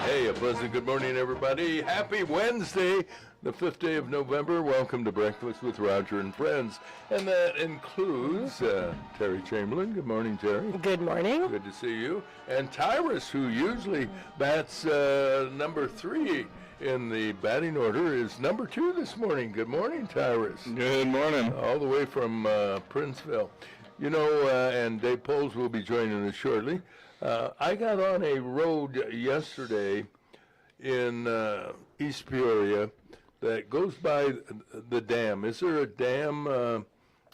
Hey, a pleasant good morning, everybody. Happy Wednesday, the 5th day of November. Welcome to Breakfast with Roger and Friends. And that includes Terry Chamberlain. Good morning, Terry. Good morning. Good to see you. And Tyrus, who usually bats number 3 in the batting order, is number 2 this morning. Good morning, Tyrus. Good morning. All the way from Princeville. You know, and Dave Poles will be joining us shortly. I got on a road yesterday in East Peoria that goes by the dam. Is there a dam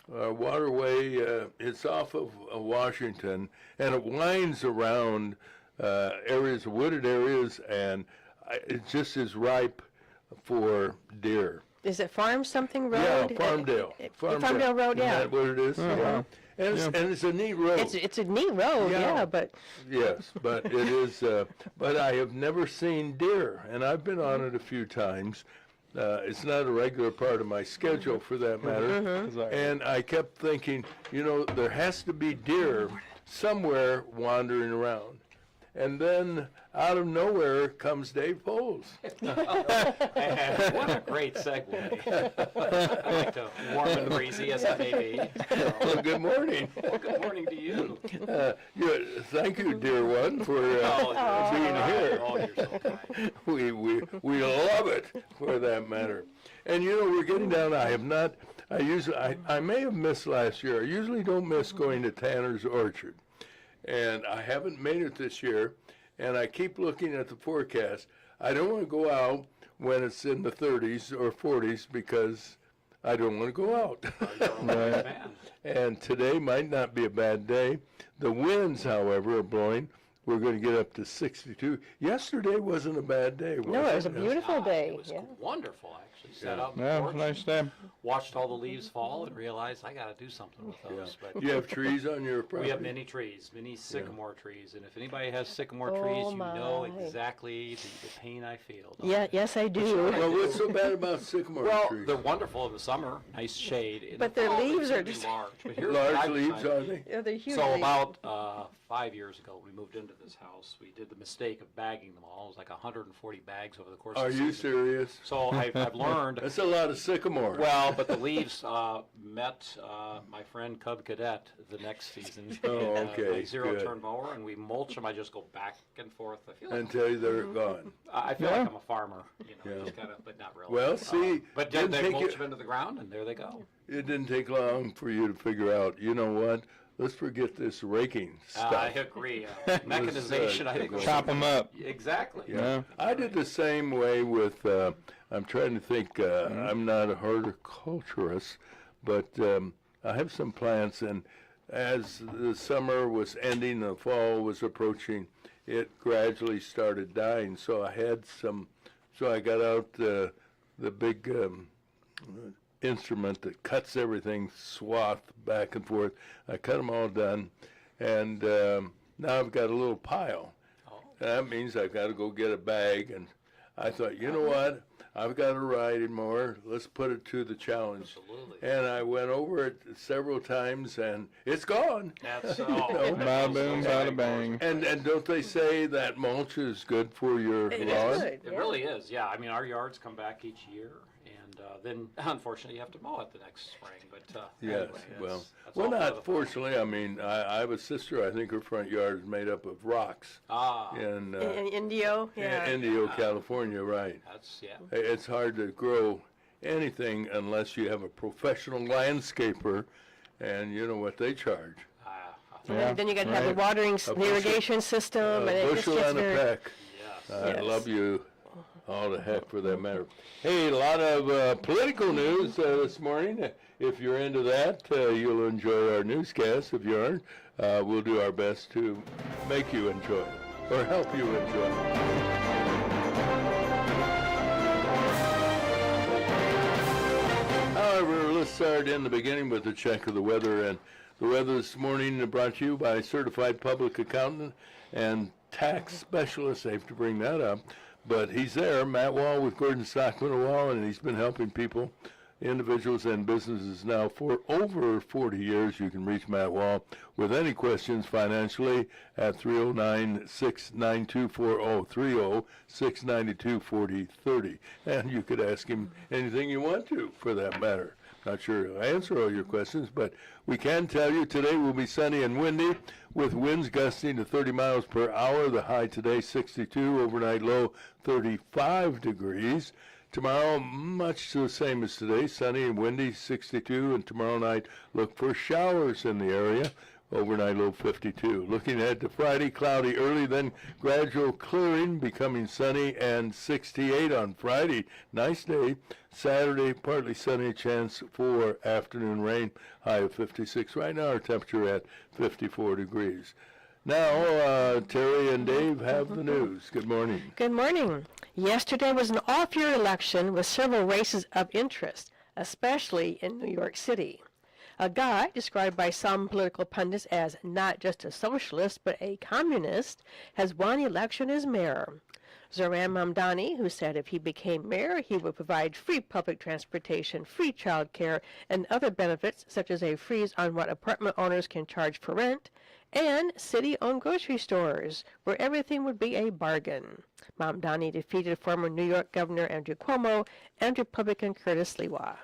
waterway? It's off of Washington, and it winds around areas, wooded areas, and it just is ripe for deer. Is it Farm something Road? Yeah, Farmdale. Farmdale Road, yeah. Is that what it is? Yeah. And it's a neat road. It's a neat road, yeah, but... Yes, but it is, but I have never seen deer, and I've been on it a few times. It's not a regular part of my schedule, for that matter. And I kept thinking, you know, there has to be deer somewhere wandering around. And then out of nowhere comes Dave Poles. What a great segue. I like to warm and breezy as it may be. Well, good morning. Well, good morning to you. Thank you, dear one, for being here. Oh, you're so kind. We love it, for that matter. And you know, we're getting down. I may have missed last year. I usually don't miss going to Tanner's Orchard. And I haven't made it this year, and I keep looking at the forecast. I don't want to go out when it's in the 30s or 40s because I don't want to go out. Man. And today might not be a bad day. The winds, however, are blowing. We're going to get up to 62. Yesterday wasn't a bad day, was No, it was a beautiful day. It was Yeah. wonderful, actually. Sat out in the Yeah, porch, nice day. watched all the leaves fall, and realized I got to do something with those. Yeah. But You have trees on your property? we have many trees, many sycamore trees, and if anybody has sycamore trees, you know my. exactly the pain I feel. don't Yeah, you? yes, I do. Well, what's so bad about sycamore Well, trees? they're wonderful in the summer, nice shade. In But the their fall, they leaves tend are to be just- large. But here's what Large I've leaves, decided. are they? Yeah, they're huge. So about 5 years ago, when we moved into this house, we did the mistake of bagging them all. It was like 140 bags over the course Are of the you season. serious? So I've learned. That's a lot of sycamore. Well, but the leaves met my friend Cub Cadet the next season. Oh, in, okay, my zero good. turn mower, and we mulch them. I just go back and forth. I feel like Until they're gone. I feel Yeah. like I'm a farmer, you know, Yeah. just kind of, but not really. Well, see, but didn't they take mulch you- them into the ground, and there they go. It didn't take long for you to figure out, you know what, let's forget this raking stuff. I agree. Mechanization, I think. was- Chop them up. Exactly. Yeah. I did the same way with, I'm trying to think, I'm not a horticulturist, but I have some plants, and as the summer was ending, the fall was approaching, it gradually started dying. So I had some, so I got out the big instrument that cuts everything, swath back and forth. I cut them all done, and now I've got a little pile. Oh. That means I've got to go get a bag, and I thought, you know what? I've got to ride it more. Let's put it to the challenge. Absolutely. And I went over it several times, and it's gone. That's Bada boom, bada bang. And don't they say that mulch is good for your It lawn? is. It really is, yeah. I mean, our yards come back each year, and then unfortunately you have to mow it the next spring. But Yes, anyway, well, that's well, all part of not the fun. fortunately. I mean, I have a sister. I think her front yard is made up of rocks Ah, in In Indio, yeah. Indio, California, right? that's, yeah. It's hard to grow anything unless you have a professional landscaper, and you know what they charge. And then you got to have the right. watering, the bushel- irrigation system, and A it just bushel gets and a very. peck. Yes. I Yes. love you all the heck for that matter. Hey, a lot of political news this morning. If you're into that, you'll enjoy our newscast. If you aren't, we'll do our best to make you enjoy it or help you enjoy it. However, let's start in the beginning with a check of the weather. And the weather this morning brought to you by a certified public accountant and tax specialist. I have to bring that up. But he's there, Matt Wall with Gordon Stockman Wall, and he's been helping people, individuals and businesses now for over 40 years. You can reach Matt Wall with any questions financially at 309-692-4030, 692-4030. And you could ask him anything you want to, for that matter. Not sure he'll answer all your questions, but we can tell you today will be sunny and windy with winds gusting to 30 miles per hour. The high today 62, overnight low 35 degrees. Tomorrow, much the same as today, sunny and windy, 62, and tomorrow night, look for showers in the area, overnight low 52. Looking ahead to Friday, cloudy early, then gradual clearing, becoming sunny and 68 on Friday. Nice day. Saturday, partly sunny, chance for afternoon rain, high of 56. Right now, our temperature at 54 degrees. Now, Terry and Dave have the news. Good morning. Good morning. Yesterday was an off-year election with several races of interest, especially in New York City. A guy described by some political pundits as not just a socialist but a communist has won election as mayor. Zoran Mamdani, who said if he became mayor, he would provide free public transportation, free child care, and other benefits such as a freeze on what apartment owners can charge for rent, and city-owned grocery stores, where everything would be a bargain. Mamdani defeated former New York Governor Andrew Cuomo and Republican Curtis Sliwa.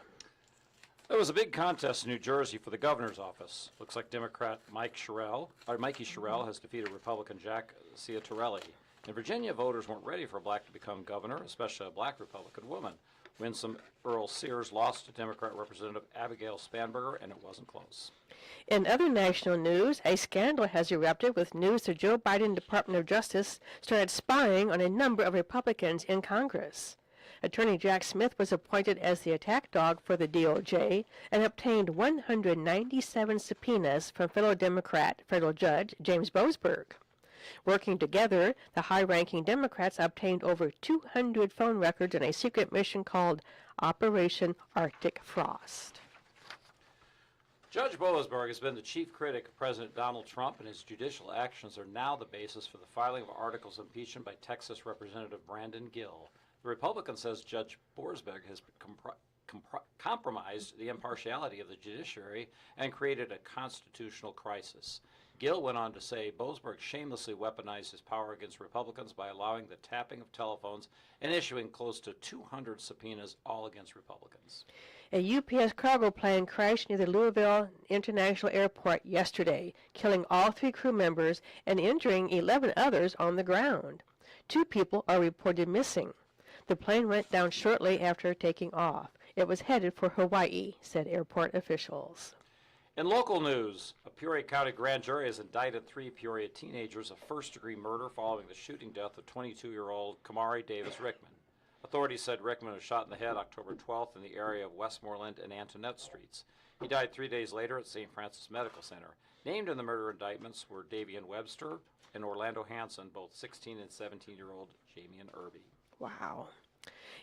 There was a big contest in New Jersey for the governor's office. Looks like Democrat Mikey Sherrill has defeated Republican Jack Ciattarelli. In Virginia, voters weren't ready for a black to become governor, especially a black Republican woman. Winsome Earl Sears lost to Democrat Representative Abigail Spanberger, and it wasn't close. In other national news, a scandal has erupted with news the Joe Biden Department of Justice started spying on a number of Republicans in Congress. Attorney Jack Smith was appointed as the attack dog for the DOJ and obtained 197 subpoenas from fellow Democrat federal judge James Boasberg. Working together, the high-ranking Democrats obtained over 200 phone records in a secret mission called Operation Arctic Frost. Judge Boasberg has been the chief critic of President Donald Trump, and his judicial actions are now the basis for the filing of articles of impeachment by Texas Representative Brandon Gill. The Republican says Judge Boasberg has compromised the impartiality of the judiciary and created a constitutional crisis. Gill went on to say Boasberg shamelessly weaponized his power against Republicans by allowing the tapping of telephones and issuing close to 200 subpoenas, all against Republicans. A UPS cargo plane crashed near the Louisville International Airport yesterday, killing all 3 crew members and injuring 11 others on the ground. 2 people are reported missing. The plane went down shortly after taking off. It was headed for Hawaii, said airport officials. In local news, a Peoria County grand jury has indicted 3 Peoria teenagers of first-degree murder following the shooting death of 22-year-old Kamari Davis Rickman. Authorities said Rickman was shot in the head October 12th in the area of Westmoreland and Antoinette Streets. He died 3 days later at St. Francis Medical Center. Named in the murder indictments were Davian Webster and Orlando Hanson, both 16 and 17-year-old Jamian Irby. Wow.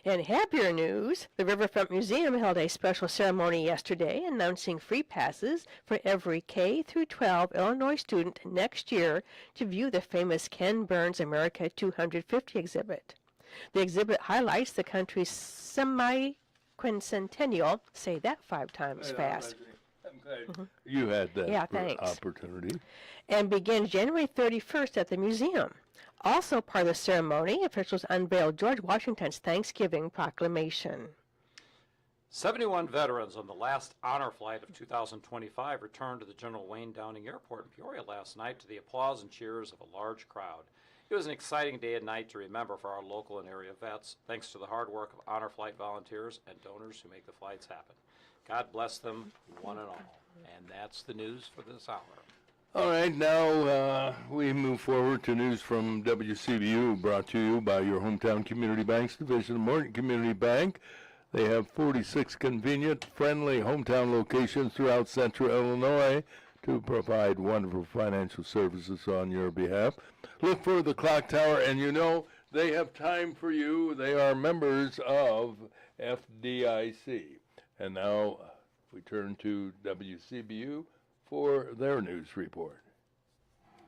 In happier news, the Riverfront Museum held a special ceremony yesterday announcing free passes for every K through 12 Illinois student next year to view the famous Ken Burns America 250 exhibit. The exhibit highlights the country's semi-quincentennial, say that 5 times fast, I'm glad you had that Yeah, thanks. opportunity. and begins January 31st at the museum. Also part of the ceremony, officials unveiled George Washington's Thanksgiving proclamation. 71 veterans on the last honor flight of 2025 returned to the General Wayne Downing Airport in Peoria last night to the applause and cheers of a large crowd. It was an exciting day and night to remember for our local and area vets, thanks to the hard work of Honor Flight volunteers and donors who make the flights happen. God bless them, one and all. And that's the news for this hour. All right, now we move forward to news from WCBU, brought to you by your hometown community banks division of Morton Community Bank. They have 46 convenient, friendly hometown locations throughout central Illinois to provide wonderful financial services on your behalf. Look for the clock tower, and you know they have time for you. They are members of FDIC. And now we turn to WCBU for their news report.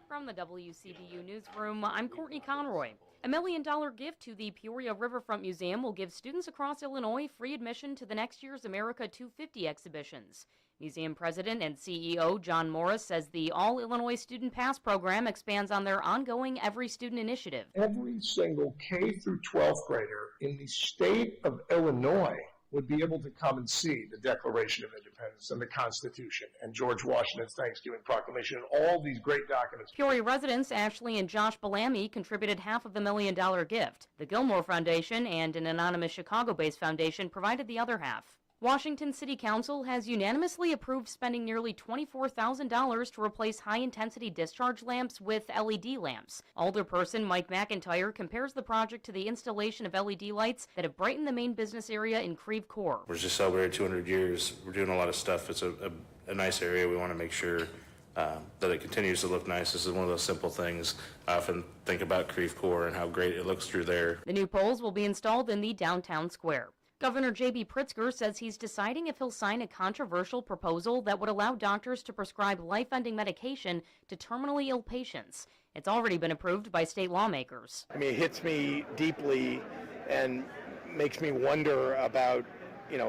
From the WCBU Newsroom, I'm Courtney Conroy. A $1 million gift to the Peoria Riverfront Museum will give students across Illinois free admission to the next year's America 250 exhibitions. Museum President and CEO John Morris says the All Illinois Student Pass program expands on their ongoing Every Student initiative. Every single K through 12th grader in the state of Illinois would be able to come and see the Declaration of Independence and the Constitution and George Washington's Thanksgiving Proclamation and all these great documents. Peoria residents Ashley and Josh Bellamy contributed half of the $1 million gift. The Gilmore Foundation and an anonymous Chicago-based foundation provided the other half. Washington City Council has unanimously approved spending nearly $24,000 to replace high-intensity discharge lamps with LED lamps. Alderperson Mike McIntyre compares the project to the installation of LED lights that have brightened the main business area in Creve Coeur. We're just celebrating 200 years. We're doing a lot of stuff. It's a nice area. We want to make sure that it continues to look nice. This is one of those simple things. I often think about Creve Coeur and how great it looks through there. The new poles will be installed in the downtown square. Governor J.B. Pritzker says he's deciding if he'll sign a controversial proposal that would allow doctors to prescribe life-ending medication to terminally ill patients. It's already been approved by state lawmakers. I mean, it hits me deeply and makes me wonder about,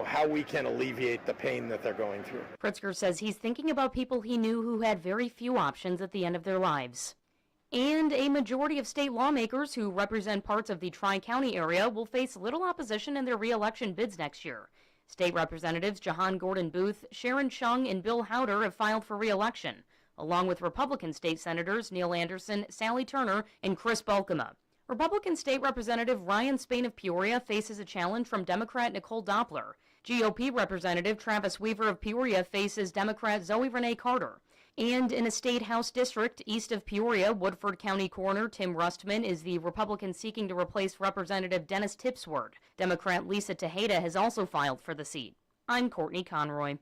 how we can alleviate the pain that they're going through. Pritzker says he's thinking about people he knew who had very few options at the end of their lives. And a majority of state lawmakers who represent parts of the Tri-County area will face little opposition in their re-election bids next year. State Representatives Jahan Gordon Booth, Sharon Chung, and Bill Howder have filed for re-election, along with Republican state senators Neil Anderson, Sally Turner, and Chris Balkema. Republican State Representative Ryan Spain of Peoria faces a challenge from Democrat Nicole Doppler. GOP Representative Travis Weaver of Peoria faces Democrat Zoe Renee Carter. And in a state house district east of Peoria, Woodford County Coroner Tim Rustman is the Republican seeking to replace Representative Dennis Tipsword. Democrat Lisa Tejeda has also filed for the seat. I'm Courtney Conroy.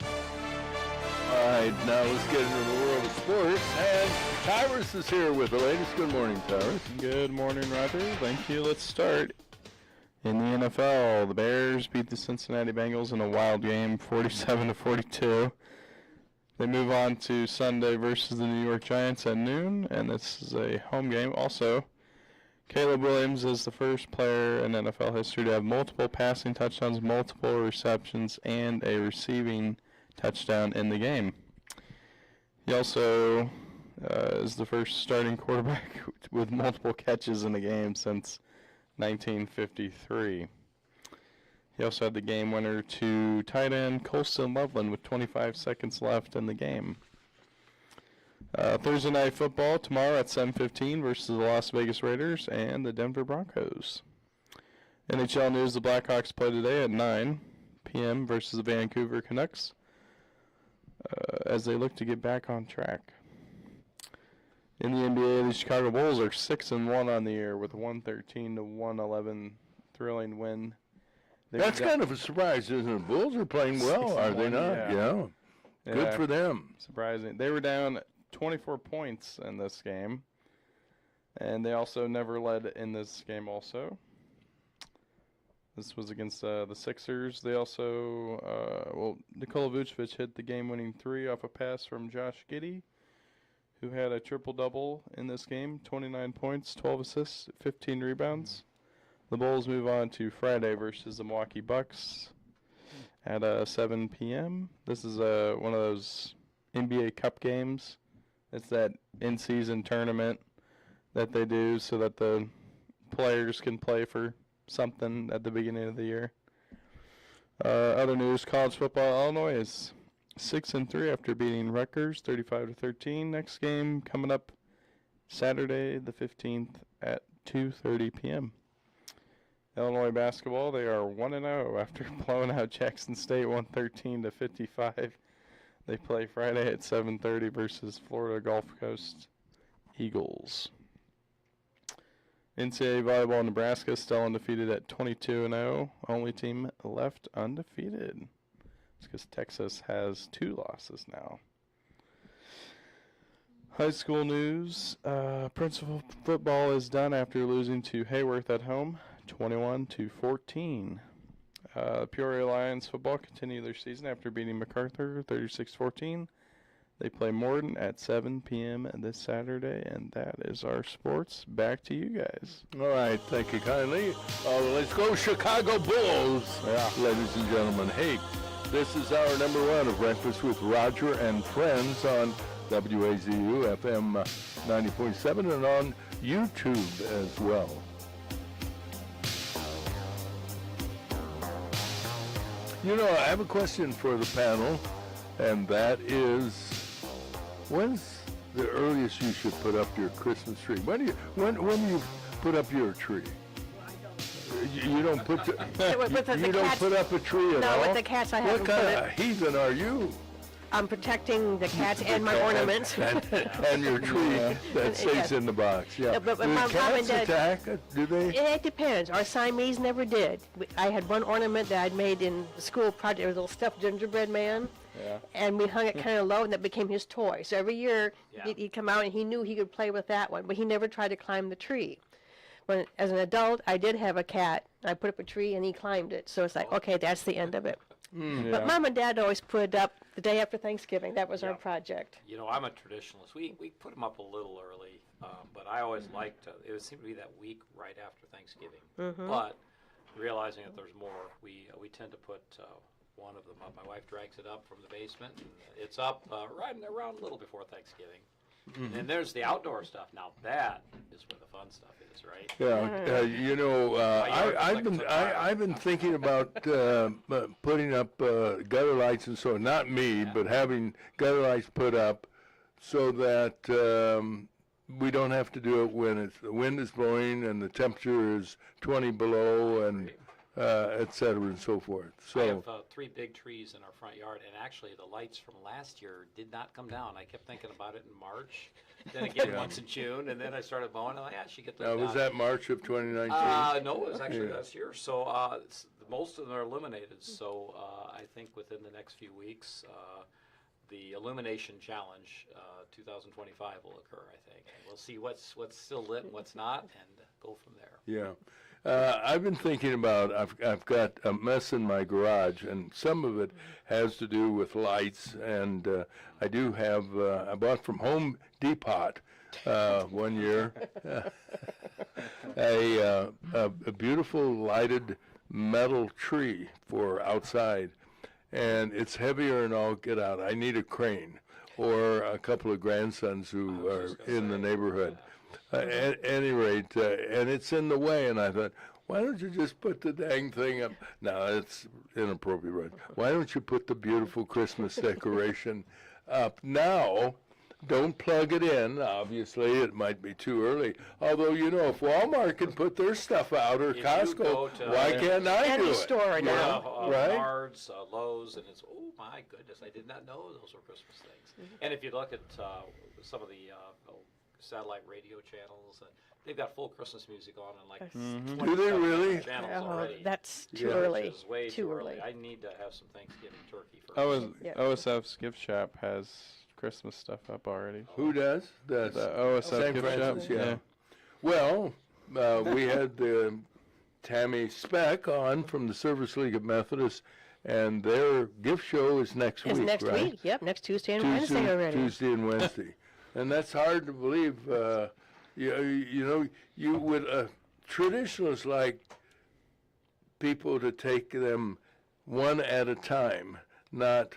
All right, now let's get into the world of sports. And Tyrus is here with the latest. Good morning, Tyrus. Good morning, Roger. Thank you. Let's start. In the NFL, the Bears beat the Cincinnati Bengals in a wild game, 47-42. They move on to Sunday versus the New York Giants at noon, and this is a home game. Also, Caleb Williams is the first player in NFL history to have multiple passing touchdowns, multiple receptions, and a receiving touchdown in the game. He also is the first starting quarterback with multiple catches in a game since 1953. He also had the game winner to tight end Colston Loveland with 25 seconds left in the game. Thursday night football tomorrow at 7:15 versus the Las Vegas Raiders and the Denver Broncos. NHL news: the Blackhawks play today at 9 p.m. versus the Vancouver Canucks as they look to get back on track. In the NBA, the Chicago Bulls are 6-1 on the year with a 113-111 thrilling win. That's kind of a surprise, isn't it? Bulls are playing well, are they not? Yeah. Good for them. Surprising. They were down 24 points in this game, and they also never led in this game also. This was against the Sixers. They also, Nikola Vucevic hit the game-winning three off a pass from Josh Giddey, who had a triple-double in this game, 29 points, 12 assists, 15 rebounds. The Bulls move on to Friday versus the Milwaukee Bucks at 7 p.m. This is one of those NBA Cup games. It's that in-season tournament that they do so that the players can play for something at the beginning of the year. Other news: college football. Illinois is 6-3 after beating Rutgers 35-13. Next game coming up Saturday the 15th at 2:30 p.m. Illinois basketball, they are 1-0 after blowing out Jackson State 113-55. They play Friday at 7:30 versus Florida Gulf Coast Eagles. NCAA volleyball, Nebraska still undefeated at 22-0. Only team left undefeated. It's because Texas has 2 losses now. High school news. Principal football is done after losing to Hayworth at home, 21-14. Peoria Lions football continue their season after beating MacArthur 36-14. They play Morton at 7 p.m. this Saturday, and that is our sports. Back to you guys. All right, thank you kindly. Let's go Chicago Bulls, ladies and gentlemen. Hey, this is our number 1 of Breakfast with Roger and Friends on WAZU FM 90.7 and on YouTube as well. You know, I have a question for the panel, and that is, when's the earliest you should put up your Christmas tree? When do you put up your tree? You don't put you don't put up a tree at all? No, with the cats I haven't What put kind it. of heathen are you? I'm protecting the cats and my ornaments. and your tree that stays Yes. in the box. Yeah. But Do Mom cats and Dad- attack it? Do they? It depends. Our Siamese never did. I had one ornament that I'd made in the school project. It was a little stuffed gingerbread man. Yeah. And we hung it kind of low, and that became his toy. So every year, Yeah. he'd come out, and he knew he could play with that one, but he never tried to climb the tree. When, as an adult, I did have a cat. I put up a tree, and he climbed it. So it's like, okay, that's the end of it. But Mom and Dad always put it up the day after Thanksgiving. That was our Yeah. project. You know, I'm a traditionalist. We put them up a little early, but I always liked it would seem to be that week right after Thanksgiving. But realizing that there's more, we tend to put one of them up. My wife drags it up from the basement, and it's up right around a little before Thanksgiving. And then there's the outdoor stuff. Now that is where the fun stuff is, right? Yeah, you know, I've been thinking about putting up gutter lights and so on. Not me, but having gutter lights put up so that we don't have to do it when the wind is blowing and the temperature is 20 below and et cetera and so forth. I So have 3 big trees in our front yard, and actually the lights from last year did not come down. I kept thinking about it in March, then again once in June, and then I started mowing. I'm like, I should get those down. was that March of 2019? No, it was actually Yeah. last year. So most of them are illuminated. So I think within the next few weeks, the illumination challenge 2025 will occur. I think and we'll see what's still lit and what's not, and go from there. Yeah. I've been thinking about, I've got a mess in my garage, and some of it has to do with lights, and I do have, I bought from Home Depot one year a beautiful lighted metal tree for outside, and it's heavier and all get out. I need a crane or a couple of grandsons who are in the neighborhood. At any rate, and it's in the way, and I thought, why don't you just put the dang thing up? No, it's inappropriate, right? Why don't you put the beautiful Christmas decoration up now? Don't plug it in, obviously, it might be too early. Although, you know, if Walmart can put their stuff out, or If you go Costco, to why can't I do Any it? store You now. know, right? Mards, Lowe's, and it's, oh my goodness, I did not know those were Christmas things. And if you look at some of the satellite radio channels, they've got full Christmas music on and like 27 Do they really? channels Oh, already. that's too Yeah. early. Which is way Too early. I need to have some Thanksgiving turkey first. Yeah. OSF's gift shop has Christmas stuff up already. Who does? The OSF St. gift Francis, shop. yeah. Well, we had Tammy Speck on from the Service League of Methodists, and their gift show is next It's week, next right? week. Yep, next Tuesday and Wednesday already. Tuesday and Wednesday. And that's hard to believe. You know, you would, traditionalists like people to take them one at a time, not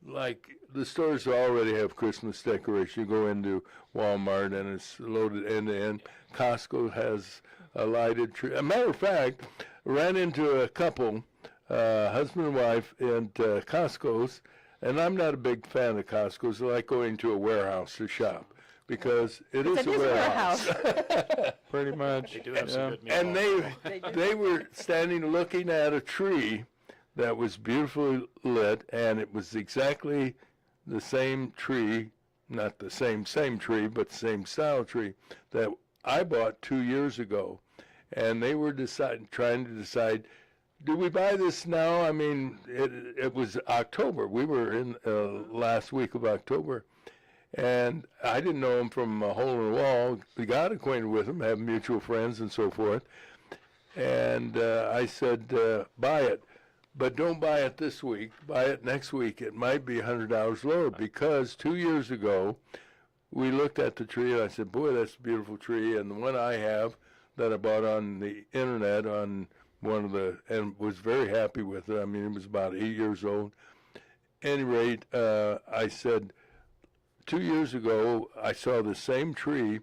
like the stores already have Christmas decoration. You go into Walmart and it's loaded end to end. Costco has a lighted tree. As a matter of fact, ran into a couple, husband and wife, at Costco's, and I'm not a big fan of Costco's. I like going to a warehouse to shop. because it is It a is a warehouse. Pretty much. They do have some good meatballs. And they were standing looking at a tree that was beautifully lit, and it was exactly the same tree, not the same tree, but the same style tree that I bought 2 years ago. And they were trying to decide, do we buy this now? I mean, it was October. We were in last week of October. And I didn't know him from a hole in the wall. We got acquainted with him, have mutual friends and so forth. And I said, buy it. But don't buy it this week. Buy it next week. It might be $100 lower, because 2 years ago, we looked at the tree, and I said, boy, that's a beautiful tree. And the one I have that I bought on the internet on one of the, and was very happy with it. I mean, it was about 8 years old. At any rate, I said, 2 years ago, I saw the same tree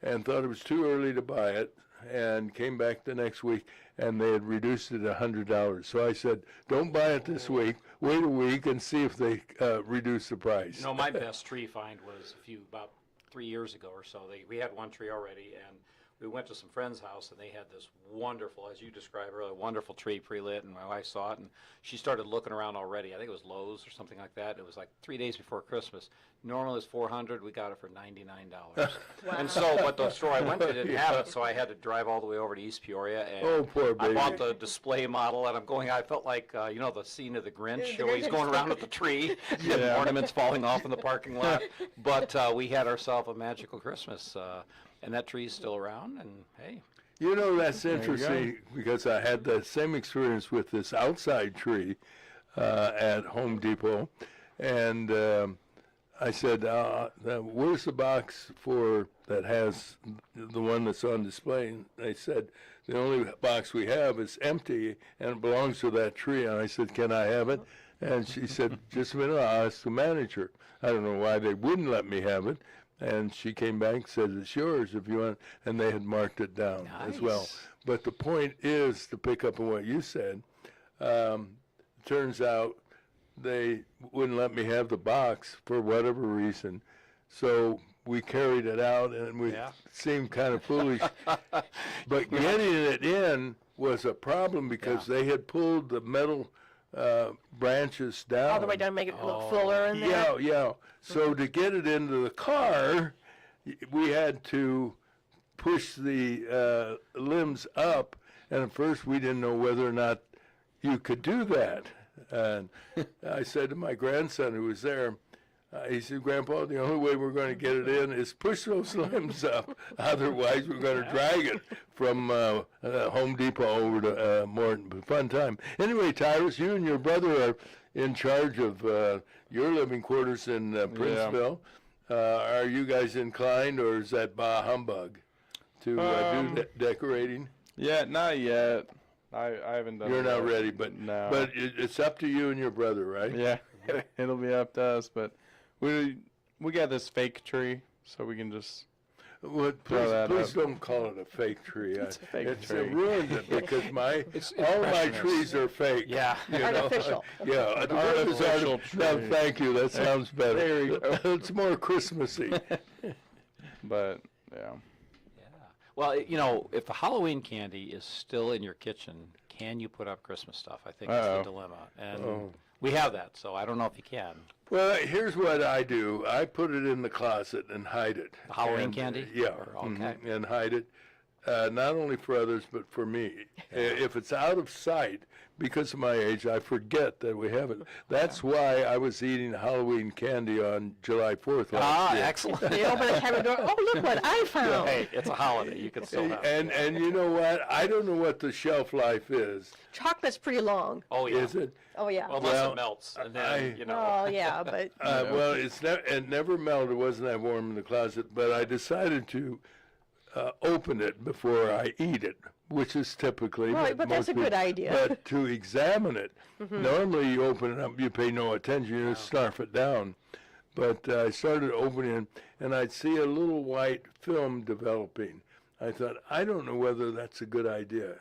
and thought it was too early to buy it, and came back the next week, and they had reduced it $100. So I said, don't buy it this week. Wait a week and see if they reduce the price. You know, my best tree find was about 3 years ago or so. We had one tree already, and we went to some friend's house, and they had this wonderful, as you described earlier, wonderful tree pre-lit, and my wife saw it, and she started looking around already. I think it was Lowe's or something like that. It was like 3 days before Christmas. Normally it's $400. We got it for $99. And so, but the store I went to didn't have it, so I had to drive all the way over to East Peoria, and Oh, poor I baby. bought the display model, and I felt like, you know, the scene of the Grinch, The where he's Grinch. going around with the tree, and ornaments falling off in the parking lot. But we had ourselves a magical Christmas, and that tree's still around, and hey. You know, that's interesting, because I had that same experience with this outside tree at Home Depot, and I said, where's the box for that has the one that's on display? And they said, the only box we have is empty, and it belongs to that tree. And I said, can I have it? And she said, just a minute, I'll ask the manager. I don't know why they wouldn't let me have it. And she came back and said, it's yours if you want, and they had marked it down as well. Nice. But the point is, to pick up on what you said, turns out they wouldn't let me have the box for whatever reason. So we carried it out, and we seemed kind of foolish. But getting it in was a problem, because they had pulled the metal branches down. All the way down to make it look fuller in there. Yeah. So to get it into the car, we had to push the limbs up, and at first we didn't know whether or not you could do that. And I said to my grandson, who was there, he said, Grandpa, the only way we're going to get it in is push those limbs up. Otherwise, we're going to drag it from Home Depot over to Morton. Fun time. Anyway, Tyrus, you and your brother are in charge of your living quarters in Princeville. Are you guys inclined, or is that bah humbug to do decorating? Yeah, not yet. I haven't done You're it not yet. ready, but No. but it's up to you and your brother, right? Yeah, it'll be up to us, but we got this fake tree, so we can just Well, Throw that please up. don't call it a fake tree. It's a fake It's tree. ruined it, because It's all my impressionist. trees are fake. Yeah. you know? Artificial. Yeah, the artificial No, tree. thank you. That sounds better. There you go. It's more Christmassy. but yeah. Yeah. Well, you know, if the Halloween candy is still in your kitchen, can you put up Christmas stuff? I think that's Uh-oh. the dilemma. And we have that, so I don't know if you can. Well, here's what I do. I put it in the closet and hide it. The Halloween And, candy? Yeah. Or- okay. And hide it, not only for others, but for me. If it's out of sight, because of my age, I forget that we have it. That's why I was eating Halloween candy on July 4th last year. Excellent. You open the cabinet door, oh, look what I found. Hey, it's a holiday. You can still have it. And you know what? I don't know what the shelf life is. Chocolate's pretty long. Oh, yeah. Is it? Oh, yeah. Well, unless Well, it melts, and then, I- you know. Oh, yeah, but Well, it never melted. It wasn't that warm in the closet. But I decided to open it before I eat it, which is typically. Right, but that's most a good people- idea. But to examine it, normally you open it up, you pay no attention, you just snarf it down. But I started opening, and I'd see a little white film developing. I thought, I don't know whether that's a good idea.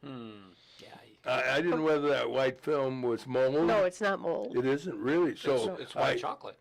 Yeah. I didn't know whether that white film was mold. no, it's not mold. It isn't really. So It's white chocolate.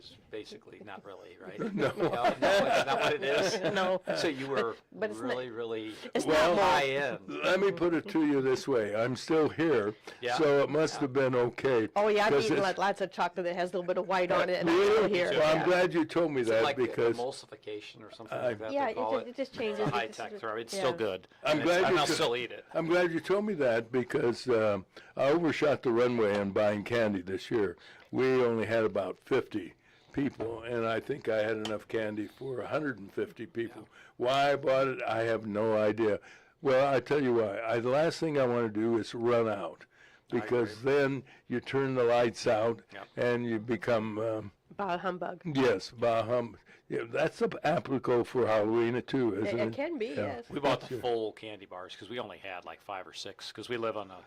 is basically not really, right? No, it's not what it is. No. So you were But it's not- really It's Well, not high end. Let me put it to you this way. I'm still here, Yeah. so it must have been okay. Oh, yeah, I've 'cause eaten it's- lots of chocolate that has a little bit of white on it, and I'm still here. Well, I'm Yeah. glad you told me Is it that like because emulsification or something like that Yeah, they call it just changes. High It's tech just- term. It's yeah. still good. I'm And glad and you I'll co- still eat it. I'm glad you told me that because I overshot the runway in buying candy this year. We only had about 50 people, and I think I had enough candy for 150 people. Why I bought it, I have no idea. Well, I tell you why. The last thing I want to do is run out, because then you turn the lights out Yep. and you become Bah humbug. yes, bah hum. Yeah, that's applicable for Halloween too, isn't it? It can be, Yeah. yes. We bought the full candy bars because we only had like 5 or 6 because we live on a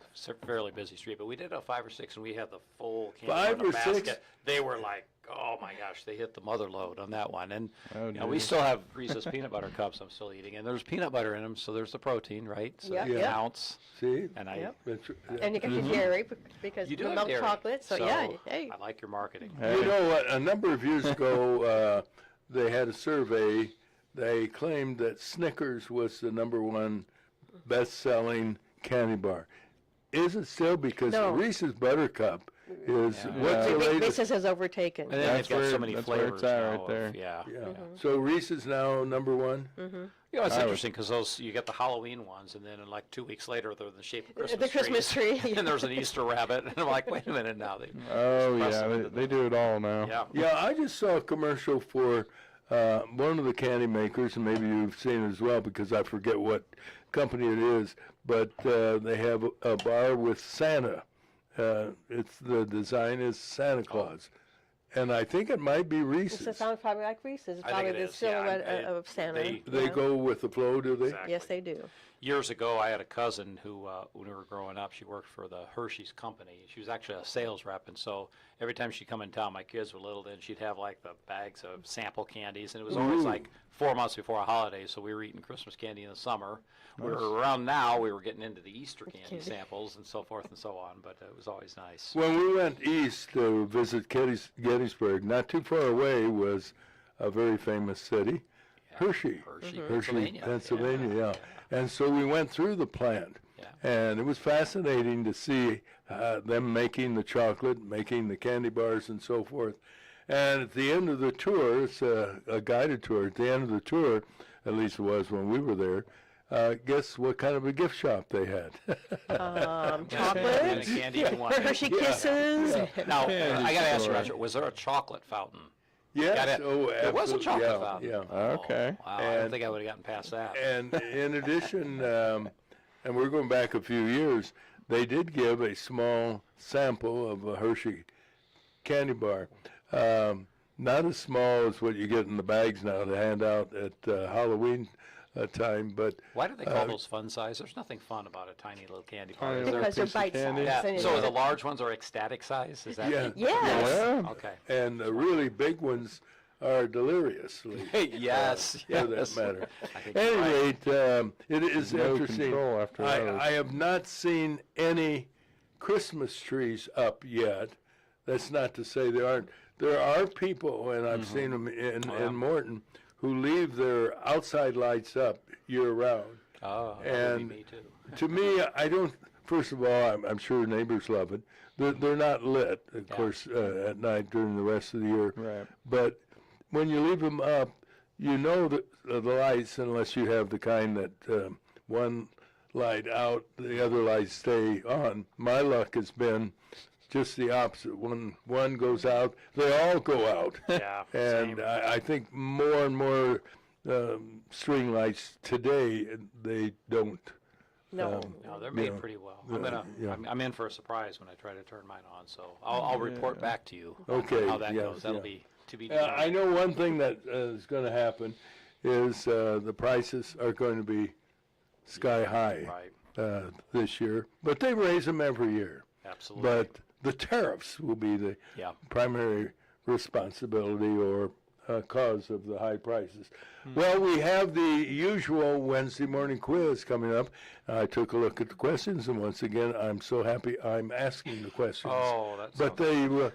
fairly busy street. But we did have 5 or 6, and we had the full candy bar 5 in a or 6? basket. They were like, oh my gosh, they hit the mother load on that one. And Oh, you know, we geez. still have Reese's peanut butter cups I'm still eating, and there's peanut butter in them, so there's the protein, right? So Yep, it yep. counts. See? And I, Yep. That's- And you get your dairy because you do the have milk dairy, chocolate. So, yeah, hey. I like your marketing. You know what? A number of years ago, they had a survey. They claimed that Snickers was the #1 best-selling candy bar. Is it still? Because No. Reese's Buttercup is what's the Big latest? Reese's has overtaken. And then That's they've got so where- many that's where flavors it's at now right of- there. yeah. Yeah. So Reese's now #1. You know, it's interesting because those you get the Halloween ones, and then in like 2 weeks later, they're in the shape of Christmas The Christmas trees. tree. And there's an Easter rabbit, and I'm like, wait a minute now. Oh press yeah, them they, into they do it all now. Yeah. Yeah, I just saw a commercial for one of the candy makers, and maybe you've seen it as well because I forget what company it is, but they have a bar with Santa. It's the design is Santa Claus. And I think it might be It Reese's. sounds probably like Reese's. It's I think probably it the is, yeah. silhouette of Santa. They yeah. go with the flow, do they? Exactly. Yes, they do. Years ago, I had a cousin who, when we were growing up, she worked for the Hershey's company. She was actually a sales rep, and so every time she'd come in town, my kids were little, then she'd have like the bags of sample candies, and it was always Ooh. like 4 months before a holiday, so we were eating Christmas candy in the summer. We were around now, we were getting into the Easter candy samples and so forth and so on, but it was always nice. When we went east to visit Gettysburg, not too far away was a very famous city, Hershey. Hershey, Hershey, Pennsylvania. Pennsylvania, yeah. And so we went through the plant, Yeah. and it was fascinating to see them making the chocolate, making the candy bars, and so forth. And at the end of the tour, it's a guided tour. At the end of the tour, at least it was when we were there, guess what kind of a gift shop they had? And Chocolate, a candy you want. Hershey Kisses. Now, Candy I got to ask you, store. Roger, was there a chocolate fountain? Yes, Got it. oh, There was a absolutely, chocolate yeah, fountain. yeah. Okay. Oh, wow, I don't And- think I would have gotten past that. And in addition, and we're going back a few years, they did give a small sample of a Hershey candy bar. Not as small as what you get in the bags now to hand out at Halloween time, but Why do they call those fun size? There's nothing fun about a tiny little candy bar. Tiny is there? Because they're piece of bite candy. sized. Yeah. and So it- the large ones are ecstatic size? Is that? yeah. Yes. Yeah. Okay. And the really big ones are deliriously. Yes. For yes. that matter. I think At you're any right. rate, it is No interesting. control after those. I have not seen any Christmas trees up yet. That's not to say there aren't. There are people, and I've seen them in Morton, who leave their outside lights up year round. Oh, that would and be me too. To me, I don't. First of all, I'm sure neighbors love it. They're not lit, of course, at night during the rest of the year. Right. But when you leave them up, you know that the lights, unless you have the kind that one light out, the other lights stay on. My luck has been just the opposite. When one goes out, they all go out. Yeah. And same. I think more and more string lights today, they don't. No. No, they're made Yeah. pretty well. Yeah. I'm in for a surprise when I try to turn mine on, so I'll report back to you on Okay, how that yes, goes. That'll yeah. be to be I determined. know one thing that is going to happen is the prices are going to be sky high Right. this year, but they raise them every year. Absolutely. But the tariffs will be the Yeah. primary responsibility or cause of the high prices. Well, we have the usual Wednesday morning quiz coming up. I took a look at the questions, and once again, I'm so happy I'm asking the questions. Oh, that's But the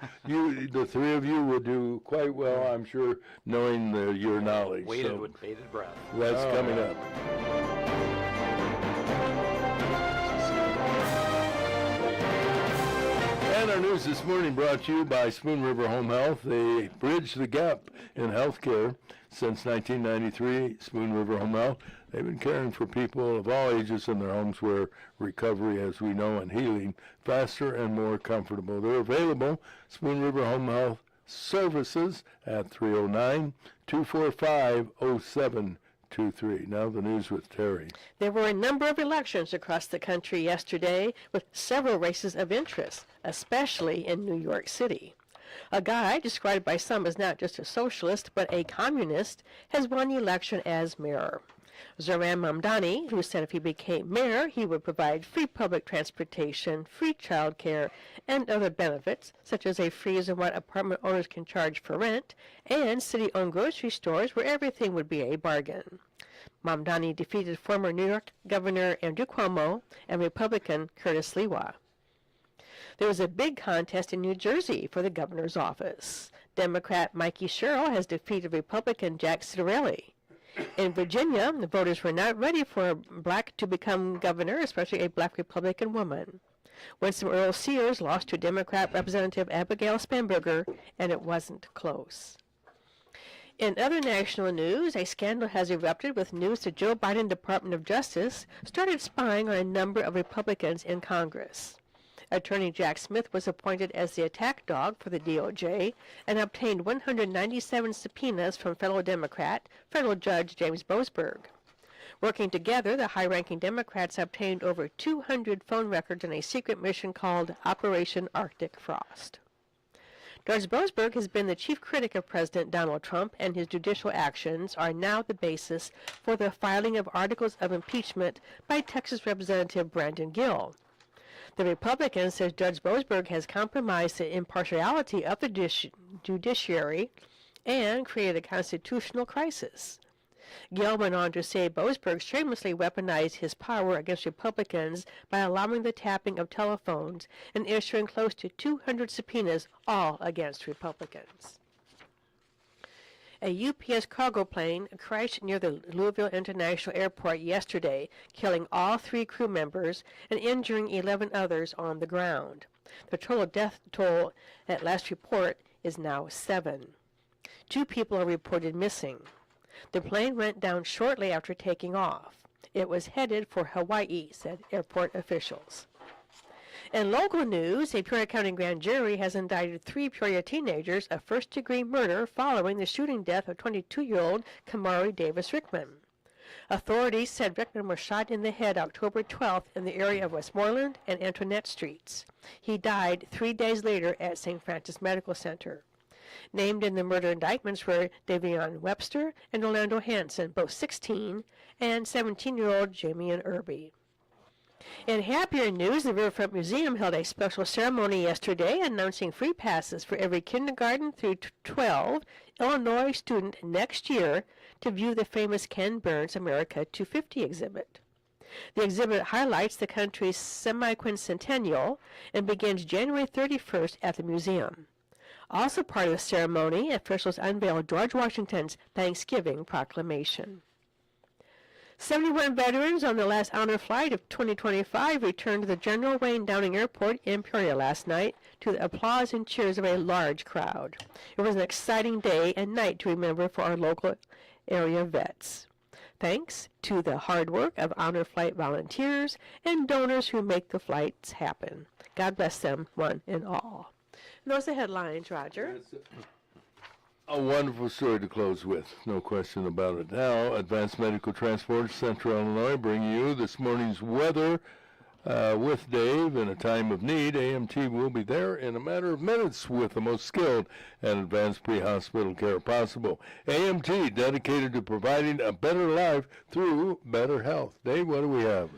three of you will do quite well, I'm sure, knowing your knowledge. waited So with bated breath. that's coming up. And our news this morning brought to you by Spoon River Home Health. They bridge the gap in healthcare since 1993. Spoon River Home Health, they've been caring for people of all ages in their homes where recovery, as we know, and healing faster and more comfortable. They're available, Spoon River Home Health Services, at 309-245-0723. Now the news with Terry. There were a number of elections across the country yesterday, with several races of interest, especially in New York City. A guy described by some as not just a socialist but a communist has won the election as mayor. Zoran Mamdani, who said if he became mayor, he would provide free public transportation, free child care, and other benefits, such as a freeze on what apartment owners can charge for rent, and city-owned grocery stores where everything would be a bargain. Mamdani defeated former New York Governor Andrew Cuomo and Republican Curtis Lewa. There was a big contest in New Jersey for the governor's office. Democrat Mikey Sherrill has defeated Republican Jack Ciattarelli. In Virginia, the voters were not ready for a black to become governor, especially a black Republican woman. Winston Earl Sears lost to Democrat Representative Abigail Spanberger, and it wasn't close. In other national news, a scandal has erupted with news the Joe Biden Department of Justice started spying on a number of Republicans in Congress. Attorney Jack Smith was appointed as the attack dog for the DOJ and obtained 197 subpoenas from fellow Democrat, federal judge James Boasberg. Working together, the high-ranking Democrats obtained over 200 phone records in a secret mission called Operation Arctic Frost. Judge Boasberg has been the chief critic of President Donald Trump, and his judicial actions are now the basis for the filing of articles of impeachment by Texas Representative Brandon Gill. The Republican says Judge Boasberg has compromised the impartiality of the judiciary and created a constitutional crisis. Gill went on to say Boasberg shamelessly weaponized his power against Republicans by allowing the tapping of telephones and issuing close to 200 subpoenas, all against Republicans. A UPS cargo plane crashed near the Louisville International Airport yesterday, killing all 3 crew members and injuring 11 others on the ground. The total death toll at last report is now 7. 2 people are reported missing. The plane went down shortly after taking off. It was headed for Hawaii, said airport officials. In local news, a Peoria County grand jury has indicted 3 Peoria teenagers of first-degree murder following the shooting death of 22-year-old Kamari Davis Rickman. Authorities said Rickman was shot in the head October 12th in the area of Westmoreland and Antoinette Streets. He died 3 days later at St. Francis Medical Center. Named in the murder indictments were Davion Webster and Orlando Hanson, both 16, and 17-year-old Jamian Irby. In happier news, the Riverfront Museum held a special ceremony yesterday announcing free passes for every kindergarten through 12 Illinois student next year to view the famous Ken Burns America 250 exhibit. The exhibit highlights the country's semi-quincentennial and begins January 31st at the museum. Also part of the ceremony, officials unveiled George Washington's Thanksgiving Proclamation. 71 veterans on the last honor flight of 2025 returned to the General Wayne Downing Airport in Peoria last night to the applause and cheers of a large crowd. It was an exciting day and night to remember for our local area vets. Thanks to the hard work of honor flight volunteers and donors who make the flights happen. God bless them, one and all. And those are the headlines, Roger. A wonderful story to close with, no question about it. Now, Advanced Medical Transport, Central Illinois, bring you this morning's weather with Dave. In a time of need, AMT will be there in a matter of minutes with the most skilled and advanced pre-hospital care possible. AMT, dedicated to providing a better life through better health. Dave, what do we have?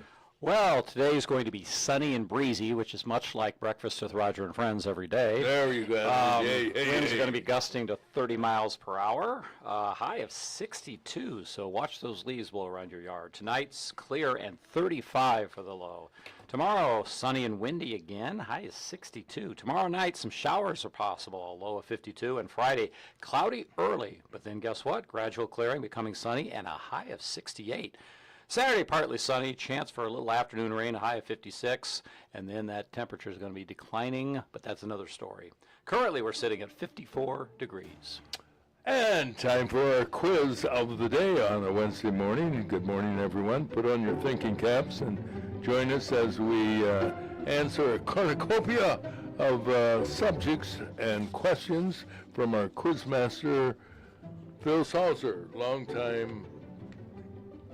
Well, today is going to be sunny and breezy, which is much like breakfast with Roger and Friends every day. There you go. Winds are going to be gusting to 30 miles per hour, high of 62, so watch those leaves blow around your yard. Tonight's clear and 35 for the low. Tomorrow, sunny and windy again, high is 62. Tomorrow night, some showers are possible, a low of 52. And Friday, cloudy early, but then guess what? Gradual clearing, becoming sunny, and a high of 68. Saturday, partly sunny, chance for a little afternoon rain, a high of 56, and then that temperature is going to be declining, but that's another story. Currently, we're sitting at 54 degrees. And time for our quiz of the day on a Wednesday morning. Good morning, everyone. Put on your thinking caps and join us as we answer a cornucopia of subjects and questions from our quiz master, Phil Salzer, longtime.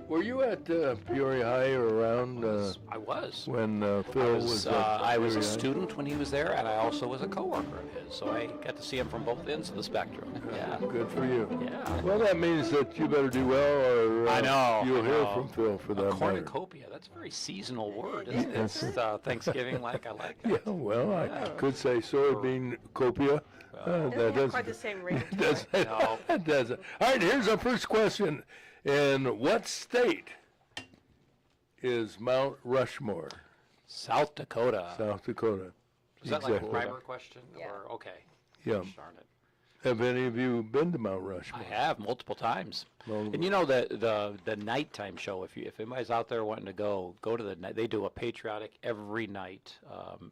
Were you at Peoria High or around I was. when Phil was at I was a Peoria High? student when he was there, and I also was a coworker of his, so I got to see him from both ends of the spectrum. Yeah. Good for you. Yeah. Well, that means that you better do well, or I know. you'll I hear know. from Phil for that matter. Cornucopia, that's a very seasonal word, isn't it? It's Thanksgiving like. I like that. Yeah, well, I could say soybean copia. That Doesn't have doesn't. quite the same ring. doesn't No. That doesn't. All right, here's our first question. In what state is Mount Rushmore? South Dakota. South Dakota. Is that like a Exactly. primer question? Yeah. Or, okay. Yeah. Darn it. Have any of you been to Mount Rushmore? I have multiple times. Well- And you know the nighttime show. If anybody's out there wanting to go to the night. They do a patriotic every night.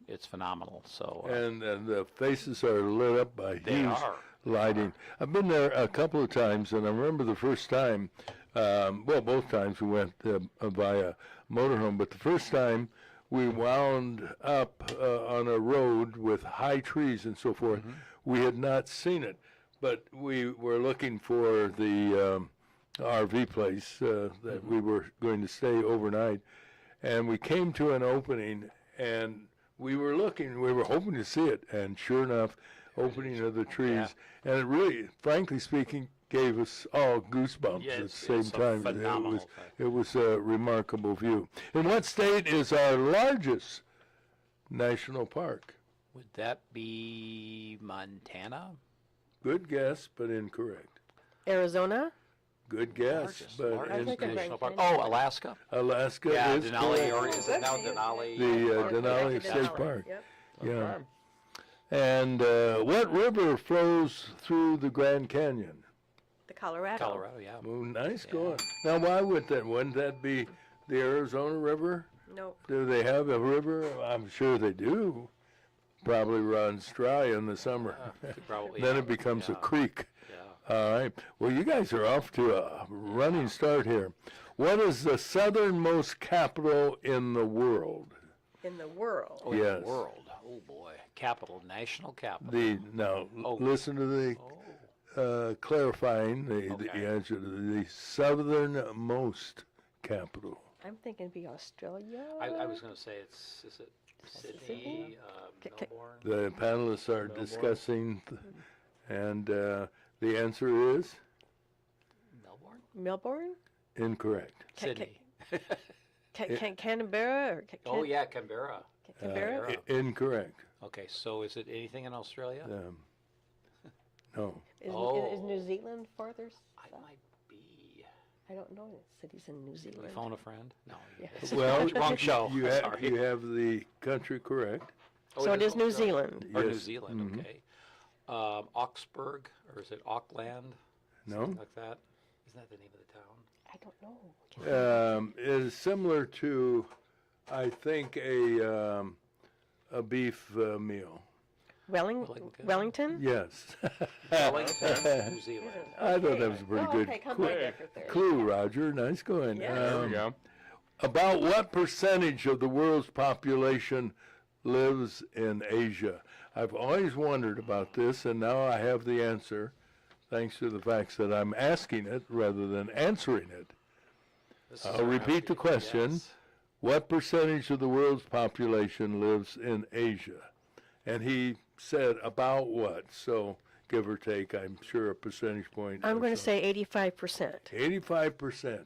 It's phenomenal. So And the faces are lit up by They huge are. lighting. I've been there a couple of times, and I remember the first time, well, both times we went via motorhome, but the first time we wound up on a road with high trees and so forth. We had not seen it, but we were looking for the RV place that we were going to stay overnight, and we came to an opening, and we were hoping to see it, and sure enough, opening of the trees, and it really, frankly speaking, gave us all goosebumps Yeah, at the it's same a time. phenomenal It was a remarkable view. In what state is our largest national park? would that be Montana? Good guess, but incorrect. Arizona? Good guess, but Largest think of national Grand park. Oh, Alaska. Alaska Yeah, is Denali, correct. or is it now Denali? The Park? Denali Yeah, State Denali. Park. Yep. Yeah. And what river flows through the Grand Canyon? The Colorado. Colorado, yeah. Oh, nice going. Now, why wouldn't that be the Arizona River? Nope. Do they have a river? I'm sure they do. Probably runs dry in the summer. Probably. Then it becomes a creek. Yeah. All right. Well, you guys are off to a running start here. What is the southernmost capital in the world? In the world. Oh, in Yes. the world. Oh boy. Capital, national capital. Listen to the clarifying the Okay. answer to the southernmost capital. I'm thinking it'd be Australia. I was going to say is it Sydney, Sydney? Melbourne? The panelists are discussing, and the answer is Melbourne? Melbourne? incorrect. Sydney. Canberra? Or Oh yeah, Canberra. Canberra? Incorrect. Okay, so is it anything in Australia? No. Is Oh. New Zealand farther I south? might be. I don't know cities in New Did we Zealand. phone a friend? No. Yeah. Well, Wrong show. You have, Sorry. you have the country correct. Oh, So it is New Australia? Zealand. Or New Yes. Zealand, okay. Augsburg, or is it Auckland? No. Something like that. Isn't that the name of the town? I don't know. It is similar to, I think, a beef meal. Wellington? Wellington? Yes. Wellington, New Zealand. I thought that was a pretty Oh, good okay, come clue, back after third. clue, Roger. Nice going. Yeah. There we go. About what percentage of the world's population lives in Asia? I've always wondered about this, and now I have the answer, thanks to the facts that I'm asking it rather than answering it. This is I'll gonna have repeat to the be a question. guess. What percentage of the world's population lives in Asia? And he said about what? So give or take, I'm sure a percentage point. I'm or going to so. say 85%. 85%.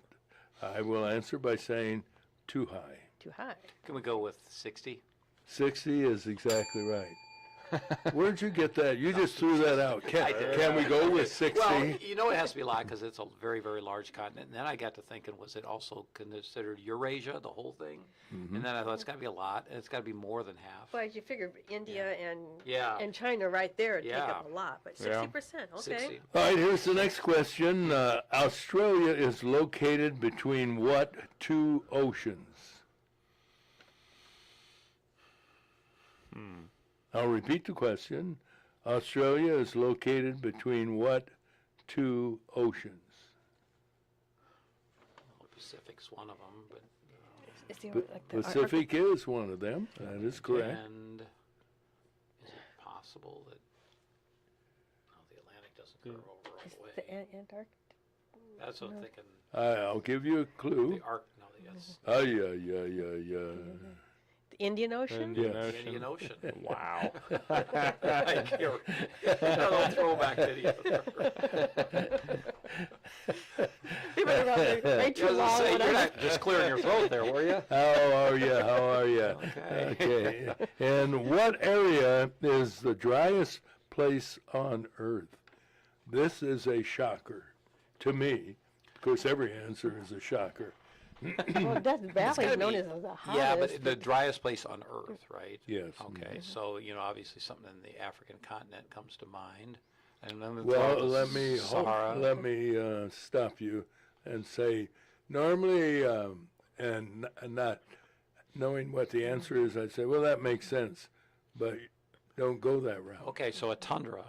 I will answer by saying too high. too high. Can we go with 60? 60 is exactly right. Where'd you get that? You just threw that out. Can we go with 60? Well, you know it has to be a lot because it's a very, very large continent. And then I got to thinking, was it also considered Eurasia, the whole thing? And then I thought it's got to be a lot, and it's got to be more than half. Well, as you figure India Yeah. and China right there take Yeah. up a lot, but 60%, okay. 60. All right, here's the next question. Australia is located between what two oceans? I'll repeat the question. Australia is located between what two oceans? Well, Pacific's one of them, but Is the, P- like the Pacific is one of them. That is correct. and is it possible that the Atlantic doesn't curve over all the way? the Antarctic? That's what I'm thinking. I'll give you a clue. The Arc, no, that's Oh, yeah. The Indian Ocean? Yes. the Indian Ocean. Wow. Like your little throwback video. You better not make I too was gonna long say, when you're I- not just clearing your throat there, were you? How are you? How are you? Okay. And what area is the driest place on Earth? This is a shocker to me. Of course, every answer is a shocker. Well, Death Valley gotta is known be- as the hottest. Yeah, but the driest place on Earth, right? Yes. Okay, so, obviously something in the African continent comes to mind. And then Well, the let me stop you and say, normally, and not knowing what the answer is, I'd say, well, that makes sense, but don't go that route. Okay, so a tundra,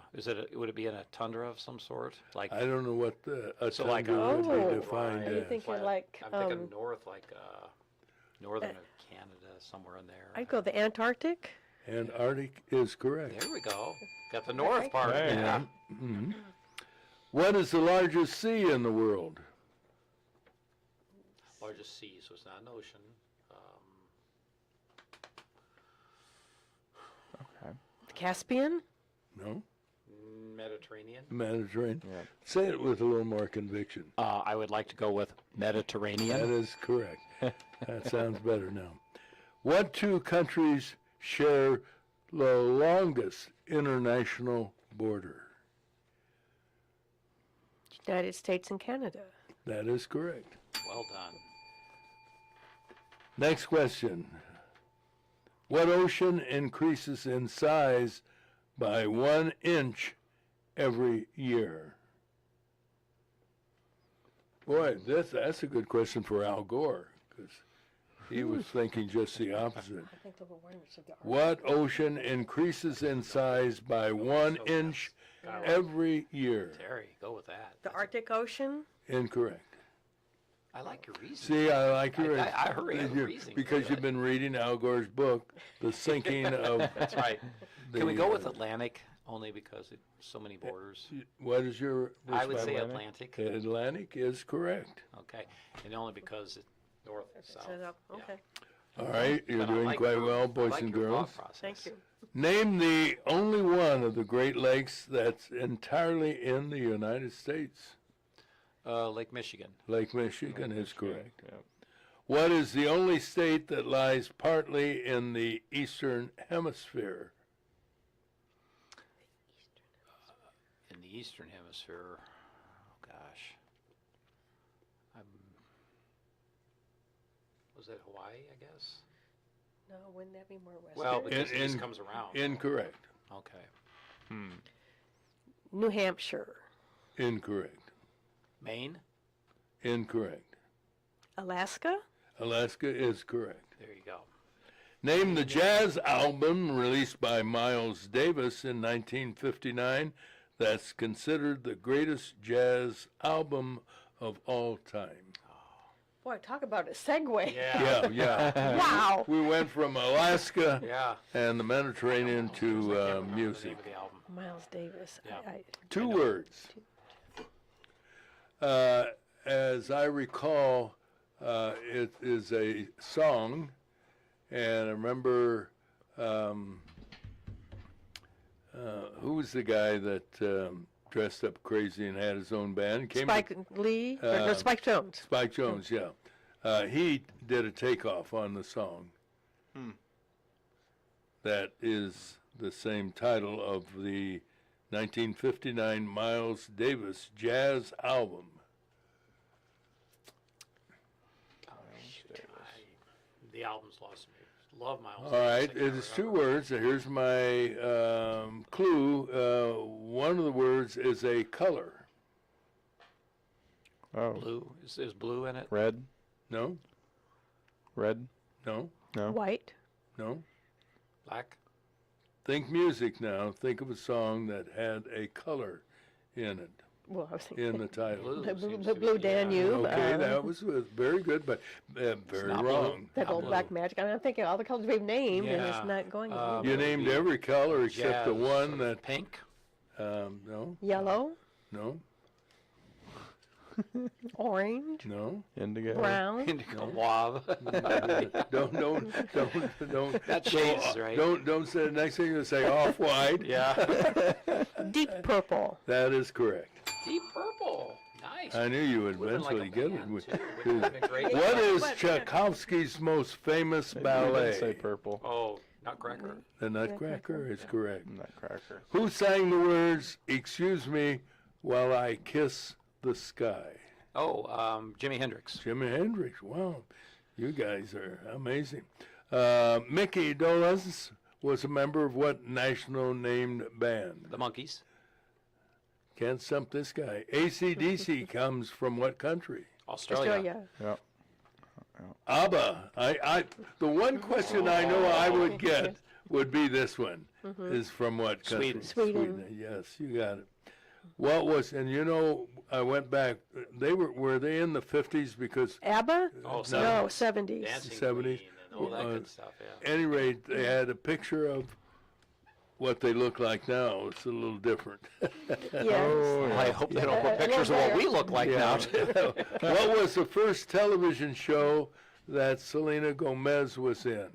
would it be in a tundra of some sort? Like, I don't know what a So like tundra would Oh, be defined are you as. thinking like, I'm thinking north, like northern of Canada, somewhere in there. I'd go the Antarctic. Antarctic is correct. There we go. Got the north part. Hey. Yeah. Mhm. What is the largest sea in the world? Largest sea, so it's not an ocean. The Caspian? No? Mediterranean. Mediterranean. Yeah. Say it with a little more conviction. I would like to go with Mediterranean. That is correct. That sounds better now. What two countries share the longest international border? United States and Canada. That is correct. Well done. Next question. What ocean increases in size by 1 inch every year? Boy, that's a good question for Al Gore, because he was thinking just the opposite. I think the awareness of the What ocean increases in size by 1 inch every year? Terry, go with that. The Arctic Ocean? Incorrect. I like your reasoning. See, I like your I heard your reasoning. because you've been reading Al Gore's book, The Sinking of. That's right. the, Can we go with Atlantic only because it's so many borders? What is your? I would say Atlantic? Atlantic. Atlantic is correct. Okay, and only because it's north and south. Set up. Yeah. Okay. All right, you're But I doing like quite your- well, I boys like and your thought girls. process. Thank you. Name the only one of the Great Lakes that's entirely in the United States. Lake Michigan. Lake Michigan is correct. Yeah. What is the only state that lies partly in the eastern hemisphere? In the eastern hemisphere, oh gosh. Was that Hawaii, I guess? No, wouldn't that be more western? Well, because In- it just in- comes around. Incorrect. Okay. New Hampshire. Incorrect. Maine? Incorrect. Alaska? Alaska is correct. There you go. Name the jazz album released by Miles Davis in 1959 that's considered the greatest jazz album of all time. Boy, talk about a segue. Yeah. Yeah. Wow. We went from Alaska Yeah. and the Mediterranean I to can't remember the name music. of the album. Miles Davis. Yeah. Two words. As I recall, it is a song, and I remember who was the guy that dressed up crazy and had his own band? Spike Lee? Or Uh, Spike Jones. Spike Jones, yeah. He did a takeoff on the song. That is the same title of the 1959 Miles Davis jazz album. The album's lost me. Love Miles. All right, Davis. I it can't is 2 remember. words. Here's my clue. One of the words is a color. Oh, Blue. Is blue in it? red, No, red. no, No. White. no. Black. Think music now. Think of a song that had a color in it, Well, I was thinking in the title. the seems to be- Blue yeah. Danube. Okay, that was very good, but very not blue. wrong. that old Blue. black magic. I mean, I'm thinking all the colors we've named, and Yeah. it's not going. You named every color except the Jazz, one sort of that. pink. No, Yellow, no, orange, no. Indigo. brown. Indigo mauve. Don't. That changes, right? Don't say the next thing. You say off white. Yeah. Deep purple. That is correct. Deep purple. Nice. I knew you would Would've been eventually like a get band, it. too. Wouldn't have been great. What is But- Tchaikovsky's most famous Maybe we did say ballet? purple. Oh, Nutcracker. The Nutcracker is correct. Nutcracker. Who sang the words, "Excuse me while I kiss the sky"? Oh, Jimi Hendrix. Jimi Hendrix. Wow, you guys are amazing. Mickey Dolenz was a member of what national named band? The Monkees. Can't stump this guy. AC/DC comes from what country? Australia. Australia. Yep. ABBA. The one question I know I would get would be this one. Is from what country? Sweden. Sweden. Yes, you got it. What was, and you know, I went back, were they in the 50s? Because ABBA? Oh, No, 70s. Dancing 70s. Queen and all that good stuff, yeah. at any rate, they had a picture of what they look like now. It's a little different. Yes. Oh, I hope they don't put a pictures of little what we look like now, too. What was the first television show that Selena Gomez was in?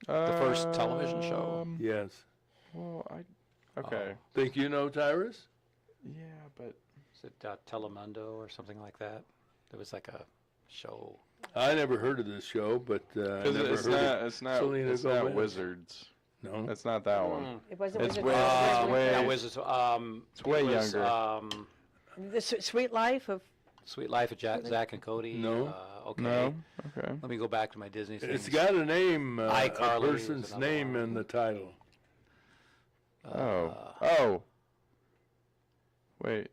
The first television show. Yes. Well, okay. Think you know, Tyrus? Yeah, but Is it Telemundo or something like that? There was like a show. I never heard of this show, but I because never it's heard not, of it's not, Selena it's not Gomez. Wizards. No. It's not that one. It wasn't. It's was it way- the- way- That was It's way it was, younger. the Sweet Life of. Sweet Life of Zach and Cody. No. Okay. No. Okay. Let me go back to my Disney things. It's got a name, a iCarly was person's another name one. in the title. Oh. Wait.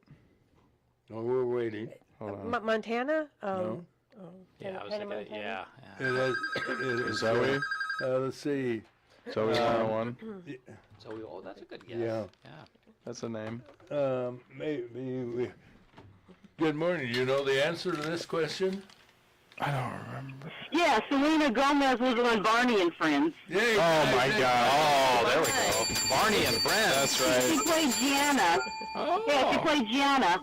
Oh, we're waiting. Hold on. Montana? No. Yeah, I was Hannah thinking, Montana? yeah. It is, Zoe. let's see. Zoe 101. So that's a good guess. Yeah. That's a name. Good morning. You know the answer to this question? I don't remember. Yeah, Selena Gomez was on Barney and Friends. Yay, Oh my God. Oh, there we go. Barney and Brent. That's She right. played Gianna. Yeah, she played Gianna.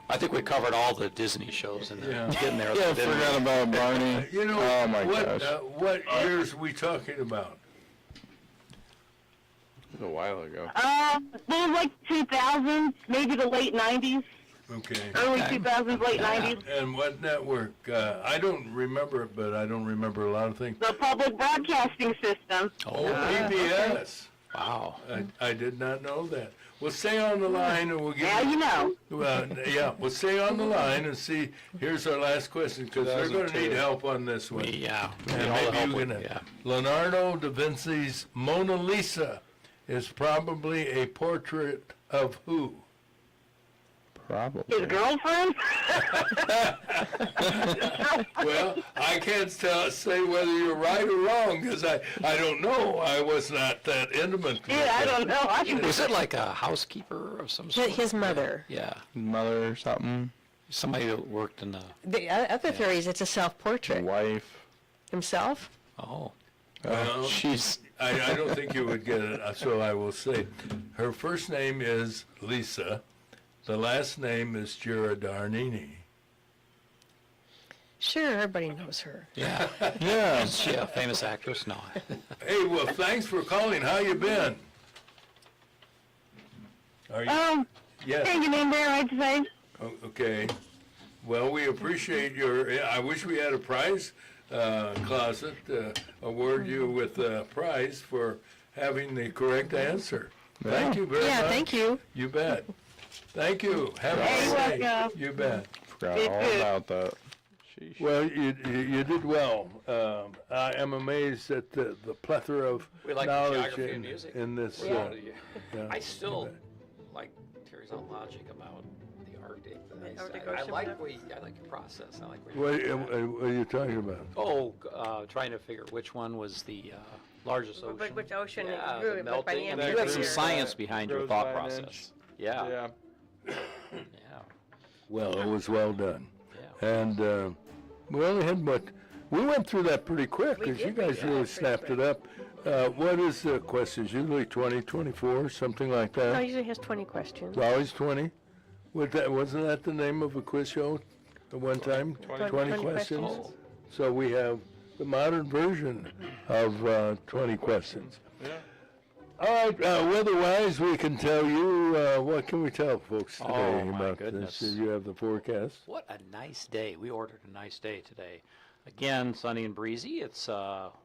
I think we covered all the Disney shows in there. Getting there. Yeah, I didn't we? forgot about Barney. You know, Oh my what, gosh. what years are we talking about? It was a while ago. They were like 2000s, maybe the late 90s, Okay. early 2000s, late 90s. And what network? I don't remember it, but I don't remember a lot of things. The public broadcasting system. Oh, PBS. Wow. I did not know that. Well, stay on the line and we'll get. Now you know. Well, yeah, we'll stay on the line and see. Here's our last question because they're going to 2002. need help on this one. Yeah. And all the maybe help you we- can. yeah. Leonardo da Vinci's Mona Lisa is probably a portrait of who? Probably. His girlfriend? Well, I can't say whether you're right or wrong because I don't know. I was not that intimate. with Yeah, I it. don't know. I can Was it like a housekeeper of some sort? His mother. Yeah. Mother or something. Somebody that worked in the. The other theory is it's a self-portrait. Wife. Himself? Oh. Well, She's. I don't think you would get it, so I will say. Her first name is Lisa. The last name is Giordannini. Sure, everybody knows her. Yeah. Yeah. Is she a famous actress? No. Hey, well, thanks for calling. How you been? Are you? Yes. hanging in there, I'd say. Okay. Well, we appreciate I wish we had a prize closet, award you with a prize for having the correct answer. Thank you very much. Yeah, thank you. You bet. Thank you. Have a You're nice day. welcome. You bet. Forgot Did all good. about that. Sheesh. Well, you did well. I am amazed at the plethora of We like knowledge geography and music. in this. Yeah. Yeah. I still like Terry's own logic about the Arctic. Arctic I Ocean, like yeah. I like your process. I like where you What are you talking about? trying to figure which one was the largest ocean. Which ocean Yeah, grew the by the melting. end You of had the some year. science behind your Grows thought by an process. inch. Yeah. Yeah. Yeah. Well, it was well done. Yeah. And we only had we went through that pretty quick We because you did, guys yeah, really pretty snapped quick. it up. What is the questions? Usually 20, 24, something like No, that? usually has 20 questions. Always 20? Wasn't that the name of a quiz show at one time? 20 questions? questions. So we have the modern version of 20 questions. Yeah. All right, weather-wise, we can tell you, what can we tell folks today Oh, my about goodness. this? You have the forecast. What a nice day. We ordered a nice day today. Again, sunny and breezy. It's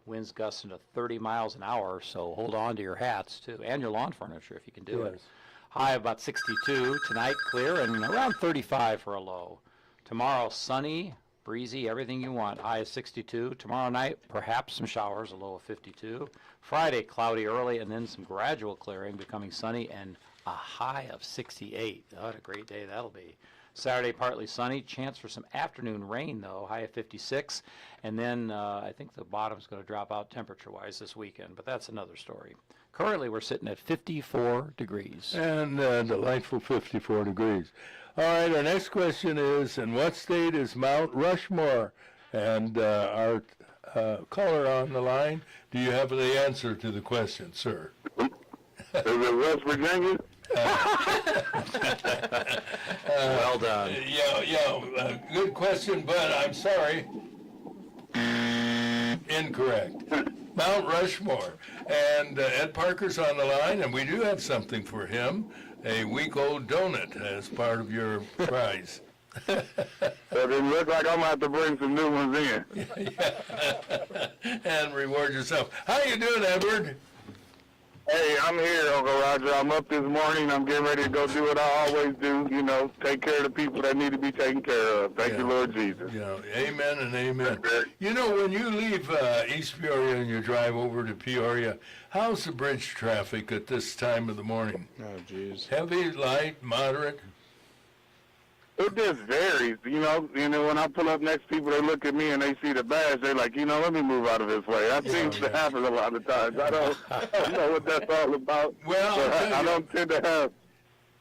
winds gusting to 30 miles an hour, so hold on to your hats, too, and your lawn furniture if you can do it. Yes. High about 62. Tonight, clear and around 35 for a low. Tomorrow, sunny, breezy, everything you want. High is 62. Tomorrow night, perhaps some showers, a low of 52. Friday, cloudy early, and then some gradual clearing, becoming sunny, and a high of 68. What a great day that'll be. Saturday, partly sunny. Chance for some afternoon rain, though. High of 56. And then I think the bottom's going to drop out temperature-wise this weekend, but that's another story. Currently, we're sitting at 54 degrees. And delightful 54 degrees. All right, our next question is, in what state is Mount Rushmore? And our caller on the line, do you have the answer to the question, sir? Is it West Virginia? Well done. Good question, but I'm sorry. Incorrect. Mount Rushmore. And Ed Parker's on the line, and we do have something for him, a week-old donut as part of your prize. So it looks like I'm going to have to bring some new ones in. And reward yourself. How you doing, Edward? Hey, I'm here, Uncle Roger. I'm up this morning. I'm getting ready to go do what I always do, take care of the people that need to be taken care of. Thank you, Lord Jesus. Yeah, amen and amen. You know, when you leave East Peoria and you drive over to Peoria, how's the bridge traffic at this time of the morning? Oh, jeez. Heavy, light, moderate? It just varies, when I pull up next to people, they look at me and they see the badge, they're like, let me move out of his way. That seems to happen a lot of times. I don't know what that's all about. Well, but I'll tell I you. don't tend to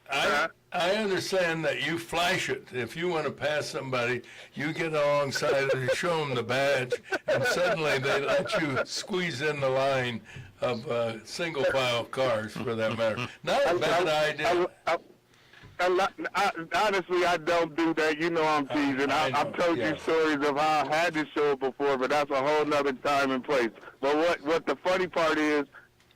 have. I understand that you flash it. If you want to pass somebody, you get alongside and show them the badge, and suddenly they let you squeeze in the line of single file cars, for that matter. Not a bad idea. Honestly, I don't do that. I'm teasing. I know, I've told yeah. you stories of how I had to show it before, but that's a whole nother time and place. But what the funny part is,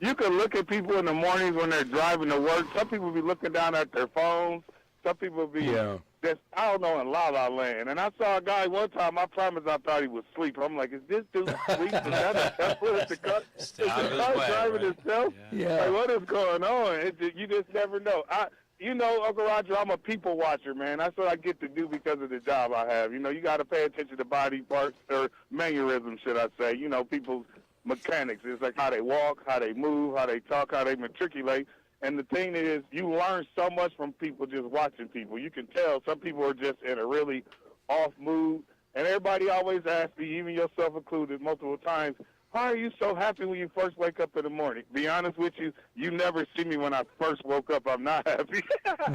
you can look at people in the mornings when they're driving to work. Some people be looking down at their phones. Some people be just, I don't know, in la-la land. And I saw a guy one time, I promise I thought he was asleep. I'm like, is this dude asleep? Is that a temple? Is the car driving itself? Yeah. Like, what is going on? You just never know. Uncle Roger, I'm a people watcher, man. That's what I get to do because of the job I have. You got to pay attention to body parts, or mannerisms, should I say. People's mechanics. It's like how they walk, how they move, how they talk, how they matriculate. And the thing is, you learn so much from people just watching people. You can tell some people are just in a really off mood. And everybody always asks me, even yourself included, multiple times, why are you so happy when you first wake up in the morning? Be honest with you, you never see me when I first woke up. I'm not happy.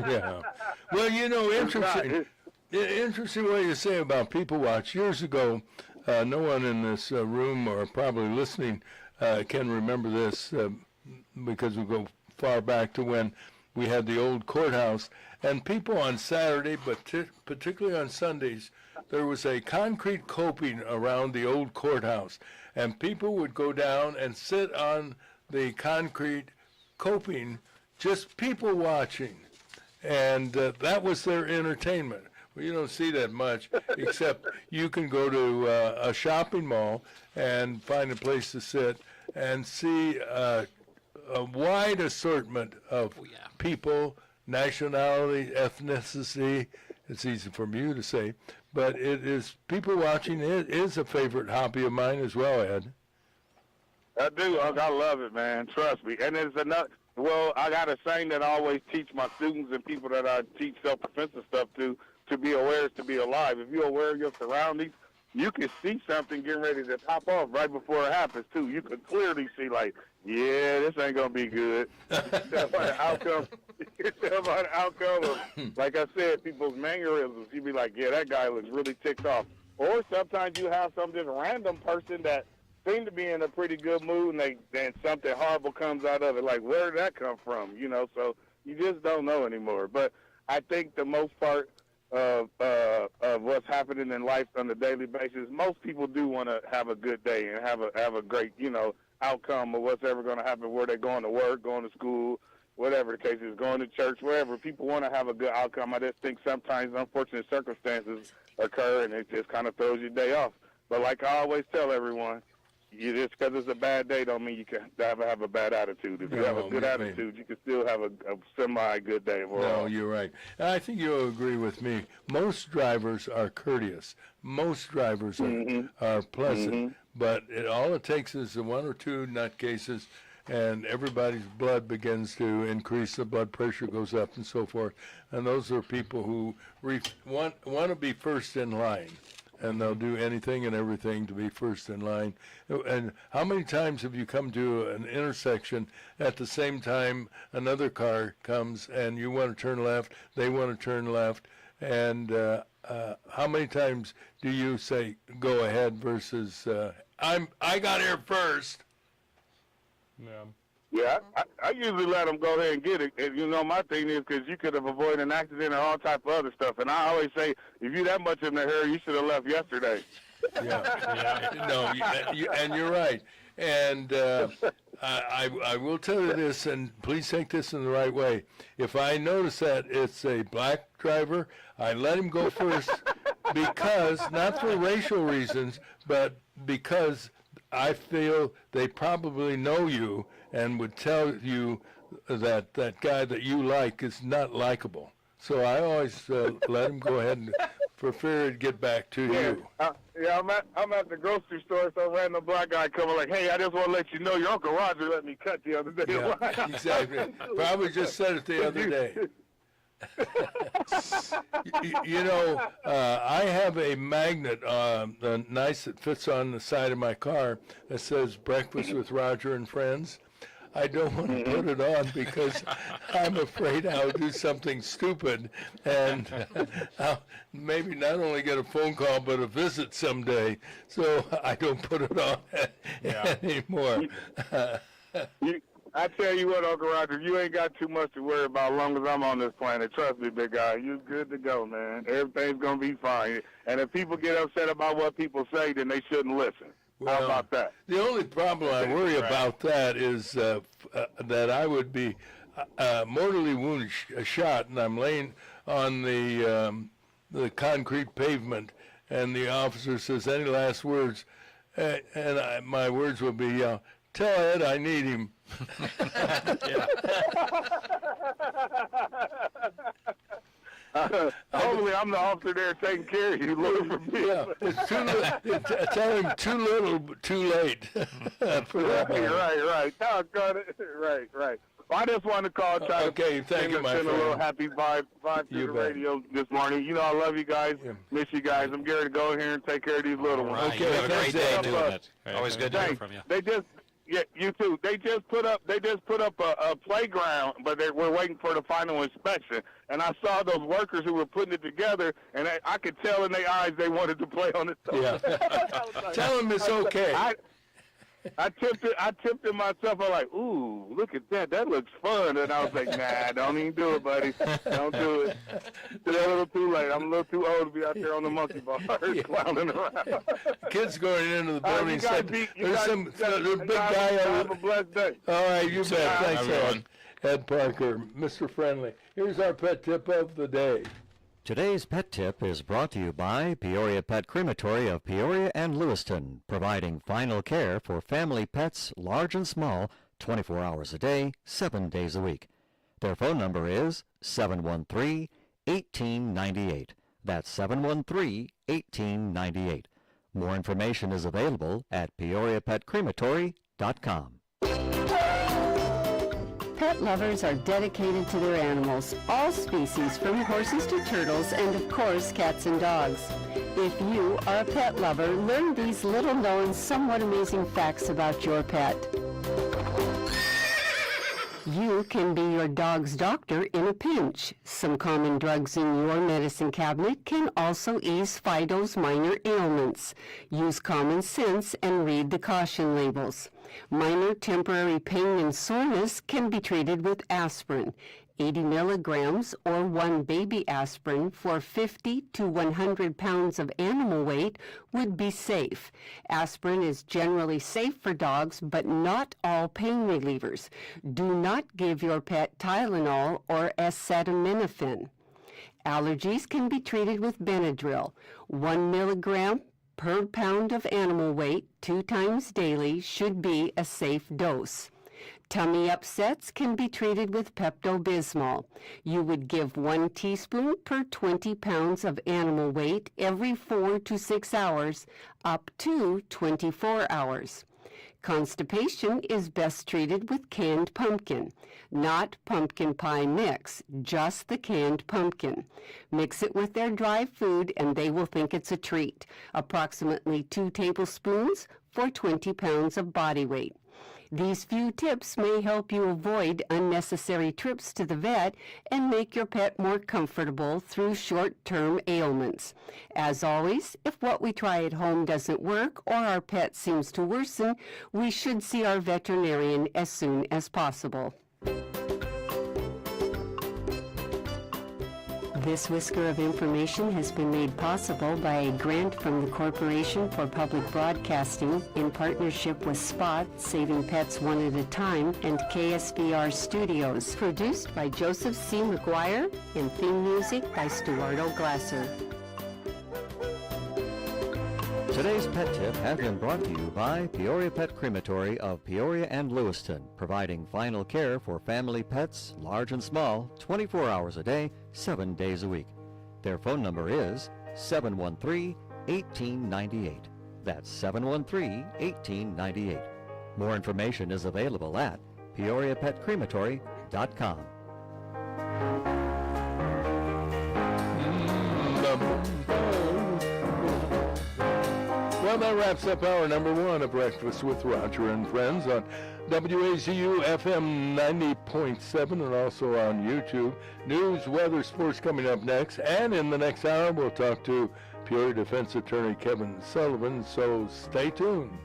Yeah. Well, interesting. Interesting what you say about People Watch. Years ago, no one in this room or probably listening can remember this because we go far back to when we had the old courthouse. And people on Saturday, but particularly on Sundays, there was a concrete coping around the old courthouse. And people would go down and sit on the concrete coping, just people watching. And that was their entertainment. Well, you don't see that much, except you can go to a shopping mall and find a place to sit and see a wide assortment of people, nationality, ethnicity. It's easy for you to say, but it is people watching. It is a favorite hobby of mine as well, Ed. I do. I love it, man. Trust me. And there's another. Well, I got a saying that I always teach my students and people that I teach self-defense and stuff to be aware is to be alive. If you're aware of your surroundings, you can see something getting ready to pop off right before it happens, too. You can clearly see, like, yeah, this ain't going to be good. You can tell by the outcome. You can tell by the outcome of, like I said, people's mannerisms. You be like, yeah, that guy looks really ticked off. Or sometimes you have some just random person that seem to be in a pretty good mood, and then something horrible comes out of it. Like, where did that come from? You know, so you just don't know anymore. But I think the most part of what's happening in life on a daily basis, most people do want to have a good day and have a great, you know, outcome of what's ever going to happen, where they're going to work, going to school, whatever the case is, going to church, wherever. People want to have a good outcome. I just think sometimes unfortunate circumstances occur, and it just kind of throws your day off. But like I always tell everyone, just because it's a bad day don't mean you can have a bad attitude. If you have a good attitude, you can still have a semi-good day. No, you're right. And I think you'll agree with me. Most drivers are courteous. Most drivers are pleasant. But all it takes is one or two nutcases, and everybody's blood begins to increase. The blood pressure goes up and so forth. And those are people who want to be first in line. And they'll do anything and everything to be first in line. And how many times have you come to an intersection at the same time another car comes and you want to turn left, they want to turn left, and how many times do you say go ahead versus I got here first? Yeah. Yeah, I usually let them go ahead and get it. And, you know, my thing is because you could have avoided an accident and all type of other stuff. And I always say, if you're that much in a hurry, you should have left yesterday. No, and you're right. And I will tell you this, and please take this in the right way. If I notice that it's a black driver, I let him go first because, not for racial reasons, but because I feel they probably know you and would tell you that that guy that you like is not likable. So I always let him go ahead and for fear it'd get back to you. I'm at the grocery store, so a random black guy coming like, hey, I just want to let you know your Uncle Roger let me cut the other day. Yeah, exactly. Probably just said it the other day. You know, I have a magnet, nice that fits on the side of my car that says "Breakfast with Roger and Friends." I don't want to put it on because I'm afraid I'll do something stupid and I'll maybe not only get a phone call but a visit someday. So I don't put it on anymore. I tell you what, Uncle Roger, you ain't got too much to worry about as long as I'm on this planet. Trust me, big guy. You're good to go, man. Everything's going to be fine. And if people get upset about what people say, then they shouldn't listen. Well, how about that? The only problem I worry about that is that I would be mortally wounded, shot, and I'm laying on the concrete pavement, and the officer says, "Any last words?" And my words will be, "Tell Ed I need him." Hopefully, I'm the officer there taking care of you, looking for me. Yeah, it's tell him too little, too late. Right. Right. Well, I just wanted to call, try to thank you, my send friend. a little happy vibe to the radio this morning. You know, I love you guys, miss you guys. I'm getting to go here and take care of these little ones. Right. You have a great day doing it. Always good to hear from you. Yeah, you too. They just put up a playground, but we're waiting for the final inspection. And I saw those workers who were putting it together, and I could tell in their eyes they wanted to play on it. Yeah. Tell them it's okay. I tipped it myself. I'm like, ooh, look at that. That looks fun. And I was like, nah, don't even do it, buddy. Don't do it. It's a little too late. I'm a little too old to be out there on the monkey bars clowning around. Kids going into the building said, there's a big guy have a blessed day. All right, you bet. Thanks, Ed. Ed Parker, Mr. Friendly. Here's our pet tip of the day. Today's Pet Tip is brought to you by Peoria Pet Crematory of Peoria and Lewiston, providing final care for family pets large and small 24 hours a day, 7 days a week. Their phone number is 713-1898. That's 713-1898. More information is available at peoriapetcrematory.com. Pet lovers are dedicated to their animals, all species from horses to turtles and of course cats and dogs. If you are a pet lover, learn these little known, somewhat amazing facts about your pet. You can be your dog's doctor in a pinch. Some common drugs in your medicine cabinet can also ease Fido's minor ailments. Use common sense and read the caution labels. Minor temporary pain and soreness can be treated with aspirin. 80 milligrams or 1 baby aspirin for 50 to 100 pounds of animal weight would be safe. Aspirin is generally safe for dogs, but not all pain relievers. Do not give your pet Tylenol or acetaminophen. Allergies can be treated with Benadryl. 1 milligram per pound of animal weight 2 times daily should be a safe dose. Tummy upsets can be treated with Pepto-Bismol. You would give 1 teaspoon per 20 pounds of animal weight every 4 to 6 hours, up to 24 hours. Constipation is best treated with canned pumpkin, not pumpkin pie mix, just the canned pumpkin. Mix it with their dry food and they will think it's a treat. Approximately 2 tablespoons for 20 pounds of body weight. These few tips may help you avoid unnecessary trips to the vet and make your pet more comfortable through short-term ailments. As always, if what we try at home doesn't work or our pet seems to worsen, we should see our veterinarian as soon as possible. This whisker of information has been made possible by a grant from the Corporation for Public Broadcasting in partnership with Spot, Saving Pets One at a Time, and KSVR Studios. Produced by Joseph C. McGuire and theme music by Stuardo Glasser. Today's Pet Tip has been brought to you by Peoria Pet Crematory of Peoria and Lewiston, providing final care for family pets, large and small, 24 hours a day, 7 days a week. Their phone number is 713-1898. That's 713-1898. More information is available at peoriapetcrematory.com. Well, that wraps up hour number 1 of Breakfast with Roger and Friends on WAZU FM 90.7 and also on YouTube. News, weather, sports coming up next. And in the next hour, we'll talk to Peoria Defense Attorney Kevin Sullivan, so stay tuned.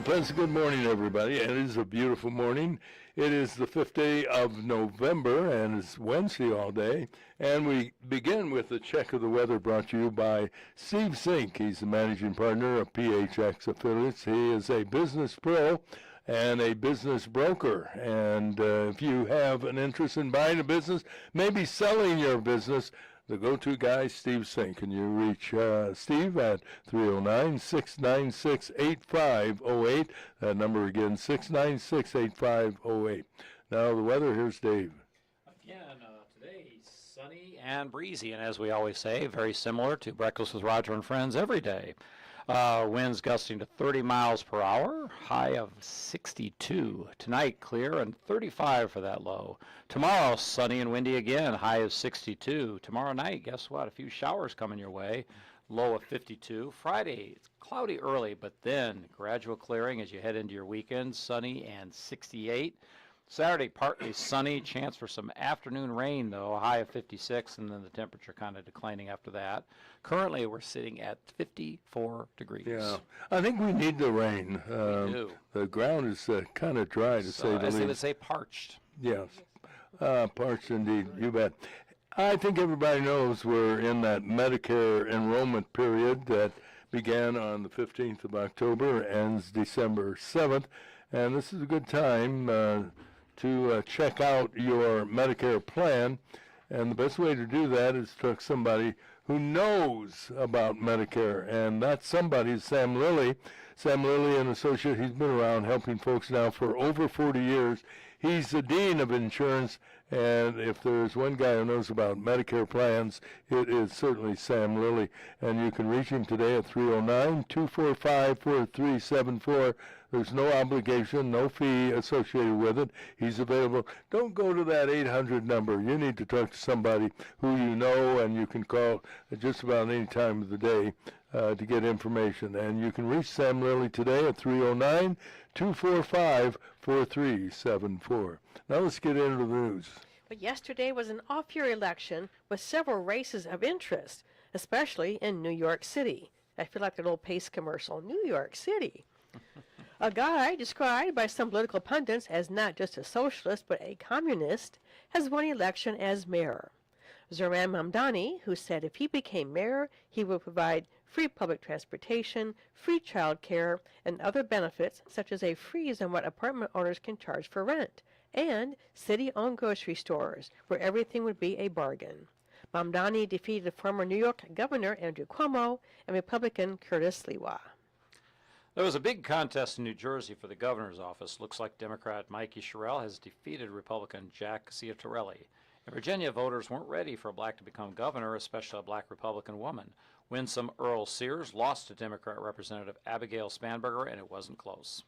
Pleasant good morning, everybody. It is a beautiful morning. It is the 5th day of November, and it's Wednesday all day. And we begin with a check of the weather brought to you by Steve Zink. He's the managing partner of PHX Affiliates. He is a business pro and a business broker. And if you have an interest in buying a business, maybe selling your business, the go-to guy, Steve Zink. And you reach Steve at 309-696-8508. That number again, 696-8508. Now the weather, here's Dave. Again, today, sunny and breezy, and as we always say, very similar to Breakfast with Roger and Friends every day. Winds gusting to 30 miles per hour, high of 62. Tonight, clear and 35 for that low. Tomorrow, sunny and windy again, high of 62. Tomorrow night, guess what? A few showers coming your way, low of 52. Friday, it's cloudy early, but then gradual clearing as you head into your weekend, sunny and 68. Saturday, partly sunny, chance for some afternoon rain, though, a high of 56, and then the temperature kind of declining after that. Currently, we're sitting at 54 degrees. Yeah, I think we need the rain. We do. The ground is kind of dry, to say the least. As they would say, parched. Yes. Parks indeed, you bet. I think everybody knows we're in that Medicare enrollment period that began on the 15th of October, ends December 7th, and this is a good time to check out your Medicare plan, and the best way to do that is to talk to somebody who knows about Medicare, and that somebody is Sam Lilly. Sam Lilly, an associate, he's been around helping folks now for over 40 years. He's the dean of insurance, and if there's one guy who knows about Medicare plans, it is certainly Sam Lilly. And you can reach him today at 309-245-4374. There's no obligation, no fee associated with it. He's available. Don't go to that 800 number. You need to talk to somebody who you know, and you can call at just about any time of the day to get information. And you can reach Sam Lilly today at 309-245-4374. Now let's get into the news. But yesterday was an off-year election with several races of interest, especially in New York City. I feel like that old Pace commercial, New York City. A guy described by some political pundits as not just a socialist but a communist has won election as mayor. Zoran Mamdani, who said if he became mayor, he would provide free public transportation, free child care, and other benefits such as a freeze on what apartment owners can charge for rent, and city-owned grocery stores where everything would be a bargain. Mamdani defeated former New York Governor Andrew Cuomo and Republican Curtis Sliwa. There was a big contest in New Jersey for the governor's office. Looks like Democrat Mikey Sherrill has defeated Republican Jack Ciattarelli. In Virginia, voters weren't ready for a black to become governor, especially a black Republican woman. Winsome Earl Sears lost to Democrat Representative Abigail Spanberger, and it wasn't close.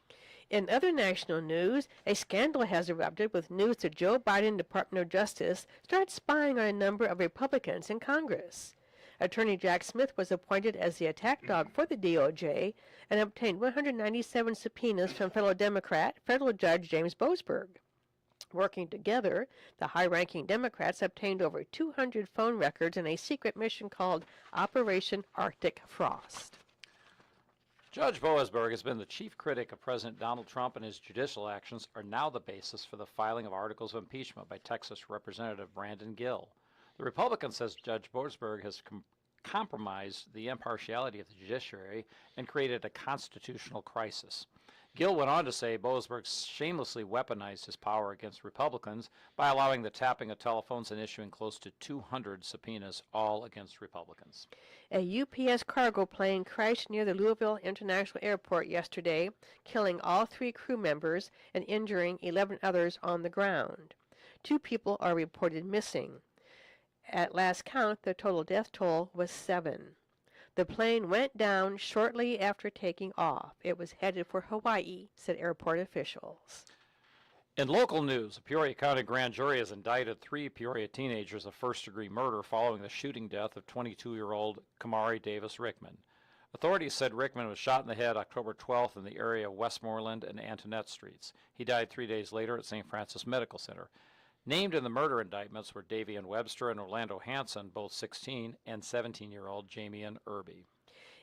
In other national news, a scandal has erupted with news that Joe Biden Department of Justice started spying on a number of Republicans in Congress. Attorney Jack Smith was appointed as the attack dog for the DOJ and obtained 197 subpoenas from fellow Democrat, federal judge James Boasberg. Working together, the high-ranking Democrats obtained over 200 phone records in a secret mission called Operation Arctic Frost. Judge Boasberg has been the chief critic of President Donald Trump, and his judicial actions are now the basis for the filing of articles of impeachment by Texas Representative Brandon Gill. The Republican says Judge Boasberg has compromised the impartiality of the judiciary and created a constitutional crisis. Gill went on to say Boasberg shamelessly weaponized his power against Republicans by allowing the tapping of telephones and issuing close to 200 subpoenas, all against Republicans. A UPS cargo plane crashed near the Louisville International Airport yesterday, killing all 3 crew members and injuring 11 others on the ground. 2 people are reported missing. At last count, the total death toll was 7. The plane went down shortly after taking off. It was headed for Hawaii, said airport officials. In local news, a Peoria County grand jury has indicted 3 Peoria teenagers of first-degree murder following the shooting death of 22-year-old Kamari Davis Rickman. Authorities said Rickman was shot in the head October 12th in the area of Westmoreland and Antoinette Streets. He died 3 days later at St. Francis Medical Center. Named in the murder indictments were Davian Webster and Orlando Hanson, both 16, and 17-year-old Jamian Irby.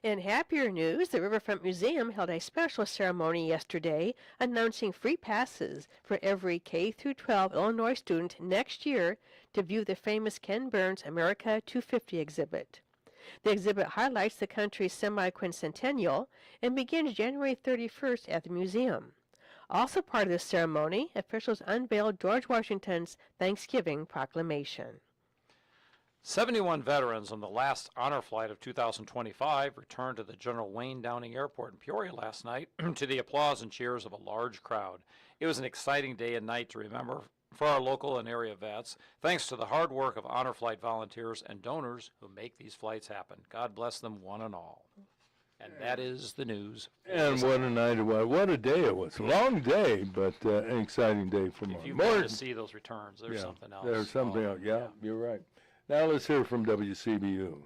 In happier news, the Riverfront Museum held a special ceremony yesterday announcing free passes for every K-12 Illinois student next year to view the famous Ken Burns America 250 exhibit. The exhibit highlights the country's semi-quincentennial and begins January 31st at the museum. Also part of the ceremony, officials unveiled George Washington's Thanksgiving Proclamation. 71 veterans on the last honor flight of 2025 returned to the General Wayne Downing Airport in Peoria last night to the applause and cheers of a large crowd. It was an exciting day and night to remember for our local and area vets, thanks to the hard work of honor flight volunteers and donors who make these flights happen. God bless them one and all. And that is the news. And what a night it was. What a day it was. Long day, but an exciting day for more. If you want to see those returns, there's something else. There's something else. Yeah, you're right. Now let's hear from WCBU.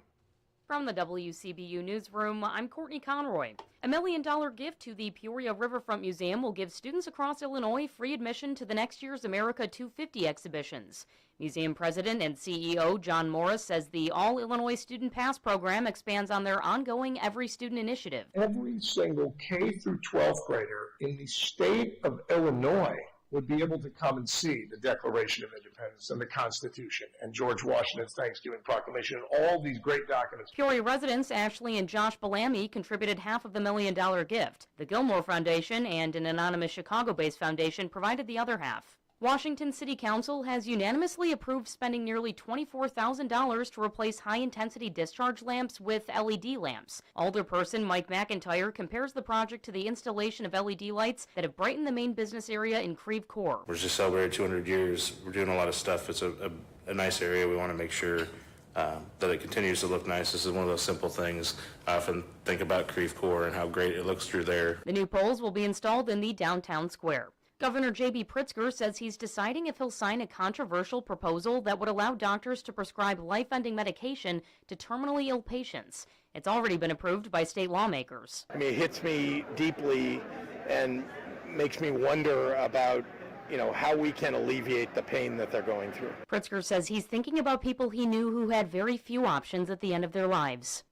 From the WCBU Newsroom, I'm Courtney Conroy. $1 million gift to the Peoria Riverfront Museum will give students across Illinois free admission to the next year's America 250 exhibitions. Museum President and CEO John Morris says the All Illinois Student Pass program expands on their ongoing Every Student initiative. Every single K through 12th grader in the state of Illinois would be able to come and see the Declaration of Independence and the Constitution and George Washington's Thanksgiving Proclamation and all these great documents. Peoria residents Ashley and Josh Bellamy contributed half of the $1 million gift. The Gilmore Foundation and an anonymous Chicago-based foundation provided the other half. Washington City Council has unanimously approved spending nearly $24,000 to replace high-intensity discharge lamps with LED lamps. Alderperson Mike McIntyre compares the project to the installation of LED lights that have brightened the main business area in Creve Coeur. We're just celebrating 200 years. We're doing a lot of stuff. It's a nice area. We want to make sure that it continues to look nice. This is one of those simple things. I often think about Creve Coeur and how great it looks through there. The new poles will be installed in the downtown square. Governor J.B. Pritzker says he's deciding if he'll sign a controversial proposal that would allow doctors to prescribe life-ending medication to terminally ill patients. It's already been approved by state lawmakers. I mean, it hits me deeply and makes me wonder about, how we can alleviate the pain that they're going through. Pritzker says he's thinking about people he knew who had very few options at the end of their lives.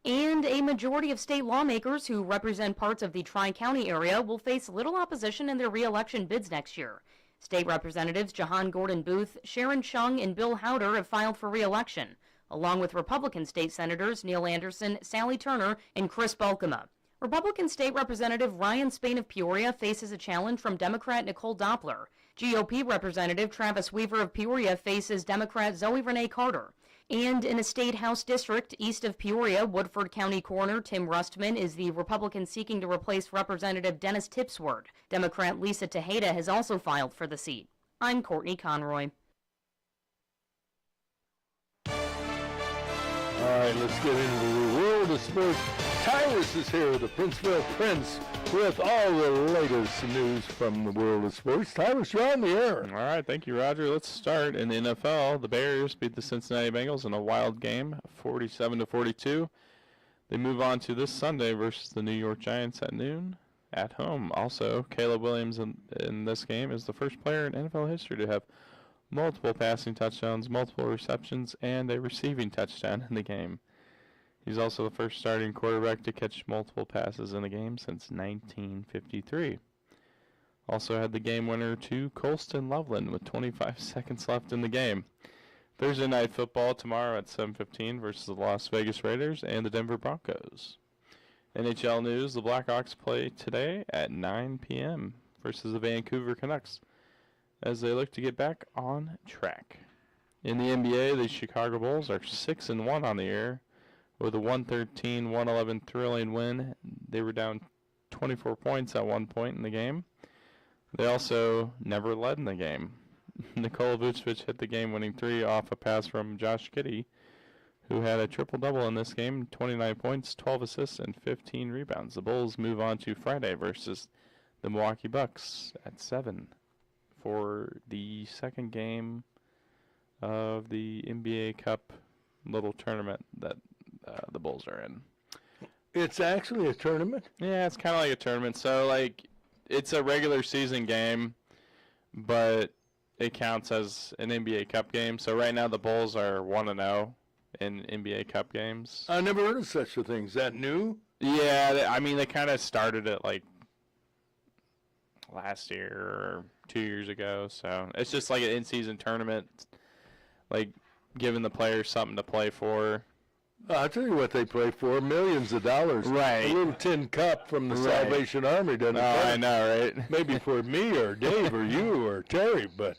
And a majority of state lawmakers who represent parts of the Tri-County area will face little opposition in their re-election bids next year. State Representatives Jahan Gordon Booth, Sharon Chung, and Bill Howder have filed for re-election, along with Republican state senators Neil Anderson, Sally Turner, and Chris Balkema. Republican State Representative Ryan Spain of Peoria faces a challenge from Democrat Nicole Doppler. GOP Representative Travis Weaver of Peoria faces Democrat Zoe Renee Carter. And in a state house district east of Peoria, Woodford County Coroner Tim Rustman is the Republican seeking to replace Representative Dennis Tipsword. Democrat Lisa Tejeda has also filed for the seat. I'm Courtney Conroy. All right, let's get into the world of sports. Tyrus is here, the Princeville Prince, with all the latest news from the world of sports. Tyrus, you're on the air. All right, thank you, Roger. Let's start in the NFL. The Bears beat the Cincinnati Bengals in a wild game, 47-42. They move on to this Sunday versus the New York Giants at noon at home. Also, Caleb Williams in this game is the first player in NFL history to have multiple passing touchdowns, multiple receptions, and a receiving touchdown in the game. He's also the first starting quarterback to catch multiple passes in a game since 1953. Also had the game winner to Colston Loveland with 25 seconds left in the game. Thursday night football tomorrow at 7:15 versus the Las Vegas Raiders and the Denver Broncos. NHL news, the Blackhawks play today at 9 p.m. versus the Vancouver Canucks as they look to get back on track. In the NBA, the Chicago Bulls are 6-1 on the year with a 113-111 thrilling win. They were down 24 points at one point in the game. They also never led in the game. Nikola Vucevic hit the game-winning three off a pass from Josh Giddey, who had a triple-double in this game, 29 points, 12 assists, and 15 rebounds. The Bulls move on to Friday versus the Milwaukee Bucks at 7 for the second game of the NBA Cup little tournament that the Bulls are in. It's actually a tournament? Yeah, it's kind of like a tournament. So, it's a regular season game, but it counts as an NBA Cup game. So right now the Bulls are 1-0 in NBA Cup games. I never heard of such a thing. Is that new? Yeah, they kind of started it last year or 2 years ago. So it's just like an in-season tournament, giving the players something to play for. I'll tell you what they play for, millions of dollars. Right. A little tin cup from the Salvation Army doesn't I know, right? Maybe for me or Dave or you or Terry, but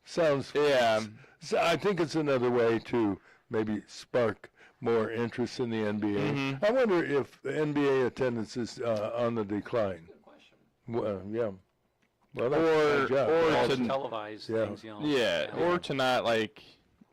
sounds... Yeah. So I think it's another way to maybe spark more interest in the NBA. Mm-hmm. I wonder if the NBA attendance is on the decline. Good question. Well, yeah. Well, that's Or my job. All to televised things, Yeah, or to not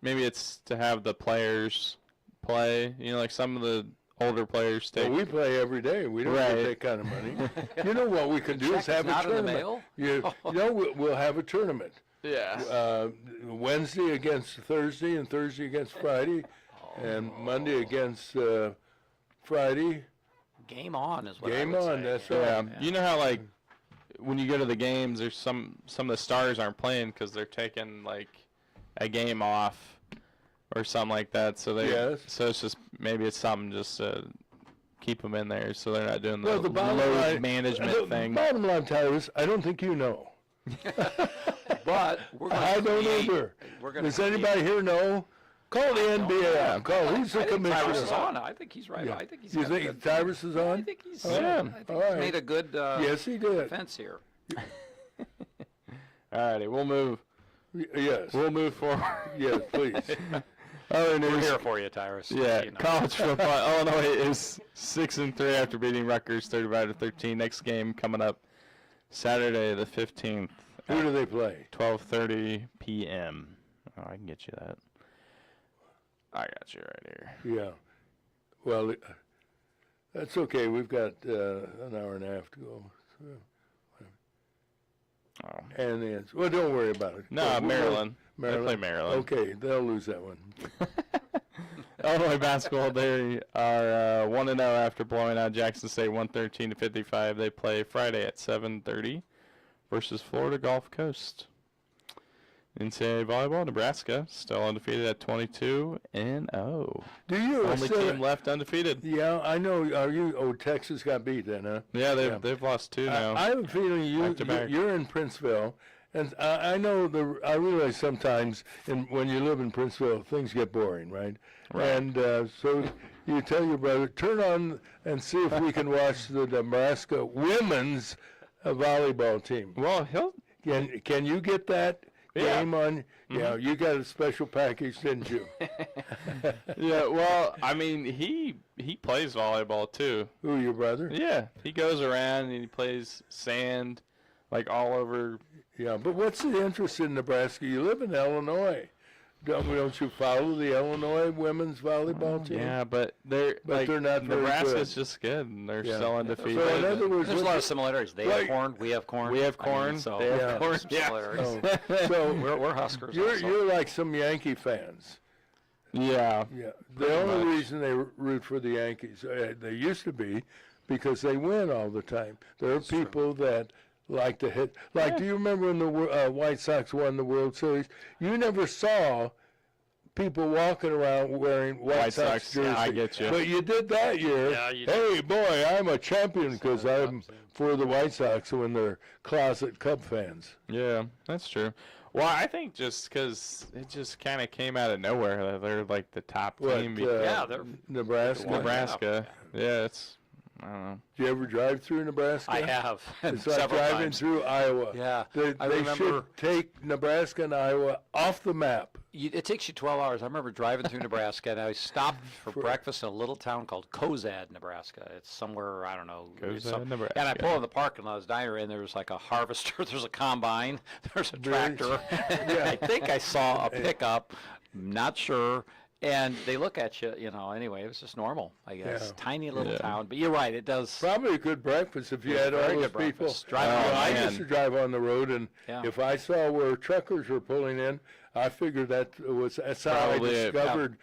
maybe it's to have the players play. Some of the older players take. Well, we play every day. We don't get that kind of money. You know what we can do is have a not in the tournament. mail? We'll have a tournament. Yeah. Wednesday against Thursday and Thursday against Friday, and Monday against Friday. Game on is what Game I would on, say. that's Yeah. right. You know how when you go to the games, there's some of the stars aren't playing because they're taking a game off or something like that. So so it's just maybe it's something just to keep them in there so they're not doing the bottom load line, management thing. Bottom line, Tyrus, I don't think you know. But we're going I don't either. Does anybody here know? Call the NBA. Call. Who's the commissioner? Tyrus is on. I think he's right. Yeah. I think he's. You got think good- Tyrus is on? I think he's. Yeah. I think All he's right. made a good. Yes, he did. Defense here. All righty, we'll move. Yes. We'll move forward. Yes, please. Other We're news. here for you, Tyrus. Yeah, You know. college football. Illinois is 6-3 after beating Rutgers 35-13. Next game coming up Saturday the 15th. Who do they play? 12:30 p.m. Oh, I can get you that. I got you right here. Yeah. Well, that's okay. We've got an hour and a half to go. So. Oh. And then, well, don't worry about it. No, We'll- Maryland. Maryland. They play Maryland. Okay, they'll lose that one. Illinois basketball, they are 1-0 after blowing out Jackson State 113-55. They play Friday at 7:30 versus Florida Gulf Coast. NCAA volleyball, Nebraska still undefeated at 22-0. Do you Only team left undefeated. Yeah, I know. Are you? Oh, Texas got beat then, huh? Yeah, they've lost 2 now. I have a feeling you're in Princeville, and I know I realize sometimes when you live in Princeville, things get boring, right? And so you tell your brother, turn on and see if we can watch the Nebraska women's volleyball team. Well, Can you get that game on? Yeah, you got a special package, didn't you? Yeah, well, I mean, he plays volleyball too. Who, your brother? Yeah, he goes around and he plays sand, like all over. Yeah, but what's the interest in Nebraska? You live in Illinois. Don't you follow the Illinois women's volleyball team? Yeah, but they're not very Nebraska's good. just good, and they're Yeah. still undefeated. So in other words, There's a lot of similarities. They have like- corn. We have corn. We have I mean, corn, so they have Yeah. corn. some Yeah. similarities. so We're Huskers. you're also. like some Yankee fans. Yeah. Yeah. Pretty The only much. reason they root for the Yankees, they used to be, because they win all the time. There are people that like to hit. Like, do you remember when the White Sox won the World Series? You never saw people walking around wearing White Sox jerseys. I get you. But you did that year. Yeah, you Hey, boy, I'm a champion because I'm for the White Sox when they're closet Cub fans. Yeah, that's true. Well, I think just because it just kind of came out of nowhere that they're like the top team. Yeah, they're Nebraska. Nebraska. Yeah, it's I don't know. Did you ever drive through Nebraska? I have. It's like several driving times. through Iowa. Yeah, They I remember. should take Nebraska and Iowa off the map. It takes you 12 hours. I remember driving through Nebraska, and I stopped for breakfast in a little town called Cozad, Nebraska. It's somewhere, I don't know. it's Cozad, Nebraska. And I pull in the parking lot. I was diner, and there was like a harvester. There's a combine. There's a tractor. I think I saw a pickup. Not sure. And they look at you, anyway, it was just normal, I guess. Yeah. Tiny little town. But you're right, it does. Probably a good breakfast if you had all very those good people. breakfast. Driving on I land. used to drive on the road, and Yeah. if I saw where truckers were pulling in, I figured that's how I Probably it. discovered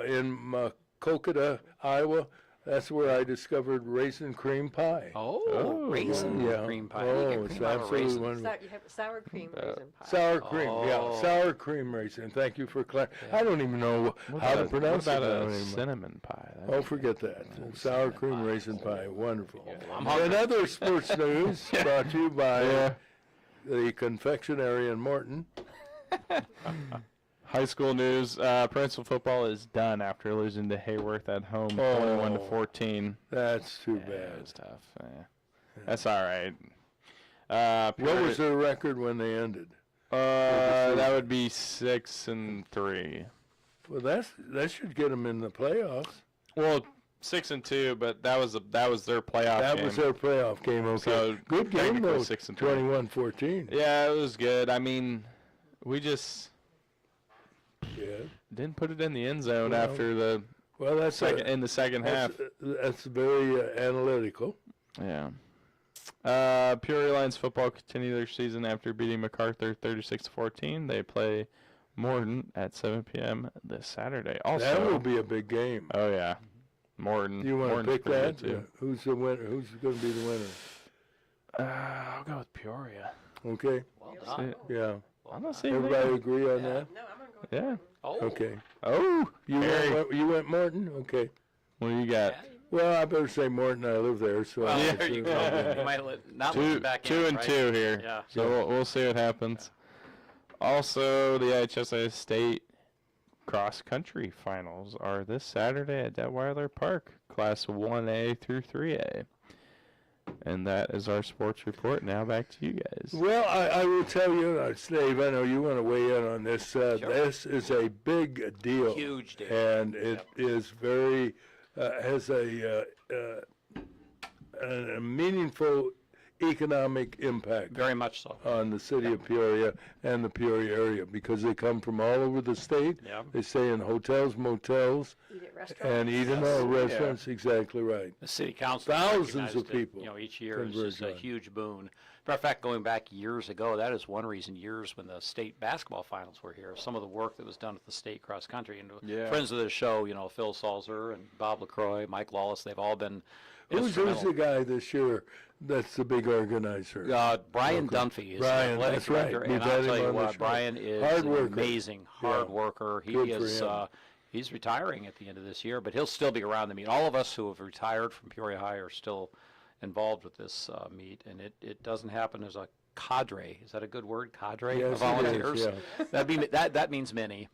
in Kokota, Iowa. That's where I discovered raisin cream pie. Oh, raisin yeah. cream pie. Oh, You get it's cream out of absolutely raisins. wonderful. You have sour cream raisin pie. Sour cream, yeah, Oh. sour cream raisin. Thank you for clarifying. I don't even know how to pronounce what it. about now a anymore. cinnamon pie? Oh, forget that. Sour cream raisin pie, wonderful. I'm hungry. And other sports news brought to you by the confectionery in Morton. High school news: Princeton football is done after losing to Hayworth at home, 21-14. That's too Yeah, bad. it was tough. Yeah. That's all right. What was their record when they ended? That would be 6-3. Well, that should get them in the playoffs. Well, 6-2, but that was their playoff That game. was their playoff game. Okay, So, good game technically though. 6-3. 21-14. Yeah, it was good. I mean, we just didn't put it in the end zone Well, after the Well, that's in the second half. That's very analytical. Yeah. Peoria Lions football continue their season after beating MacArthur 36-14. They play Morton at 7 p.m. this Saturday. Also, That will be a big game. Oh yeah, Morton. Do you want to Morton's pick pretty that? good, too. Who's the winner? Who's going to be the winner? I'll go with Peoria. Okay. Well See done. it. Yeah. I'm not saying Everybody agree on that? No, I'm going to go with Yeah. Oh, Okay. Oh, You Harry. went Morton? Okay. What do you got? Well, I better say Morton, I live there, so. Well, I there you go. You might not Two, let back two in, and right? two here. Yeah. So we'll see what happens. Also, the IHSA State Cross Country Finals are this Saturday at Detweiler Park, Class 1A through 3A. And that is our sports report. Now back to you guys. Well, I will tell you, Steve, I know you want to weigh in on this. This is a big deal. Huge deal. And it is very, has a meaningful economic impact. Very much so. On the city of Peoria and the Peoria area, because they come from all over the state. Yeah. They stay in hotels, motels, Eat at restaurants. and eat in our restaurants. Exactly right. The city council Thousands recognized of people it, each year is converge just a on. huge boon. Matter of fact, going back years ago, that is one reason, years when the state basketball finals were here, some of the work that was done at the state cross country. And friends of the show, Phil Salzer and Bob LaCroix, Mike Lawless, they've all been Who's the guy this year that's the big organizer? Brian Dunphy is Brian, the athletic that's right. director, We and had I'll him tell you on the what, show. Brian is Hard an worker. amazing hard worker. He Good for is him. he's retiring at the end of this year, but he'll still be around the meet. All of us who have retired from Peoria High are still involved with this meet, and it doesn't happen as a cadre. Is that a good word? Cadre Yes, of volunteers. it is, That means many.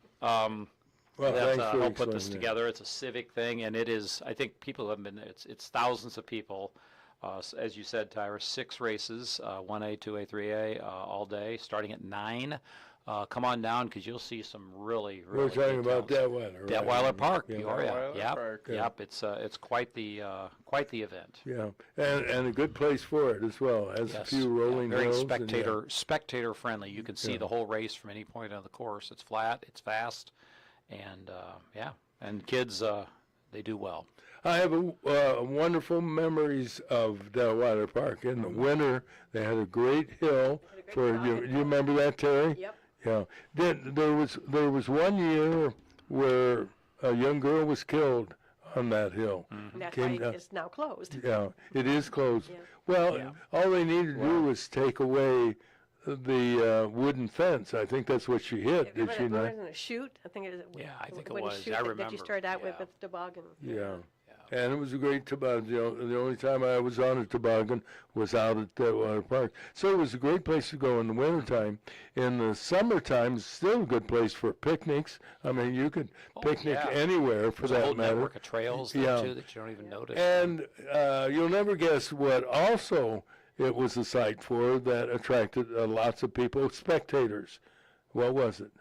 Well, that thanks for help put this explaining that. together. It's a civic thing, and it is. I think people have been. It's thousands of people. As you said, Tyra, 6 races, 1A, 2A, 3A, all day, starting at 9. Come on down because you'll see some really We're talking about details. Detweiler. Right? Detweiler Park, Yeah. Peoria. Detweiler Yep, Park. yep. It's quite the event. Yeah, and a good place for it as well. Has a few rolling very hills. spectator friendly. You can see the whole race from any point on the course. It's flat, it's fast, and and kids they do well. I have wonderful memories of Detweiler Park. In the winter, they had a great hill for you. You remember that, Terry? Yep. Yeah. Then there was one year where a young girl was killed on that hill. And that's Came why down- it's now closed. Yeah, it is closed. Yeah. Well, all they needed to do was take away the wooden fence. I think that's what she hit. Did she not? Wasn't a chute? I think it was. Yeah, I think it wooden was. chute I that remember. you started out Yeah. with toboggan. Yeah. And it was a great toboggan. The only time I was on a toboggan was out at Detweiler Park. So it was a great place to go in the wintertime. In the summertime, it's still a good place for picnics. I mean, you could picnic yeah. anywhere for There's a whole that matter. network of trails there Yeah. too that you don't even notice. And you'll never guess what also it was a site for that attracted lots of people, spectators. What was it?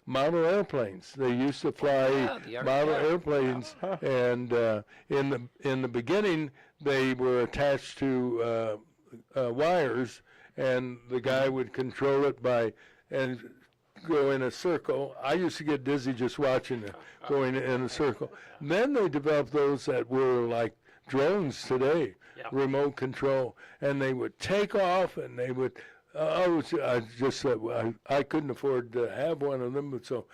Model airplanes. They used to fly model airplanes, and in the beginning they were attached to wires, and the guy would control it by and go in a circle. I used to get dizzy just watching it going in a circle. Then they developed those that were like drones today, remote control, and they would take off and they would. I couldn't afford to have one of them, but so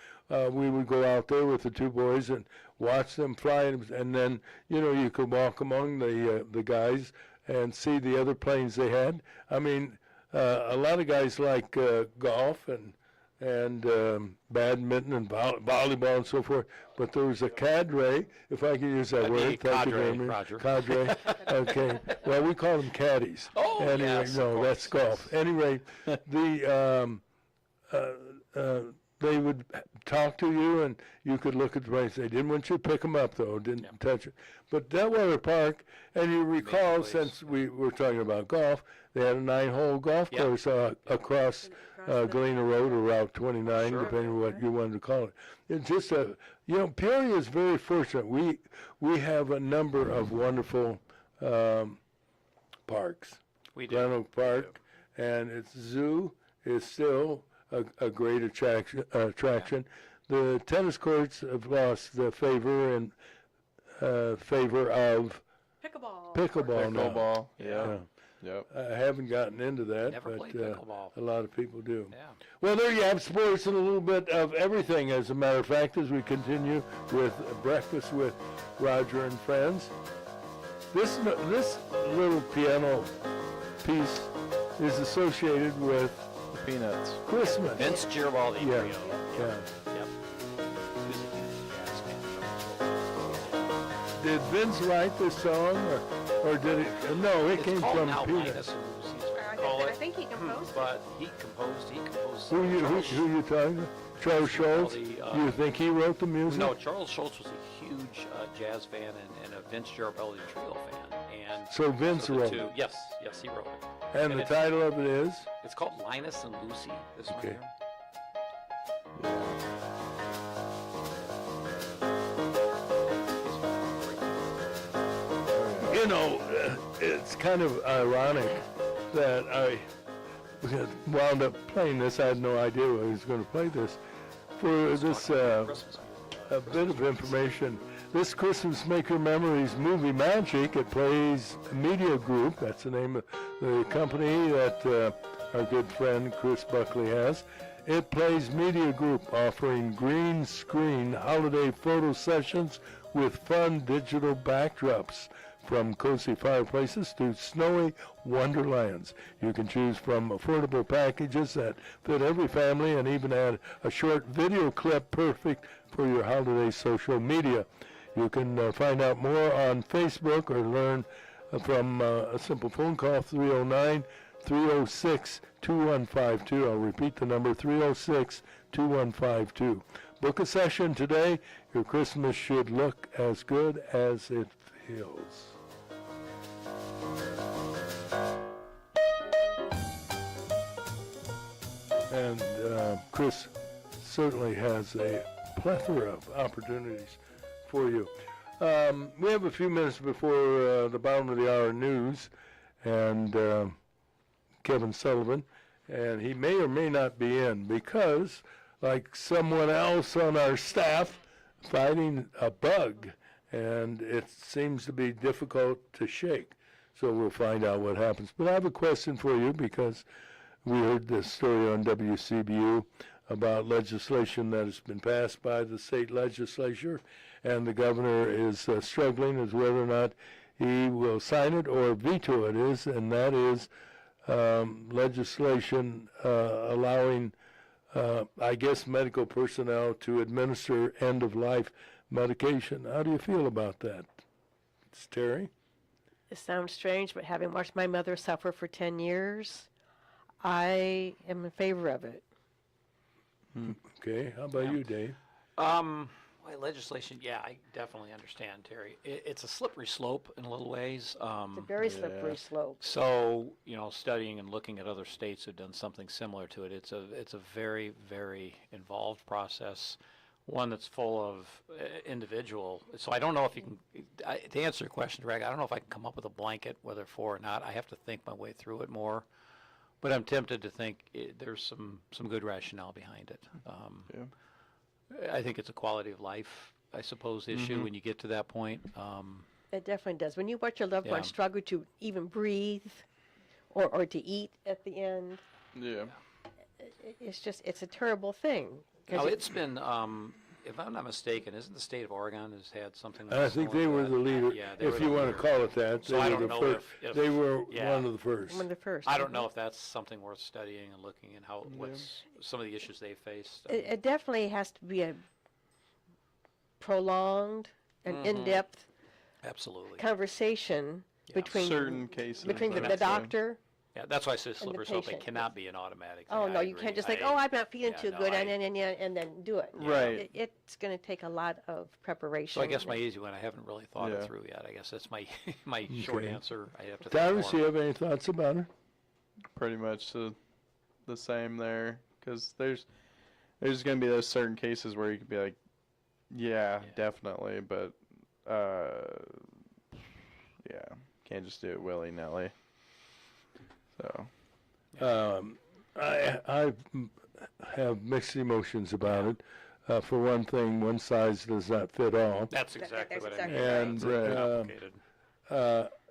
we would go out there with the 2 boys and watch them fly, and then you could walk among the guys and see the other planes they had. I mean, a lot of guys like golf and badminton and volleyball and so forth, but there was a cadre, if I can use that That'd be word. Thank you cadre, very much. Roger. Cadre. Okay. Well, we call them caddies. Oh, anyway, yes, no, of that's course, golf. Anyway, they would talk to you, and you could look at the place. They didn't want you to pick them up, though. Didn't touch it. But Detweiler Park, and you recall, place. since we were talking about golf, they had a 9-hole golf course across Galena Road or Route 29, depending on what you wanted to call it. It's just Peoria is very fortunate. We have a number of wonderful parks. We do. Glen Oak Park, and its zoo is still a great attraction. The tennis courts have lost the favor in favor of pickleball now. Pickleball. Yeah. Yep. I haven't gotten into that, Never but played pickleball. a lot of people do. Yeah. Well, there you have sports and a little bit of everything, as a matter of fact, as we continue with Breakfast with Roger and Friends. This little piano piece is associated with Peanuts. Christmas. Vince Giribaldi Yeah. Trio. Yeah. Yep. Who's a huge jazz fan. Did Vince write this song, or did it? No, it It's came called from now Peanuts. Linus and Lucy's, we call I it. think he composed But he composed Who you talking about? Charles Schultz? You think he wrote the music? No, Charles Schultz was a huge jazz fan and a Vince Giorabelli trio fan. And So Vince the wrote two- it. Yes, he wrote it. And the it's- title of it is? It's called Linus and Lucy, this one Okay. here. You know, it's kind of ironic that I wound up playing this. I had no idea I was going to play this. For this a bit of information, this Christmas Maker Memories movie magic, it plays Media Group. That's the name of the company that our good friend Chris Buckley has. It plays Media Group, offering green screen holiday photo sessions with fun digital backdrops. From cozy fireplaces to snowy wonderlands. You can choose from affordable packages that fit every family and even add a short video clip perfect for your holiday social media. You can find out more on Facebook or learn from a simple phone call, 309-306-2152. I'll repeat the number, 306-2152. Book a session today. Your Christmas should look as good as it feels. And Chris certainly has a plethora of opportunities for you. We have a few minutes before the bottom of the hour news, and Kevin Sullivan, and he may or may not be in because, like someone else on our staff, fighting a bug, and it seems to be difficult to shake. So we'll find out what happens. But I have a question for you because we heard this story on WCBU about legislation that has been passed by the state legislature, and the governor is struggling as whether or not he will sign it or veto it is, and that is legislation allowing, I guess, medical personnel to administer end-of-life medication. How do you feel about that? It's Terry? It sounds strange, but having watched my mother suffer for 10 years, I am in favor of it. Okay, how about you, Dave? Well, legislation, yeah, I definitely understand, Terry. It's a slippery slope in a little ways. It's a very slippery slope. So, studying and looking at other states who've done something similar to it, it's a very, very involved process, one that's full of individual. So I don't know if you can, to answer your question, Greg, I don't know if I can come up with a blanket, whether for or not. I have to think my way through it more. But I'm tempted to think there's some good rationale behind it. I think it's a quality of life, I suppose, issue when you get to that point. It definitely does. When you watch your loved Yeah. one struggle to even breathe or to eat at the end, it's a terrible thing. Now, it's been, if I'm not mistaken, isn't the state of Oregon has had something like I think they were the leader, Yeah, they were if the you want leader. to call it that. So They I were don't the know first. if They were yeah. one of the first. One of the first. I don't know if that's something worth studying and looking at what's some of the issues they faced. It definitely has to be a prolonged and in-depth Absolutely. conversation between certain cases. between the that's, doctor. Yeah, that's why I say slippery slope. It patient. cannot be an automatic thing. Oh I no, you agree. can't just think, oh, I'm not feeling yeah, too no, good, I- and then do it. Right. It's going to take a lot of preparation. So I guess my easy one, I haven't really thought it Yeah. through yet. I guess that's my my short Okay. answer. I have to think Tyrus, do more. you have any thoughts about it? pretty much the same there, because there's going to be those certain cases where you could be like, yeah, definitely, but yeah, can't just do it willy-nilly. So I have mixed emotions about it. For one thing, one size does not fit all. That's exactly that's what I exactly mean. right. And It's really complicated.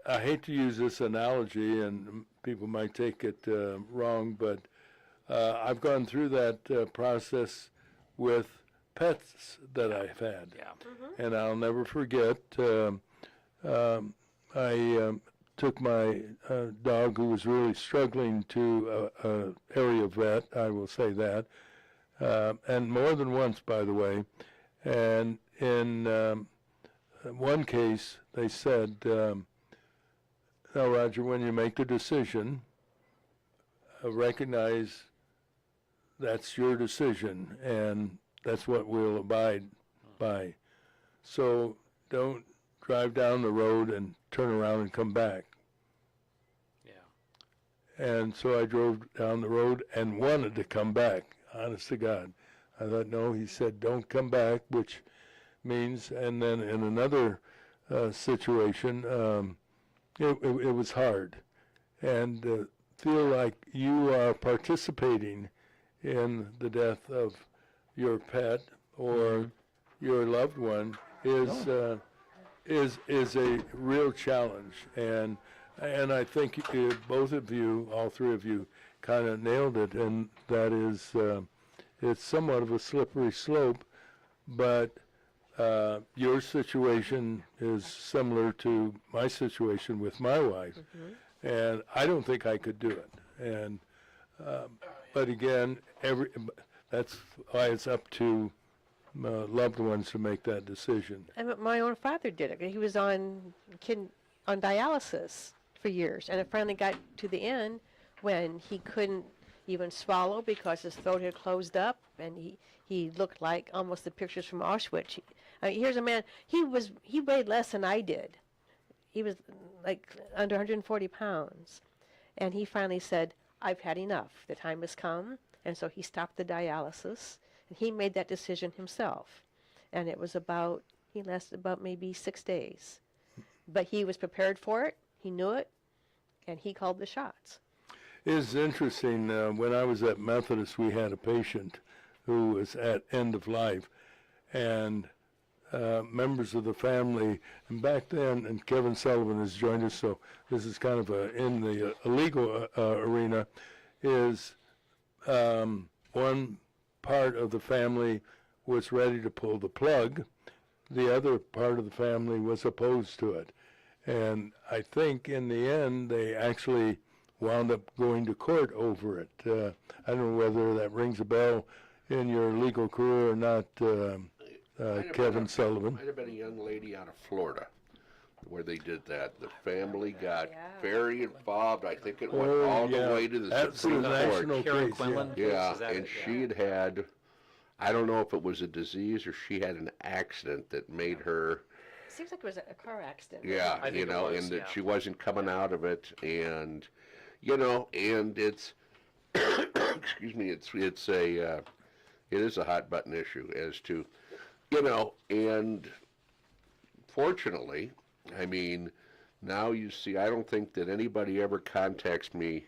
I hate to use this analogy, and people might take it wrong, but I've gone through that process with pets that I've had. Yeah. And I'll never forget, I took my dog who was really struggling to an area vet, I will say that, and more than once, by the way, and in in one case, they said, now, Roger, when you make the decision, recognize that's your decision, and that's what we'll abide by. So don't drive down the road and turn around and come back. Yeah. And so I drove down the road and wanted to come back, honest to God. I thought, no, he said, don't come back, which means, and then in another situation, it was hard. And feel like you are participating in the death of your pet or your loved one is a real challenge. And I think both of you, all three of you, kind of nailed it. And that is, it's somewhat of a slippery slope, but your situation is similar to my situation with my wife. And I don't think I could do it. And but again, that's why it's up to loved ones to make that decision. And my own father did it. He was on dialysis for years, and it finally got to the end when he couldn't even swallow because his throat had closed up, and he looked like almost the pictures from Auschwitz. Here's a man. He weighed less than I did. He was like under 140 pounds, and he finally said, "I've had enough. The time has come." And so he stopped the dialysis, and he made that decision himself. And it was he lasted about maybe 6 days. But he was prepared for it, he knew it, and he called the shots. It's interesting, when I was at Methodist, we had a patient who was at end of life, and members of the family, and back then, and Kevin Sullivan has joined us, so this is kind of in the legal arena, is one part of the family was ready to pull the plug. The other part of the family was opposed to it. And I think in the end, they actually wound up going to court over it. I don't know whether that rings a bell in your legal career or not, Kevin Sullivan. Might have been a young lady out of Florida where they did that. The family got very involved. I think it went all the way to the Supreme Court. Case, yeah, and she had, I don't know if it was a disease or she had an accident that made her. Seems like it was a car accident. Yeah, and that she wasn't coming out of it, and and it's excuse me, it is a hot button issue as to, and fortunately, I mean, now you see, I don't think that anybody ever contacts me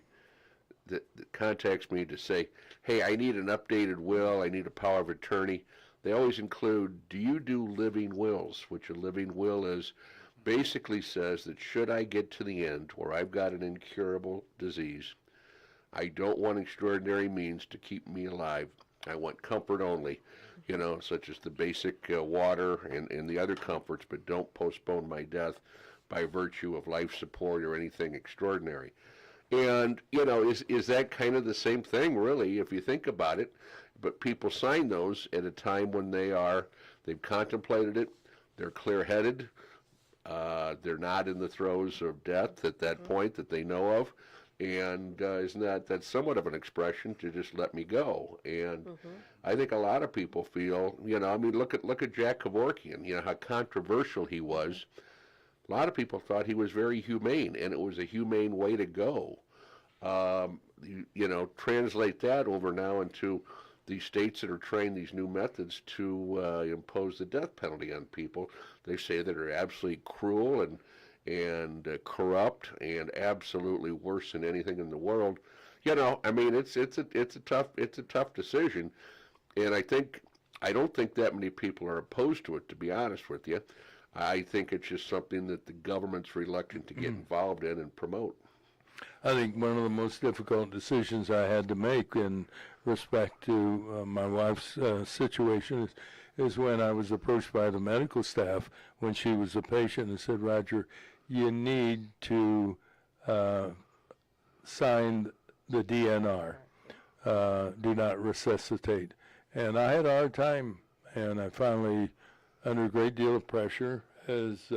that contacts me to say, hey, I need an updated will, I need a power of attorney. They always include, do you do living wills? Which a living will is basically says that should I get to the end where I've got an incurable disease, I don't want extraordinary means to keep me alive. I want comfort only, such as the basic water and the other comforts, but don't postpone my death by virtue of life support or anything extraordinary. And, is that kind of the same thing, really, if you think about it? But people sign those at a time when they've contemplated it, they're clear-headed, they're not in the throes of death at that point that they know of, and isn't that's somewhat of an expression to just let me go? And I think a lot of people feel, look at Jack Kevorkian, how controversial he was. A lot of people thought he was very humane, and it was a humane way to go. Translate that over now into these states that are trying these new methods to impose the death penalty on people. They say that are absolutely cruel and corrupt and absolutely worse than anything in the world. It's a tough decision, and I don't think that many people are opposed to it, to be honest with you. I think it's just something that the government's reluctant to get involved in and promote. I think one of the most difficult decisions I had to make in respect to my wife's situation is when I was approached by the medical staff when she was a patient and said, Roger, you need to sign the DNR, do not resuscitate. And I had a hard time, and I finally, under a great deal of pressure, has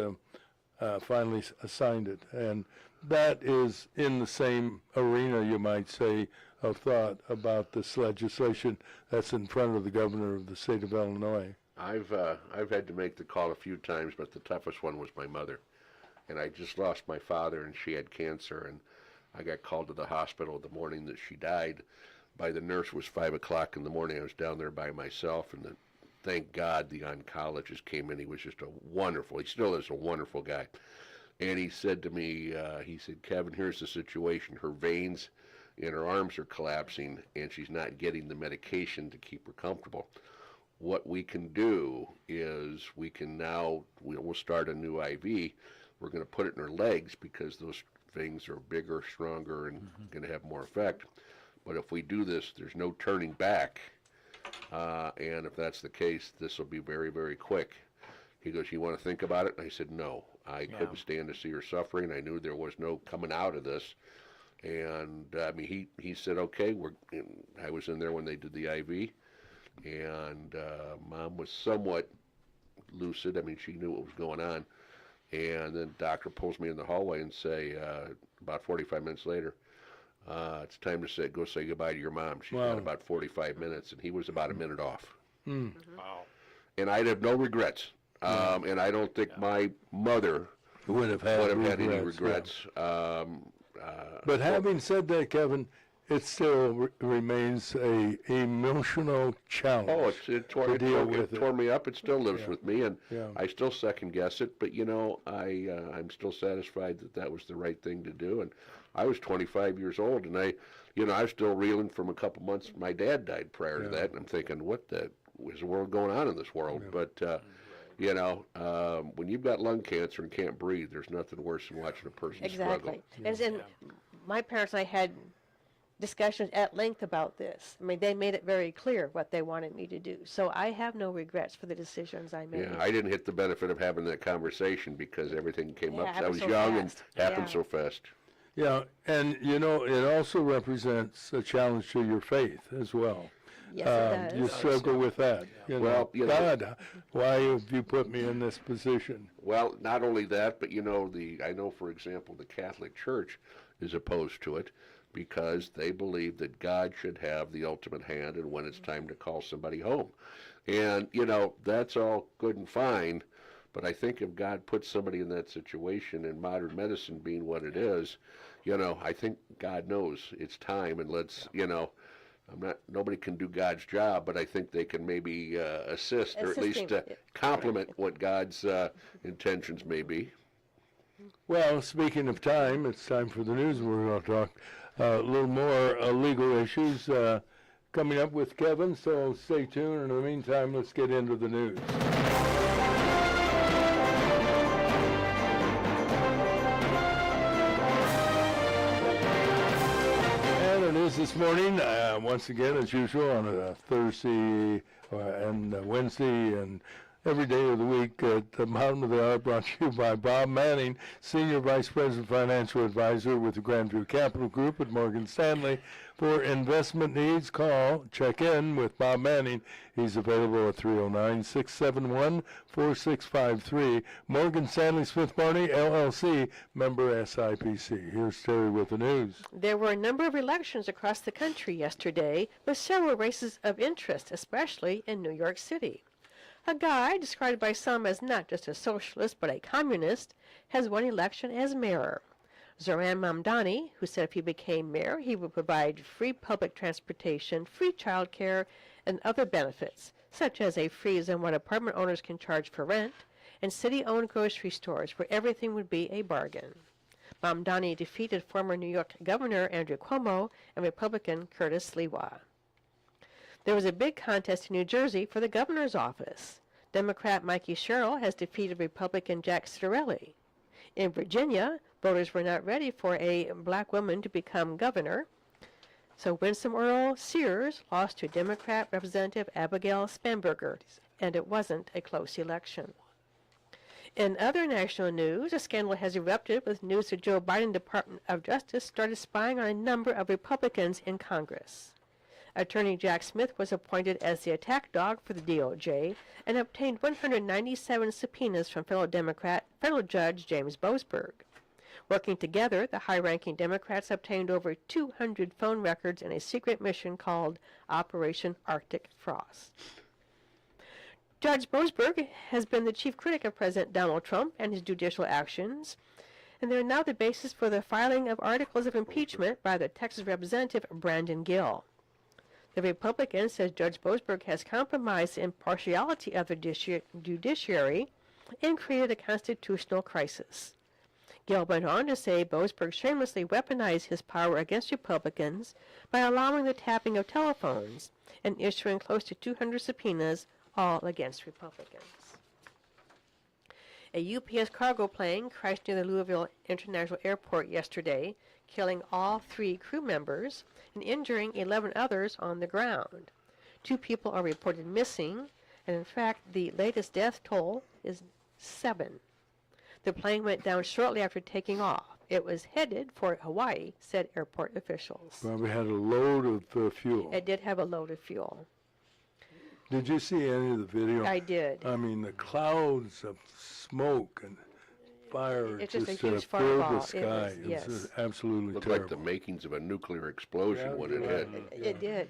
finally signed it. And that is in the same arena, you might say, of thought about this legislation that's in front of the governor of the state of Illinois. I've had to make the call a few times, but the toughest one was my mother. And I just lost my father, and she had cancer, and I got called to the hospital the morning that she died. By the nurse, it was 5 o'clock in the morning. I was down there by myself, and thank God the oncologist came in. He was just he still is a wonderful guy. And he said to me, he said, Kevin, here's the situation. Her veins in her arms are collapsing, and she's not getting the medication to keep her comfortable. What we can do is we'll start a new IV. We're going to put it in her legs because those things are bigger, stronger, and going to have more effect. But if we do this, there's no turning back. And if that's the case, this will be very, very quick. He goes, you want to think about it? And I said, no. I couldn't stand to see her suffering. I knew there was no coming out of this. And I mean, he said, okay. I was in there when they did the IV. And Mom was somewhat lucid. I mean, she knew what was going on. And then the doctor pulls me in the hallway and say, about 45 minutes later, it's time to go say goodbye to your mom. She's got about 45 minutes, and he was about a minute off. Wow. And I'd have no regrets. And I don't think my mother would have had any regrets. But having said that, Kevin, it still remains a emotional challenge. Oh, it tore me up. It still lives with me, and I still second guess it. But I'm still satisfied that was the right thing to do. And I was 25 years old, and I was still reeling from a couple months. My dad died prior to that, and I'm thinking, what is the world going on in this world? But when you've got lung cancer and can't breathe, there's nothing worse than watching a person struggle. Exactly. And my parents and I had discussions at length about this. I mean, they made it very clear what they wanted me to do. So I have no regrets for the decisions I made. Yeah, I didn't hit the benefit of having that conversation because everything came up. I was so young fast. and happened so fast. Yeah, and it also represents a challenge to your faith as well. Yes, it does. You struggle with that. God, why have you put me in this position? Well, not only that, but I know, for example, the Catholic Church is opposed to it because they believe that God should have the ultimate hand and when it's time to call somebody home. And, that's all good and fine, but I think if God puts somebody in that situation, and modern medicine being what it is, I think God knows it's time, and nobody can do God's job, but I think they can maybe assist or at least complement what God's intentions may be. Well, speaking of time, it's time for the news. We're going to talk a little more legal issues coming up with Kevin, so stay tuned. In the meantime, let's get into the news. And the news this morning, once again, as usual, on a Thursday and Wednesday and every day of the week at the bottom of the hour, brought to you by Bob Manning, Senior Vice President Financial Advisor with the Grandview Capital Group at Morgan Stanley. For investment needs, check in with Bob Manning. He's available at 309-671-4653. Morgan Stanley Smith Barney, LLC, member SIPC. Here's Terry with the news. There were a number of elections across the country yesterday, with several races of interest, especially in New York City. A guy, described by some as not just a socialist but a communist, has won election as mayor. Zoran Mamdani, who said if he became mayor, he would provide free public transportation, free child care, and other benefits, such as a freeze on what apartment owners can charge for rent, and city-owned grocery stores where everything would be a bargain. Mamdani defeated former New York Governor Andrew Cuomo and Republican Curtis Sliwa. There was a big contest in New Jersey for the governor's office. Democrat Mikey Sherrill has defeated Republican Jack Ciattarelli. In Virginia, voters were not ready for a black woman to become governor, so Winsome Earl Sears lost to Democrat Representative Abigail Spanberger, and it wasn't a close election. In other national news, a scandal has erupted with news that Joe Biden's Department of Justice started spying on a number of Republicans in Congress. Attorney Jack Smith was appointed as the attack dog for the DOJ and obtained 197 subpoenas from fellow Judge James Boasberg. Working together, the high-ranking Democrats obtained over 200 phone records in a secret mission called Operation Arctic Frost. Judge Boasberg has been the chief critic of President Donald Trump and his judicial actions, and they are now the basis for the filing of articles of impeachment by the Texas Representative Brandon Gill. The Republican says Judge Boasberg has compromised the impartiality of the judiciary and created a constitutional crisis. Gill went on to say Boasberg shamelessly weaponized his power against Republicans by allowing the tapping of telephones and issuing close to 200 subpoenas, all against Republicans. A UPS cargo plane crashed near the Louisville International Airport yesterday, killing all 3 crew members and injuring 11 others on the ground. 2 people are reported missing, and in fact, the latest death toll is 7. The plane went down shortly after taking off. It was headed for Hawaii, said airport officials. Probably had a load of fuel. It did have a load of fuel. Did you see any of the video? I did. I mean, the clouds of smoke and fire It's just a huge filled the fireball. sky. It was, It yes. was absolutely Looked terrible. like the makings of a nuclear explosion when it hit. It did.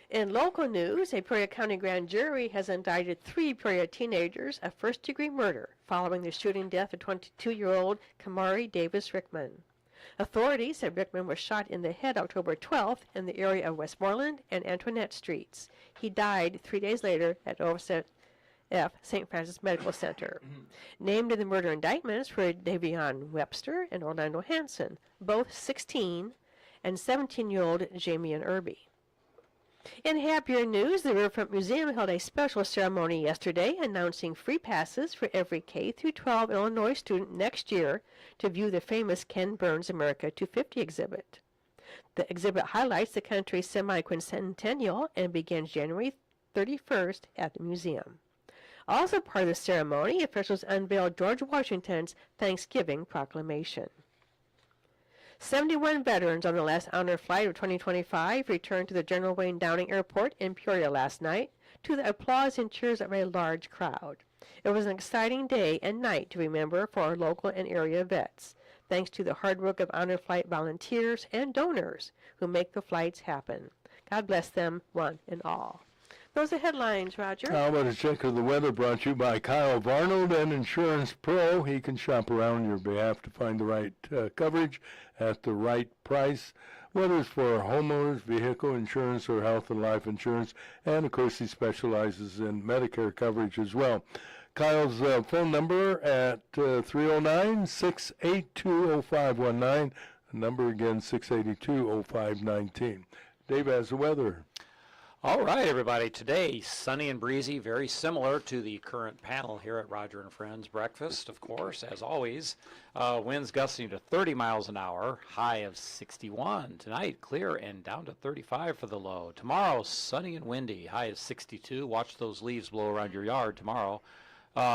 In local news, a Peoria County grand jury has indicted 3 Peoria teenagers of first-degree murder following the shooting death of 22-year-old Kamari Davis Rickman. Authorities said Rickman was shot in the head October 12th in the area of Westmoreland and Antoinette Streets. He died 3 days later at Overset F. St. Francis Medical Center. Named in the murder indictments were Davion Webster and Orlando Hanson, both 16, and 17-year-old Jamian Irby. In happier news, the Riverfront Museum held a special ceremony yesterday announcing free passes for every K through 12 Illinois student next year to view the famous Ken Burns America 250 exhibit. The exhibit highlights the country's semi-quincentennial and begins January 31st at the museum. Also part of the ceremony, officials unveiled George Washington's Thanksgiving Proclamation. 71 veterans on the last honor flight of 2025 returned to the General Wayne Downing Airport in Peoria last night to the applause and cheers of a large crowd. It was an exciting day and night to remember for our local and area vets, thanks to the hard work of honor flight volunteers and donors who make the flights happen. God bless them, one and all. Those are headlines, Roger. How about a check of the weather brought to you by Kyle Varnold and Insurance Pro. He can shop around on your behalf to find the right coverage at the right price, whether it's for homeowners, vehicle insurance, or health and life insurance. And, of course, he specializes in Medicare coverage as well. Kyle's phone number at 309-682-0519. Number again, 682-0519. Dave has the weather. All right, everybody. Today, sunny and breezy, very similar to the current panel here at Roger and Friends Breakfast, of course, as always. Winds gusting to 30 miles an hour, high of 61. Tonight, clear and down to 35 for the low. Tomorrow, sunny and windy, high of 62. Watch those leaves blow around your yard tomorrow.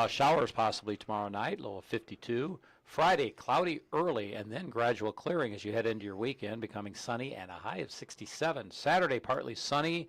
Showers possibly tomorrow night, low of 52. Friday, cloudy early and then gradual clearing as you head into your weekend, becoming sunny and a high of 67. Saturday, partly sunny,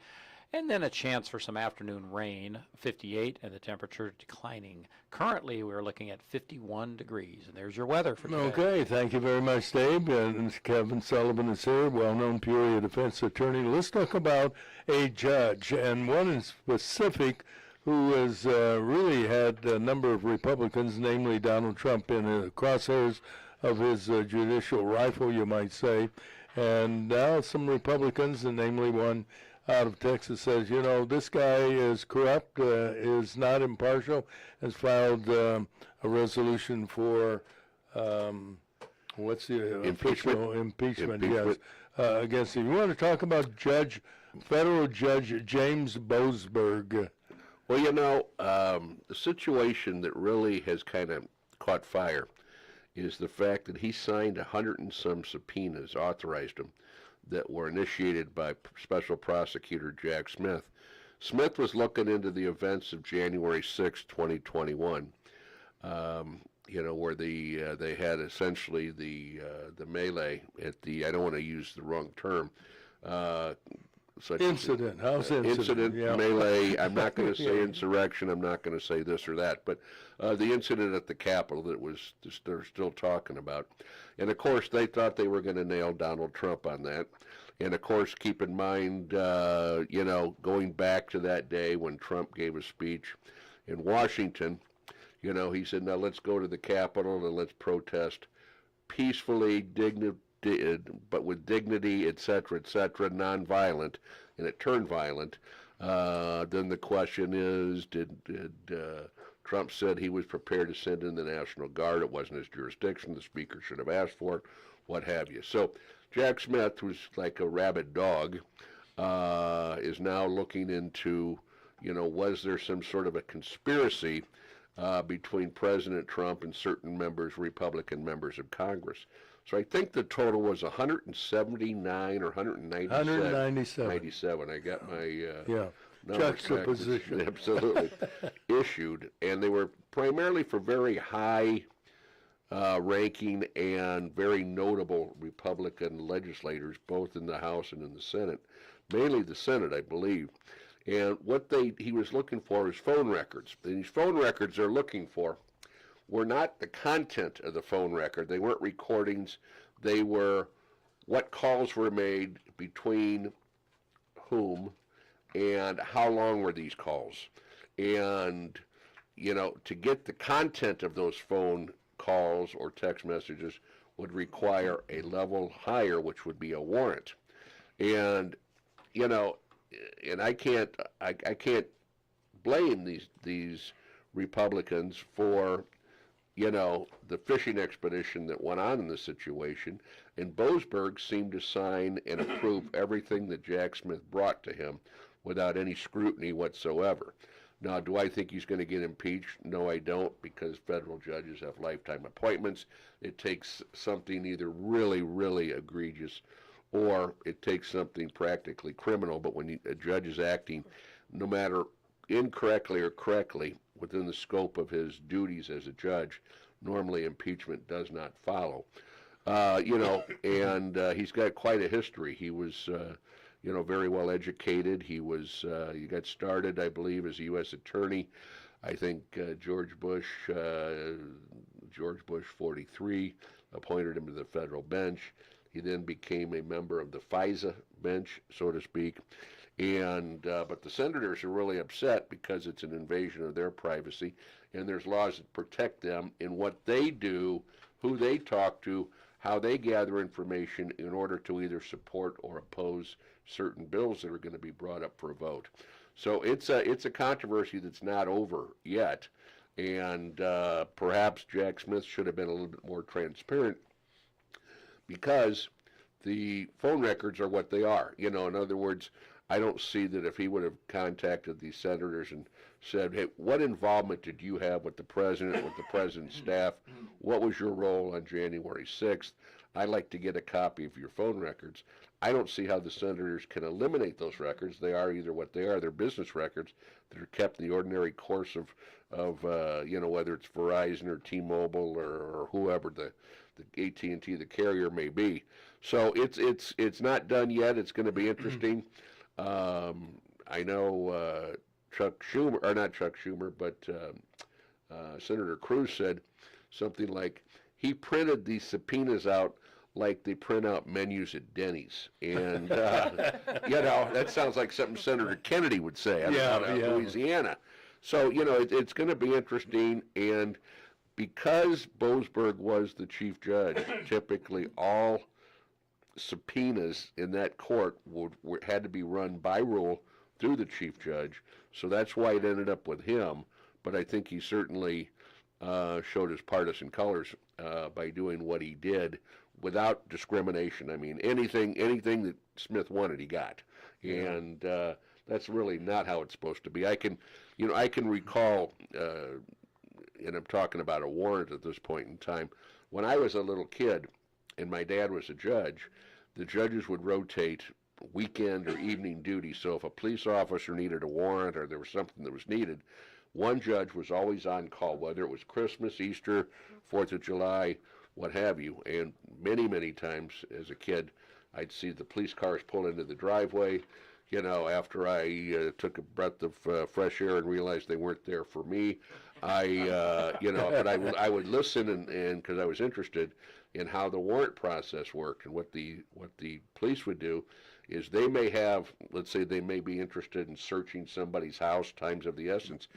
and then a chance for some afternoon rain, 58, and the temperature declining. Currently, we're looking at 51 degrees, and there's your weather for today. Okay, thank you very much, Dave. And Kevin Sullivan is here, well-known Peoria defense attorney. Let's talk about a judge, and one in specific who has really had a number of Republicans, namely Donald Trump, in the crosshairs of his judicial rifle, you might say. And now some Republicans, and namely one out of Texas, says, you know, this guy is corrupt, is not impartial, has filed a resolution for, what's the official impeachment, yes, against him. You want to talk about federal Judge James Boasberg? Well, you know, the situation that really has kind of caught fire is the fact that he signed 100 and some subpoenas, authorized them, that were initiated by Special Prosecutor Jack Smith. Smith was looking into the events of January 6, 2021, you know, where they had essentially the melee at the, I don't want to use the wrong term, such Incident. How's incident? Incident, Yeah. melee. I'm not going to say Yeah. insurrection. I'm not going to say this or that. But the incident at the Capitol that was they're still talking about. And, of course, they thought they were going to nail Donald Trump on that. And, of course, keep in mind, going back to that day when Trump gave a speech in Washington, he said, now let's go to the Capitol and let's protest peacefully, but with dignity, et cetera, nonviolent, and it turned violent. Then the question is, did Trump said he was prepared to send in the National Guard. It wasn't his jurisdiction. The Speaker should have asked for it, what have you. So Jack Smith, who's like a rabid dog, is now looking into, was there some sort of a conspiracy between President Trump and certain Republican members of Congress. So I think the total was 179 or 197. 197. 97. I got my numbers Juxtaposition. correct. Absolutely. Issued, and they were primarily for very high ranking and very notable Republican legislators, both in the House and in the Senate, mainly the Senate, I believe. And what he was looking for is phone records. And these phone records they're looking for were not the content of the phone record. They weren't recordings. They were what calls were made between whom and how long were these calls. And, to get the content of those phone calls or text messages would require a level higher, which would be a warrant. And, and I can't blame these Republicans for, the fishing expedition that went on in this situation. And Boasberg seemed to sign and approve everything that Jack Smith brought to him without any scrutiny whatsoever. Now, do I think he's going to get impeached? No, I don't, because federal judges have lifetime appointments. It takes something either really, really egregious or it takes something practically criminal. But when a judge is acting, no matter incorrectly or correctly, within the scope of his duties as a judge, normally impeachment does not follow. And he's got quite a history. He was, very well educated. He got started, I believe, as a U.S. attorney. I think George Bush 43 appointed him to the federal bench. He then became a member of the FISA bench, so to speak. And but the senators are really upset because it's an invasion of their privacy, and there's laws that protect them in what they do, who they talk to, how they gather information in order to either support or oppose certain bills that are going to be brought up for a vote. So it's a controversy that's not over yet, and perhaps Jack Smith should have been a little bit more transparent, because the phone records are what they are. In other words, I don't see that if he would have contacted these senators and said, hey, what involvement did you have with the president, with the president's staff? What was your role on January 6th? I'd like to get a copy of your phone records. I don't see how the senators can eliminate those records. They are either what they are, they're business records that are kept in the ordinary course of whether it's Verizon or T-Mobile or whoever the AT&T, the carrier may be. So it's not done yet. It's going to be interesting. I know Chuck Schumer, or not Chuck Schumer, but Senator Cruz said something like he printed these subpoenas out like they print out menus at Denny's. And, that sounds like something Senator Kennedy would say out of Louisiana. So, it's going to be interesting. And because Boasberg was the chief judge, typically all subpoenas in that court had to be run by rule through the chief judge. So that's why it ended up with him. But I think he certainly showed his partisan colors by doing what he did without discrimination. I mean, anything that Smith wanted, he got. And that's really not how it's supposed to be. I can recall, and I'm talking about a warrant at this point in time, when I was a little kid and my dad was a judge, the judges would rotate weekend or evening duty. So if a police officer needed a warrant or there was something that was needed, one judge was always on call, whether it was Christmas, Easter, 4th of July, what have you. And many, many times as a kid, I'd see the police cars pull into the driveway. after I took a breath of fresh air and realized they weren't there for me, but I would listen and because I was interested in how the warrant process worked, and what the police would do is they may have, let's say they may be interested in searching somebody's house, times of the essence.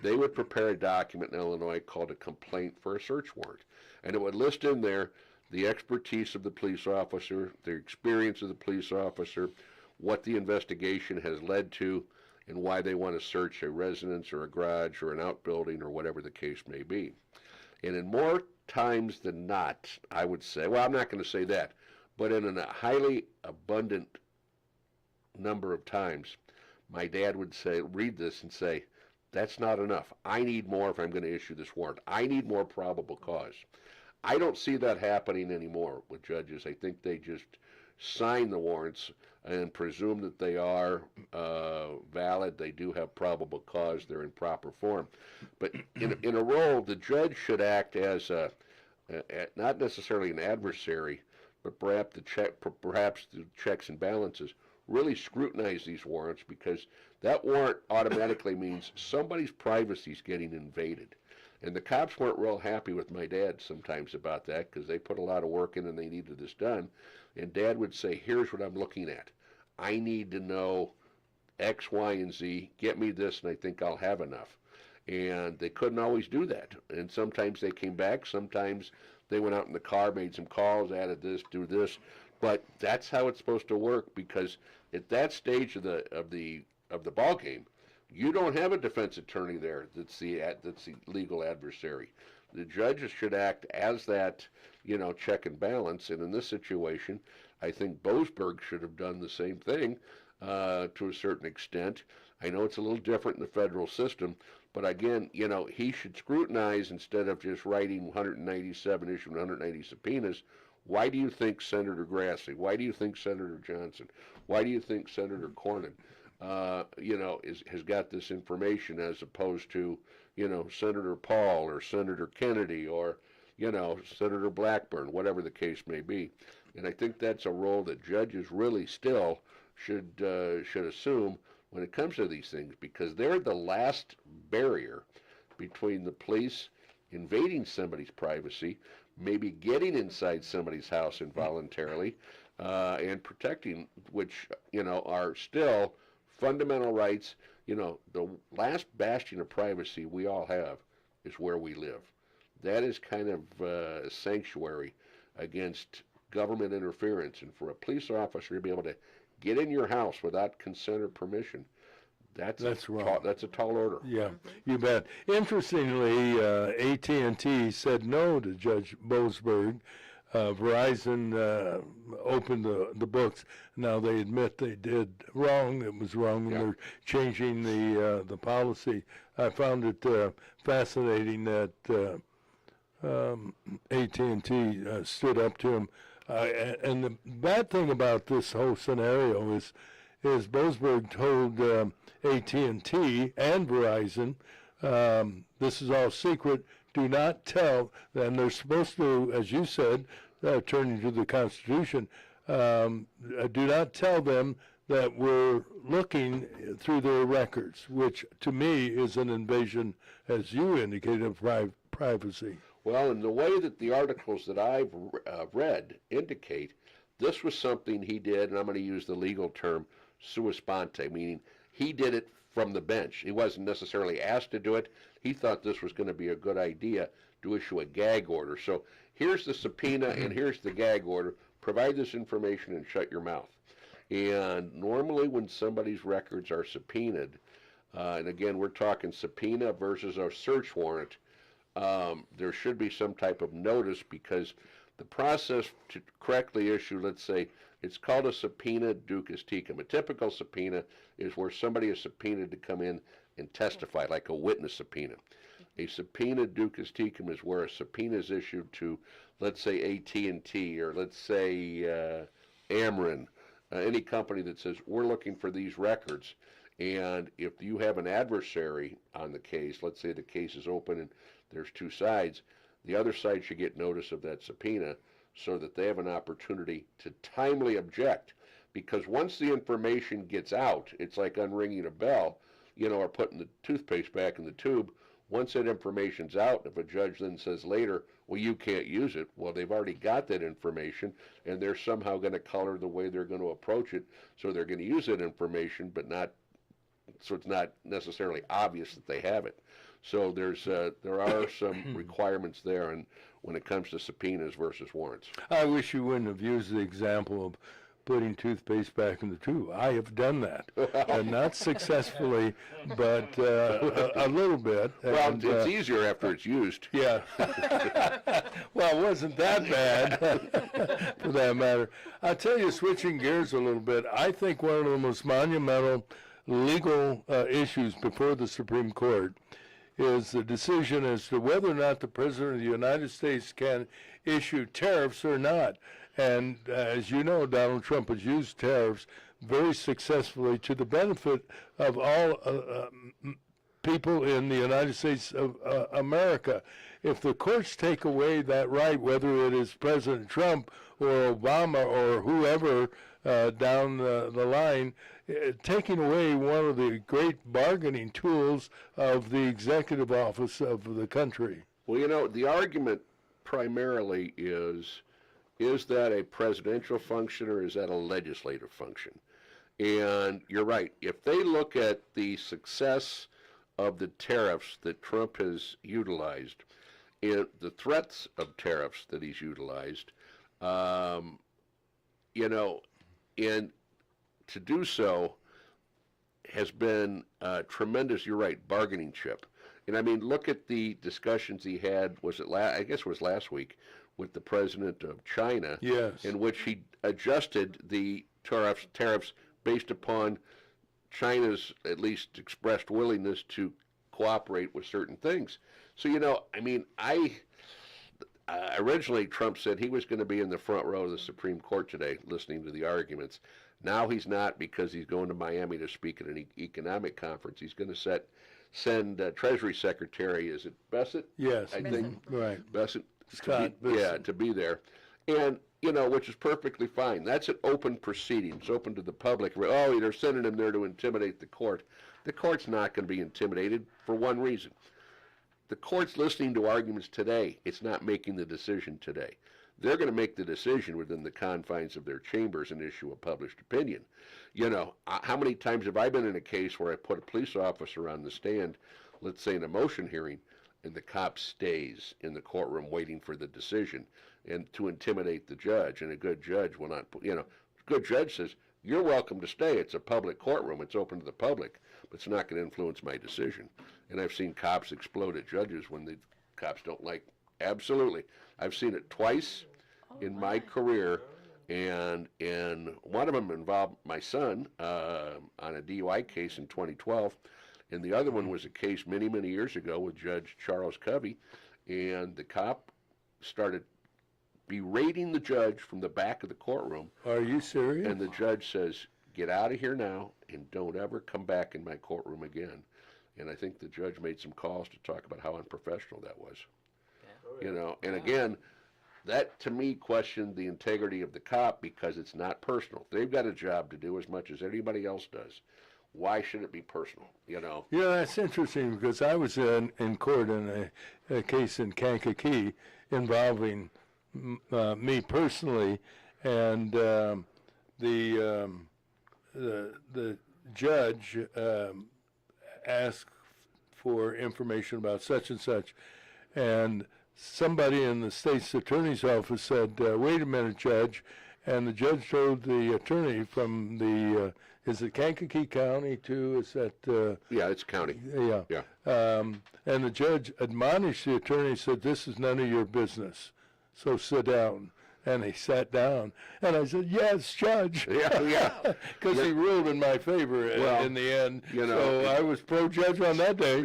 They would prepare a document in Illinois called a complaint for a search warrant, and it would list in there the expertise of the police officer, the experience of the police officer, what the investigation has led to, and why they want to search a residence or a garage or an outbuilding or whatever the case may be. And in more times than not, I would say, well, I'm not going to say that, but in a highly abundant number of times, my dad would say, read this and say, that's not enough. I need more if I'm going to issue this warrant. I need more probable cause. I don't see that happening anymore with judges. I think they just sign the warrants and presume that they are valid. They do have probable cause. They're in proper form. But in a role, the judge should act as not necessarily an adversary, but perhaps the checks and balances. Really scrutinize these warrants, because that warrant automatically means somebody's privacy is getting invaded. And the cops weren't real happy with my dad sometimes about that, because they put a lot of work in and they needed this done. And Dad would say, here's what I'm looking at. I need to know X, Y, and Z. Get me this, and I think I'll have enough. And they couldn't always do that. And sometimes they came back. Sometimes they went out in the car, made some calls, added this, do this. But that's how it's supposed to work, because at that stage of the ball game, you don't have a defense attorney there that's the legal adversary. The judges should act as that, check and balance. And in this situation, I think Boasberg should have done the same thing to a certain extent. I know it's a little different in the federal system, but again, he should scrutinize instead of just writing 197, issuing 190 subpoenas. Why do you think Senator Grassley? Why do you think Senator Johnson? Why do you think Senator Cornyn, has got this information, as opposed to, Senator Paul or Senator Kennedy or, Senator Blackburn, whatever the case may be. And I think that's a role that judges really still should assume when it comes to these things, because they're the last barrier between the police invading somebody's privacy, maybe getting inside somebody's house involuntarily, and protecting, which, are still fundamental rights. The last bastion of privacy we all have is where we live. That is kind of a sanctuary against government interference. And for a police officer to be able to get in your house without consent or permission, that's wrong. That's a tall order. Yeah, you bet. Interestingly, AT&T said no to Judge Boasberg. Verizon opened the books. Now they admit they did wrong. It was wrong, and they're changing the policy. I found it fascinating that AT&T stood up to him. And the bad thing about this whole scenario is Boasberg told AT&T and Verizon, this is all secret. Do not tell, and they're supposed to, as you said, turning to the Constitution, do not tell them that we're looking through their records, which to me is an invasion, as you indicated, of privacy. Well, in the way that the articles that I've read indicate, this was something he did, and I'm going to use the legal term, sua sponte, meaning he did it from the bench. He wasn't necessarily asked to do it. He thought this was going to be a good idea to issue a gag order. So here's the subpoena and here's the gag order. Provide this information and shut your mouth. And normally when somebody's records are subpoenaed, and again, we're talking subpoena versus a search warrant, there should be some type of notice, because the process to correctly issue, let's say, it's called a subpoena ducis tecum. A typical subpoena is where somebody is subpoenaed to come in and testify, like a witness subpoena. A subpoena ducis tecum is where a subpoena is issued to, let's say, AT&T, or let's say Ameren, any company that says, we're looking for these records. And if you have an adversary on the case, let's say the case is open and there's two sides, the other side should get notice of that subpoena so that they have an opportunity to timely object. because once the information gets out, it's like unringing a bell, or putting the toothpaste back in the tube. Once that information's out, if a judge then says later, well, you can't use it, well, they've already got that information, and they're somehow going to color the way they're going to approach it, so they're going to use that information, but not, so it's not necessarily obvious that they have it. So there are some requirements there, and when it comes to subpoenas versus warrants. I wish you wouldn't have used the example of putting toothpaste back in the tube. I have done that, and not successfully, but a little bit. Well, and, it's easier after it's used. Yeah. Well, it wasn't that bad, for that matter. I'll tell you, switching gears a little bit, I think one of the most monumental legal issues before the Supreme Court is the decision as to whether or not the President of the United States can issue tariffs or not. And as you know, Donald Trump has used tariffs very successfully to the benefit of all people in the United States of America. If the courts take away that right, whether it is President Trump or Obama or whoever down the line, taking away one of the great bargaining tools of the executive office of the country. Well, the argument primarily is that a presidential function or is that a legislative function? And you're right. If they look at the success of the tariffs that Trump has utilized, and the threats of tariffs that he's utilized, and to do so has been tremendous, you're right, bargaining chip. And I mean, look at the discussions he had, I guess it was last week, with the president of China, yes, in which he adjusted the tariffs based upon China's at least expressed willingness to cooperate with certain things. So, originally Trump said he was going to be in the front row of the Supreme Court today listening to the arguments. Now he's not, because he's going to Miami to speak at an economic conference. He's going to send Treasury Secretary, is it Bassett? Yes, I think. Right. Bassett. Scott to be there. And, which is perfectly fine. That's an open proceeding. It's open to the public. Oh, they're sending him there to intimidate the court. The court's not going to be intimidated for one reason. The court's listening to arguments today. It's not making the decision today. They're going to make the decision within the confines of their chambers and issue a published opinion. How many times have I been in a case where I put a police officer on the stand, let's say in a motion hearing, and the cop stays in the courtroom waiting for the decision and to intimidate the judge, and a good judge will not, good judge says, you're welcome to stay. It's a public courtroom. It's open to the public, but it's not going to influence my decision. And I've seen cops explode at judges when the cops don't like, absolutely. I've seen it twice in my career, and one of them involved my son on a DUI case in 2012, and the other one was a case many, many years ago with Judge Charles Covey, and the cop started berating the judge from the back of the courtroom. Are you serious? And the judge says, get out of here now and don't ever come back in my courtroom again. And I think the judge made some calls to talk about how unprofessional that was. Yeah. And again, that to me questioned the integrity of the cop, because it's not personal. They've got a job to do as much as anybody else does. Why should it be personal, Yeah, that's interesting, because I was in court in a case in Kankakee involving me personally, and the judge asked for information about such and such, and somebody in the state's attorney's office said, wait a minute, Judge, and the judge told the attorney from the is it Kankakee County too? Is that? Yeah, it's county. Yeah. Yeah. And the judge admonished the attorney, said, "This is none of your business, so sit down." And he sat down, and I said, "Yes, Judge." Yeah. Because he ruled in my favor in the end. So I was pro-judge on that day.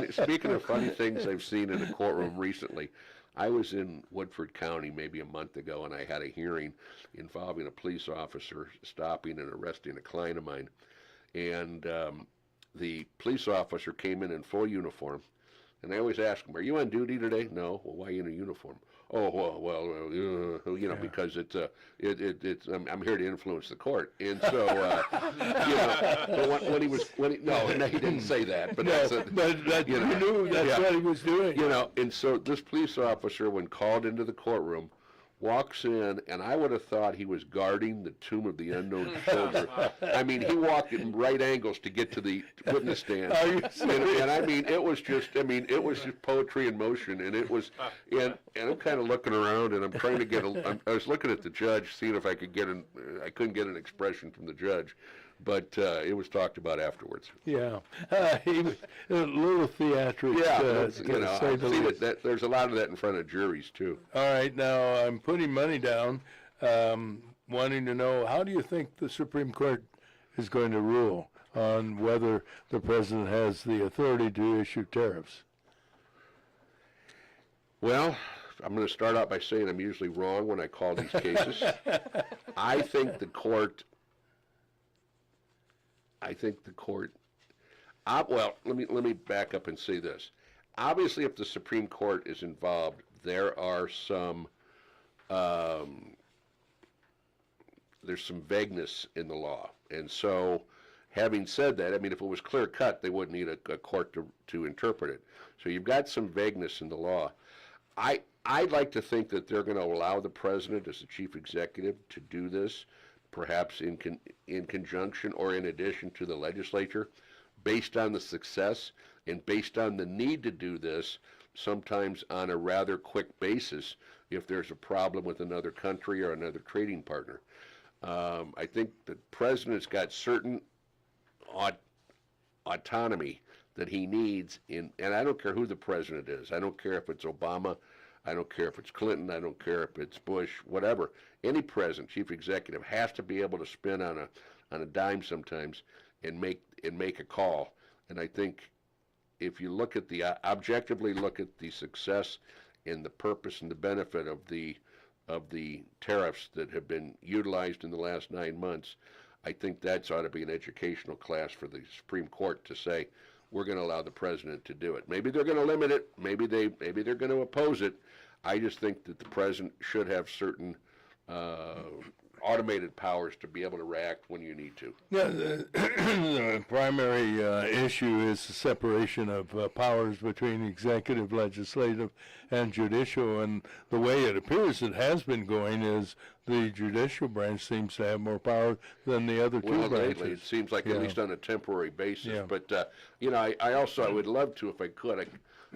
Speaking of funny things I've seen in a courtroom recently, I was in Woodford County maybe a month ago, and I had a hearing involving a police officer stopping and arresting a client of mine. And the police officer came in full uniform, And I always ask them, "Are you on duty today?" "No." "Well, why are you in a uniform?" "Oh, because it's I'm here to influence the court." And so, but no, he didn't say that. But you knew that's what he was doing. And so this police officer, when called into the courtroom, walks in, and I would have thought he was guarding the tomb of the unknown soldier. I mean, he walked in right angles to get to the witness stand. And I mean, it was just poetry in motion, and it was, and I'm kind of looking around, and I'm trying to get I was looking at the judge, seeing if I could I couldn't get an expression from the judge. But it was talked about afterwards. Yeah, he was a little theatrics. Yeah, I've seen it. There's a lot of that in front of juries too. All right, now I'm putting money down, wanting to know, how do you think the Supreme Court is going to rule on whether the president has the authority to issue tariffs? Well, I'm going to start out by saying I'm usually wrong when I call these cases. I think the court. Well, let me back up and say this. Obviously, if the Supreme Court is involved, there are there's some vagueness in the law. And so, having said that, I mean, if it was clear cut, they wouldn't need a court to interpret it. So you've got some vagueness in the law. I'd like to think that they're going to allow the president as the chief executive to do this, perhaps in conjunction or in addition to the legislature, based on the success and based on the need to do this, sometimes on a rather quick basis if there's a problem with another country or another trading partner. I think the president's got certain autonomy that he needs, and I don't care who the president is. I don't care if it's Obama. I don't care if it's Clinton. I don't care if it's Bush, whatever. Any president, chief executive, has to be able to spin on a dime sometimes and make a call. And I think if you look at objectively look at the success and the purpose and the benefit of the tariffs that have been utilized in the last 9 months, I think that's ought to be an educational class for the Supreme Court to say, we're going to allow the president to do it. Maybe they're going to limit it. Maybe they're going to oppose it. I just think that the president should have certain automated powers to be able to react when you need to. Yeah, the primary issue is the separation of powers between executive, legislative, and judicial, and the way it appears it has been going is the judicial branch seems to have more power than the other two branches. Lately it seems like, at least on a temporary basis. Yeah. But, I would love to, if I could.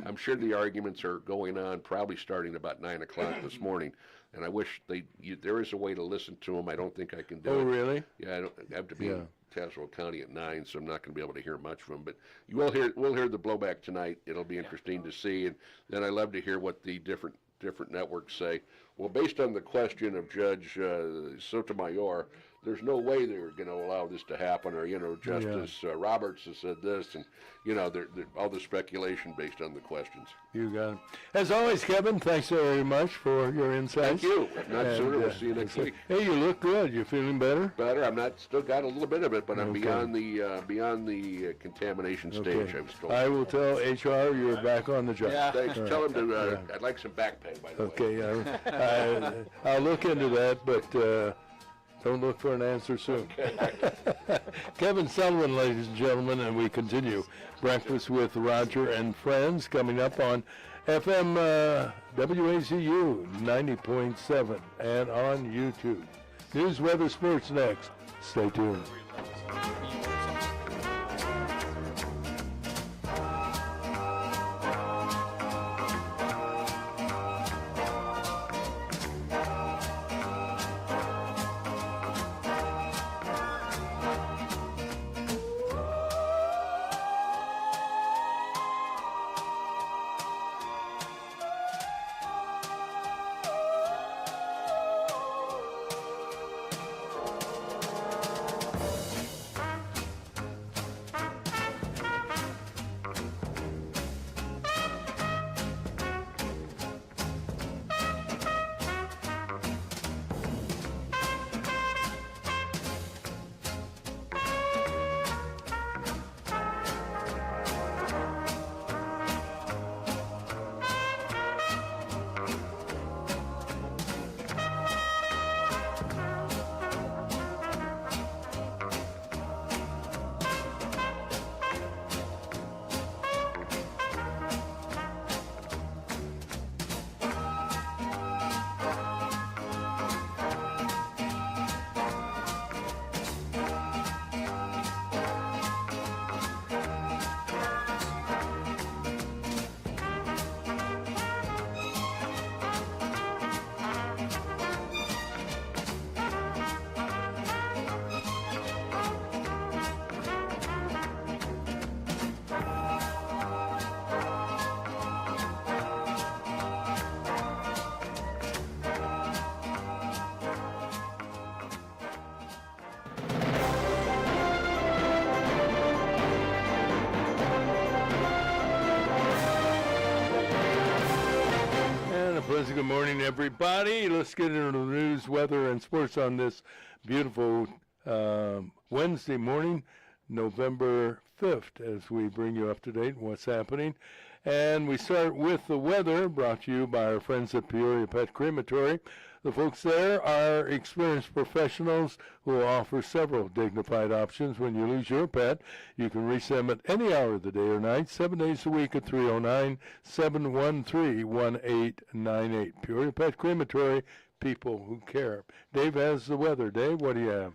I'm sure the arguments are going on probably starting about 9 o'clock this morning. And I wish there is a way to listen to them. I don't think I can do it. Oh, really? Yeah, I have to be in Tazewell County at 9, so I'm not going to be able to hear much from them. But we'll hear the blowback tonight. It'll be interesting to see. And then I love to hear what the different networks say. Well, based on the question of Judge Sotomayor, there's no way they're going to allow this to happen, or Justice Roberts has said this, and all the speculation based on the questions. You got it. As always, Kevin, thanks very much for your insights. Thank you. If not sooner, we'll see you next week. Hey, you look good. You feeling better? Better. Still got a little bit of it, but I'm beyond the contamination stage. I was told. I will tell HR you're back on the job. Yeah. Thanks. Tell them to. I'd like some back pay, by the way. Okay. I'll look into that, but. Don't look for an answer soon. Kevin Sullivan, ladies and gentlemen, and we continue. Breakfast with Roger and Friends coming up on FM WACU 90.7 and on YouTube. News, weather, sports next. Stay tuned. pleasant good morning, everybody. Let's get into the news, weather, and sports on this beautiful Wednesday morning, November 5th, as we bring you up to date on what's happening. And we start with the weather, brought to you by our friends at Peoria Pet Crematory. The folks there are experienced professionals who offer several dignified options when you lose your pet. You can reach them at any hour of the day or night, 7 days a week at 309-713-1898. Peoria Pet Crematory, people who care. Dave has the weather. Dave, what do you have?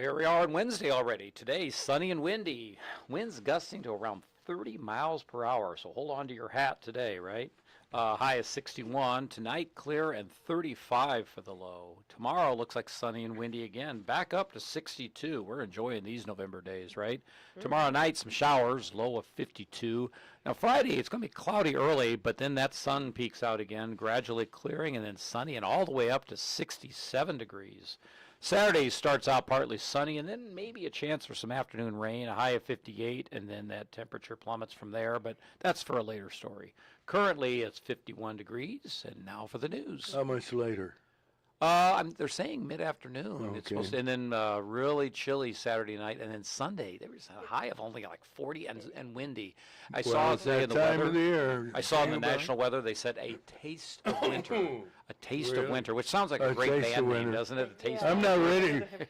Here we are on Wednesday already. Today, sunny and windy. Winds gusting to around 30 miles per hour, so hold on to your hat today, right? High is 61. Tonight, clear and 35 for the low. Tomorrow looks like sunny and windy again. Back up to 62. We're enjoying these November days, right? Tomorrow night, some showers, low of 52. Now, Friday, it's going to be cloudy early, but then that sun peaks out again, gradually clearing, and then sunny and all the way up to 67 degrees. Saturday starts out partly sunny, and then maybe a chance for some afternoon rain, a high of 58, and then that temperature plummets from there, but that's for a later story. Currently, it's 51 degrees, and now for the news. How much later? They're saying mid-afternoon. Okay. It's supposed to, and then really chilly Saturday night, and then Sunday there was a high of only like 40 and windy. I saw it's today that in the time weather. of the year. I saw in the national weather they said a taste of winter, a taste of Really? winter, which sounds like a great Taste of band name, Winter. doesn't it? A taste. I'm of not winter. ready.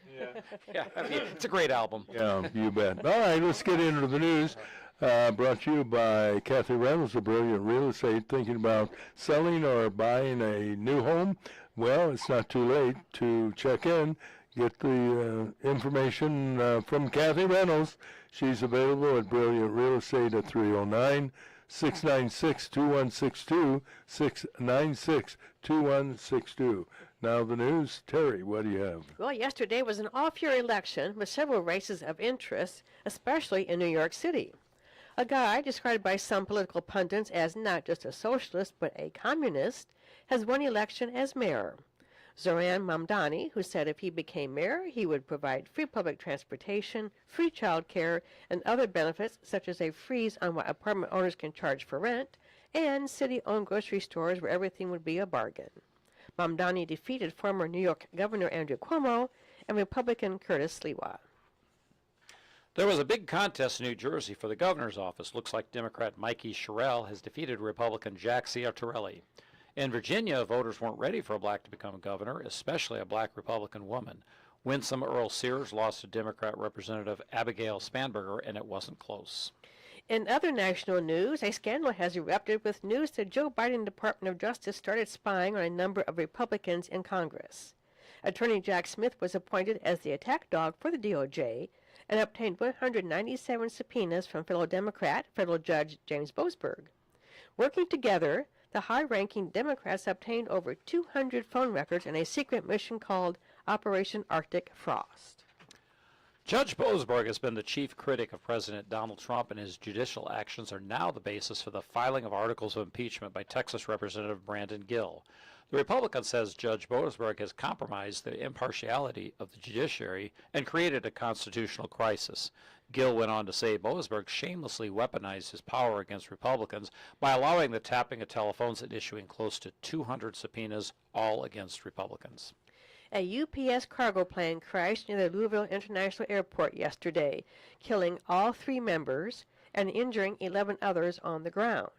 Yeah, I mean, it's a great album. Yeah, you bet. All right, let's get into the news. Brought to you by Kathy Reynolds, a brilliant real estate, thinking about selling or buying a new home. Well, it's not too late to check in, get the information from Kathy Reynolds. She's available at Brilliant Real Estate at 309-696-2162, 696-2162. Now the news. Terry, what do you have? Well, yesterday was an off-year election with several races of interest, especially in New York City. A guy described by some political pundits as not just a socialist but a communist has won election as mayor. Zoran Mamdani, who said if he became mayor, he would provide free public transportation, free child care, and other benefits such as a freeze on what apartment owners can charge for rent, and city-owned grocery stores where everything would be a bargain. Mamdani defeated former New York Governor Andrew Cuomo and Republican Curtis Sliwa. There was a big contest in New Jersey for the governor's office. Looks like Democrat Mikey Sherrill has defeated Republican Jack Ciattarelli. In Virginia, voters weren't ready for a black to become governor, especially a black Republican woman. Winsome Earl Sears lost to Democrat Representative Abigail Spanberger, and it wasn't close. In other national news, a scandal has erupted with news that Joe Biden Department of Justice started spying on a number of Republicans in Congress. Attorney Jack Smith was appointed as the attack dog for the DOJ and obtained 197 subpoenas from fellow Democrat Federal Judge James Boasberg. Working together, the high-ranking Democrats obtained over 200 phone records in a secret mission called Operation Arctic Frost. Judge Boasberg has been the chief critic of President Donald Trump, and his judicial actions are now the basis for the filing of articles of impeachment by Texas Representative Brandon Gill. The Republican says Judge Boasberg has compromised the impartiality of the judiciary and created a constitutional crisis. Gill went on to say Boasberg shamelessly weaponized his power against Republicans by allowing the tapping of telephones and issuing close to 200 subpoenas, all against Republicans. A UPS cargo plane crashed near the Louisville International Airport yesterday, killing all 3 members and injuring 11 others on the ground.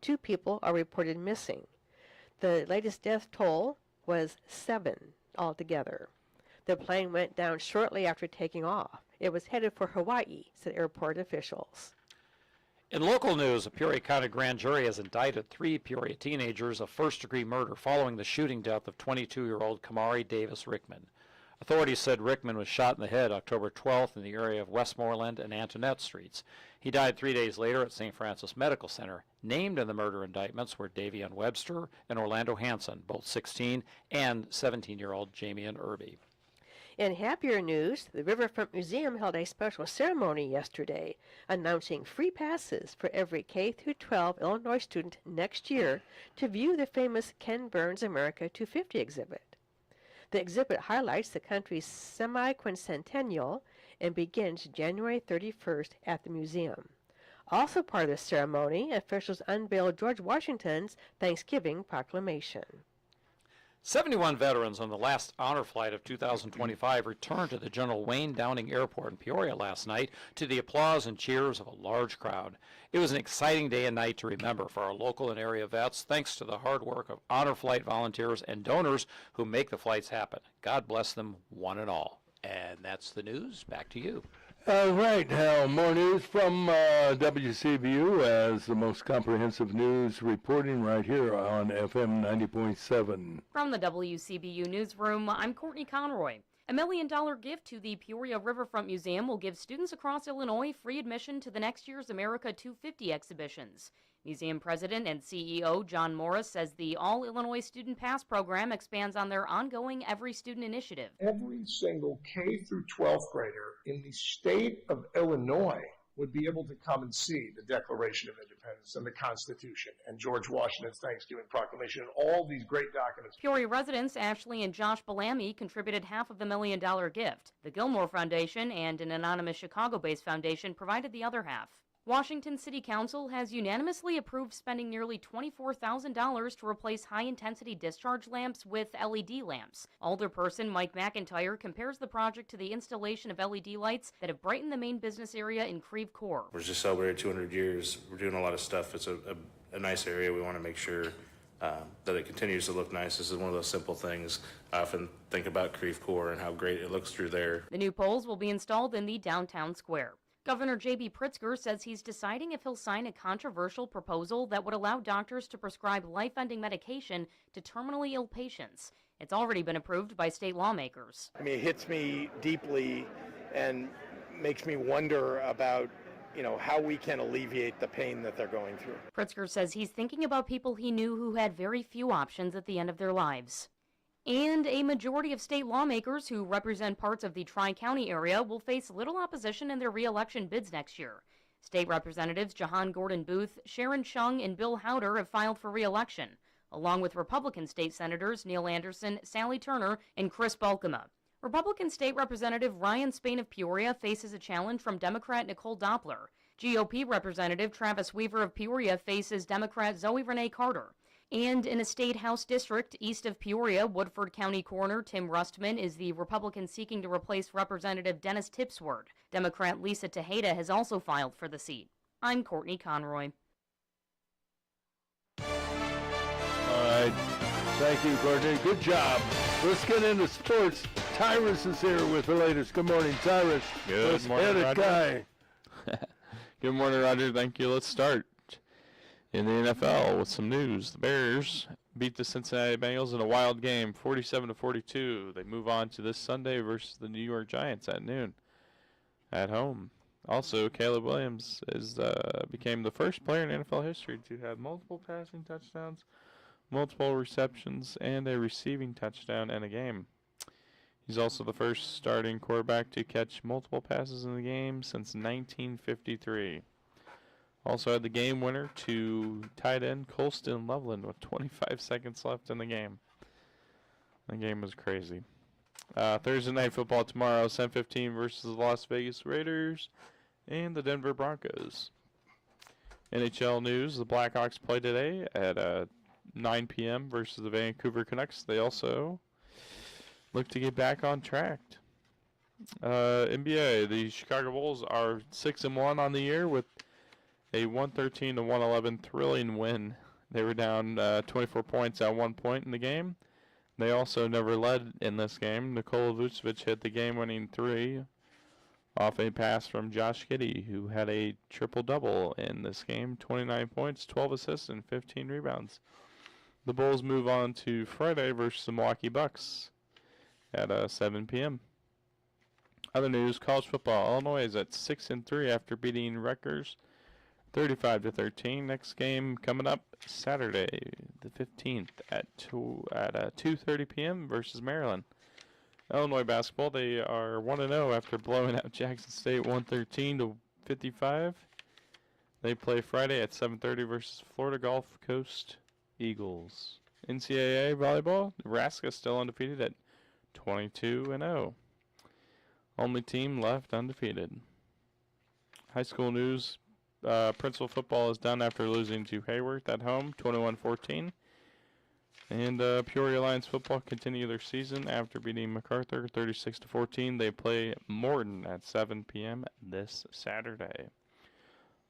2 people are reported missing. The latest death toll was 7 altogether. The plane went down shortly after taking off. It was headed for Hawaii, said airport officials. In local news, a Peoria County grand jury has indicted 3 Peoria teenagers of first-degree murder following the shooting death of 22-year-old Kamari Davis Rickman. Authorities said Rickman was shot in the head October 12th in the area of Westmoreland and Antoinette Streets. He died 3 days later at St. Francis Medical Center. Named in the murder indictments were Davion Webster and Orlando Hanson, both 16, and 17-year-old Jamian Irby. In happier news, the Riverfront Museum held a special ceremony yesterday, announcing free passes for every K-12 Illinois student next year to view the famous Ken Burns America 250 exhibit. The exhibit highlights the country's semi-quincentennial and begins January 31st at the museum. Also part of the ceremony, officials unveiled George Washington's Thanksgiving Proclamation. 71 veterans on the last honor flight of 2025 returned to the General Wayne Downing Airport in Peoria last night to the applause and cheers of a large crowd. It was an exciting day and night to remember for our local and area vets, thanks to the hard work of honor flight volunteers and donors who make the flights happen. God bless them, one and all. And that's the news. Back to you. All right, Hal, more news from WCVU as the most comprehensive news reporting right here on FM 90.7. From the WCBU Newsroom, I'm Courtney Conroy. A $1 million gift to the Peoria Riverfront Museum will give students across Illinois free admission to the next year's America 250 exhibitions. Museum President and CEO John Morris says the All-Illinois Student Pass program expands on their ongoing Every Student initiative. Every single K through 12th grader in the state of Illinois would be able to come and see the Declaration of Independence and the Constitution and George Washington's Thanksgiving Proclamation and all these great documents. Peoria residents Ashley and Josh Bellamy contributed half of the $1 million gift. The Gilmore Foundation and an anonymous Chicago-based foundation provided the other half. Washington City Council has unanimously approved spending nearly $24,000 to replace high-intensity discharge lamps with LED lamps. Alderperson Mike McIntyre compares the project to the installation of LED lights that have brightened the main business area in Creve Coeur. We're just celebrating 200 years. We're doing a lot of stuff. It's a nice area. We want to make sure that it continues to look nice. This is one of those simple things. I often think about Creve Coeur and how great it looks through there. The new poles will be installed in the downtown square. Governor J.B. Pritzker says he's deciding if he'll sign a controversial proposal that would allow doctors to prescribe life-ending medication to terminally ill patients. It's already been approved by state lawmakers. I mean, it hits me deeply and makes me wonder about, how we can alleviate the pain that they're going through. Pritzker says he's thinking about people he knew who had very few options at the end of their lives. And a majority of state lawmakers who represent parts of the Tri-County area will face little opposition in their re-election bids next year. State Representatives Jahan Gordon Booth, Sharon Chung, and Bill Howder have filed for re-election, along with Republican state senators Neil Anderson, Sally Turner, and Chris Balkema. Republican State Representative Ryan Spain of Peoria faces a challenge from Democrat Nicole Doppler. GOP Representative Travis Weaver of Peoria faces Democrat Zoe Renee Carter. And in a state house district east of Peoria, Woodford County Coroner Tim Rustman is the Republican seeking to replace Representative Dennis Tipsword. Democrat Lisa Tejeda has also filed for the seat. I'm Courtney Conroy. All right. Thank you, Courtney. Good job. Let's get into sports. Tyrus is here with the latest. Good morning, Tyrus. Good morning, Roger. Guy. Good morning, Roger. Thank you. Let's start in the NFL with some news. The Bears beat the Cincinnati Bengals in a wild game, 47-42. They move on to this Sunday versus the New York Giants at noon at home. Also, Caleb Williams became the first player in NFL history to have multiple passing touchdowns, multiple receptions, and a receiving touchdown in a game. He's also the first starting quarterback to catch multiple passes in the game since 1953. Also had the game winner to tight end Colston Loveland with 25 seconds left in the game. The game was crazy. Thursday Night Football tomorrow, 7:15 versus the Las Vegas Raiders and the Denver Broncos. NHL news, the Blackhawks play today at 9 p.m. versus the Vancouver Canucks. They also look to get back on track. NBA, the Chicago Bulls are 6-1 on the year with a 113-111 thrilling win. They were down 24 points at one point in the game. They also never led in this game. Nikola Vucevic hit the game-winning three off a pass from Josh Giddey, who had a triple-double in this game, 29 points, 12 assists, and 15 rebounds. The Bulls move on to Friday versus the Milwaukee Bucks at 7 p.m. Other news, college football. Illinois is at 6-3 after beating Rutgers 35-13. Next game coming up Saturday, the 15th at 2:30 p.m. versus Maryland. Illinois basketball, they are 1-0 after blowing out Jackson State 113-55. They play Friday at 7:30 versus Florida Gulf Coast Eagles. NCAA volleyball, Nebraska still undefeated at 22-0. Only team left undefeated. High school news, Princeville football is done after losing to Hayworth at home, 21-14. And Peoria Lions football continue their season after beating MacArthur 36-14. They play Morton at 7 p.m. this Saturday.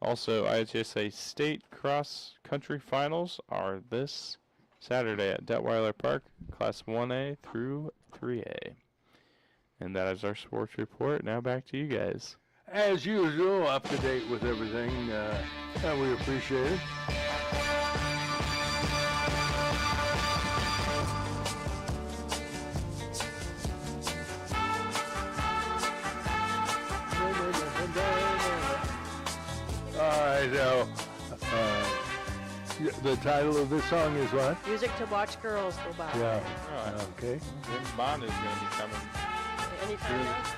Also, IHSA State Cross Country Finals are this Saturday at Detweiler Park, Class 1A through 3A. And that is our sports report. Now back to you guys. As usual, up to date with everything, and we appreciate it. All right, the title of this song is what? Music to watch girls go by. Yeah. All right. Okay. James Bond is going to be coming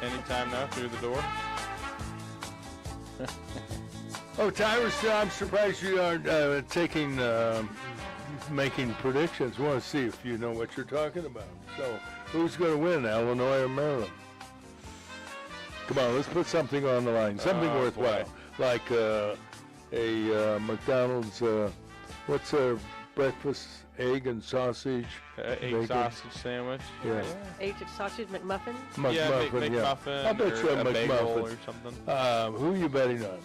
anytime now through the door. Oh, Tyrus, I'm surprised you aren't making predictions. I want to see if you know what you're talking about. So, who's going to win, Illinois or Maryland? Come on, let's put something on the line, something worthwhile, like a McDonald's. What's a breakfast? Egg and sausage. Egg sausage sandwich. Yeah. Egg sausage McMuffin. McMuffin. Yeah. McMuffin. I bet you a bagel McMuffin or something. Who are you betting on?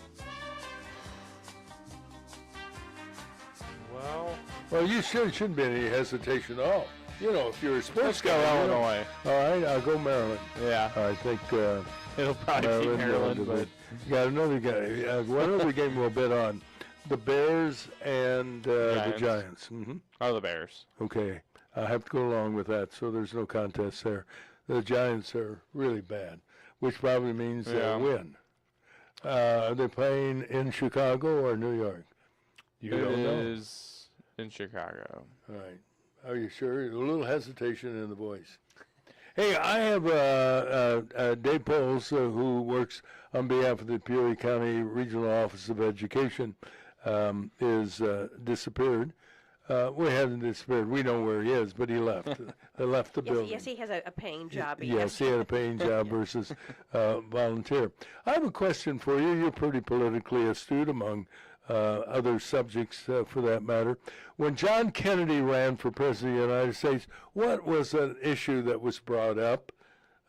Well, you shouldn't be any hesitation at all. You know, if you're a sports guy, Illinois. All right, I'll go Maryland. Yeah. I think it'll probably be Maryland, but you got another guy. What other game we'll bet on? The Bears and the Giants. Mm-hmm. Oh, the Bears. Okay, I have to go along with that. So there's no contest there. The Giants are really bad, which probably means they'll win. Are they playing in Chicago or New York? You don't know. It is in Chicago. All right. Are you sure? A little hesitation in the voice. Hey, I have Dave Poles, who works on behalf of the Peoria County Regional Office of Education, is disappeared. We hasn't disappeared. We know where he is, but he left. He left the building. Yes, he has a paying job. Yes, he had a paying job versus volunteer. I have a question for you. You're pretty politically astute among other subjects for that matter. When John Kennedy ran for president of the United States, what was an issue that was brought up,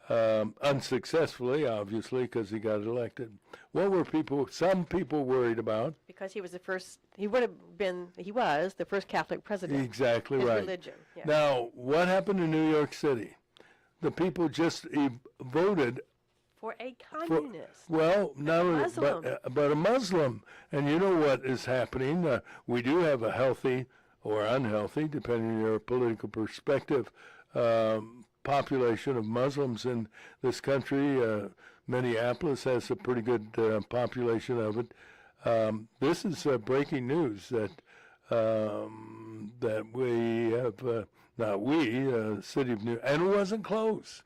unsuccessfully, obviously, because he got elected? What were some people worried about? Because he was the first, he was the first Catholic president. Exactly His right. religion. Yeah. Now, what happened in New York City? The people just voted for a communist. Not only, but a Muslim. And you know what is happening? We do have a healthy or unhealthy, depending on your political perspective, population of Muslims in this country. Minneapolis has a pretty good population of it. This is breaking news that we have, not we, city of New, and it wasn't close.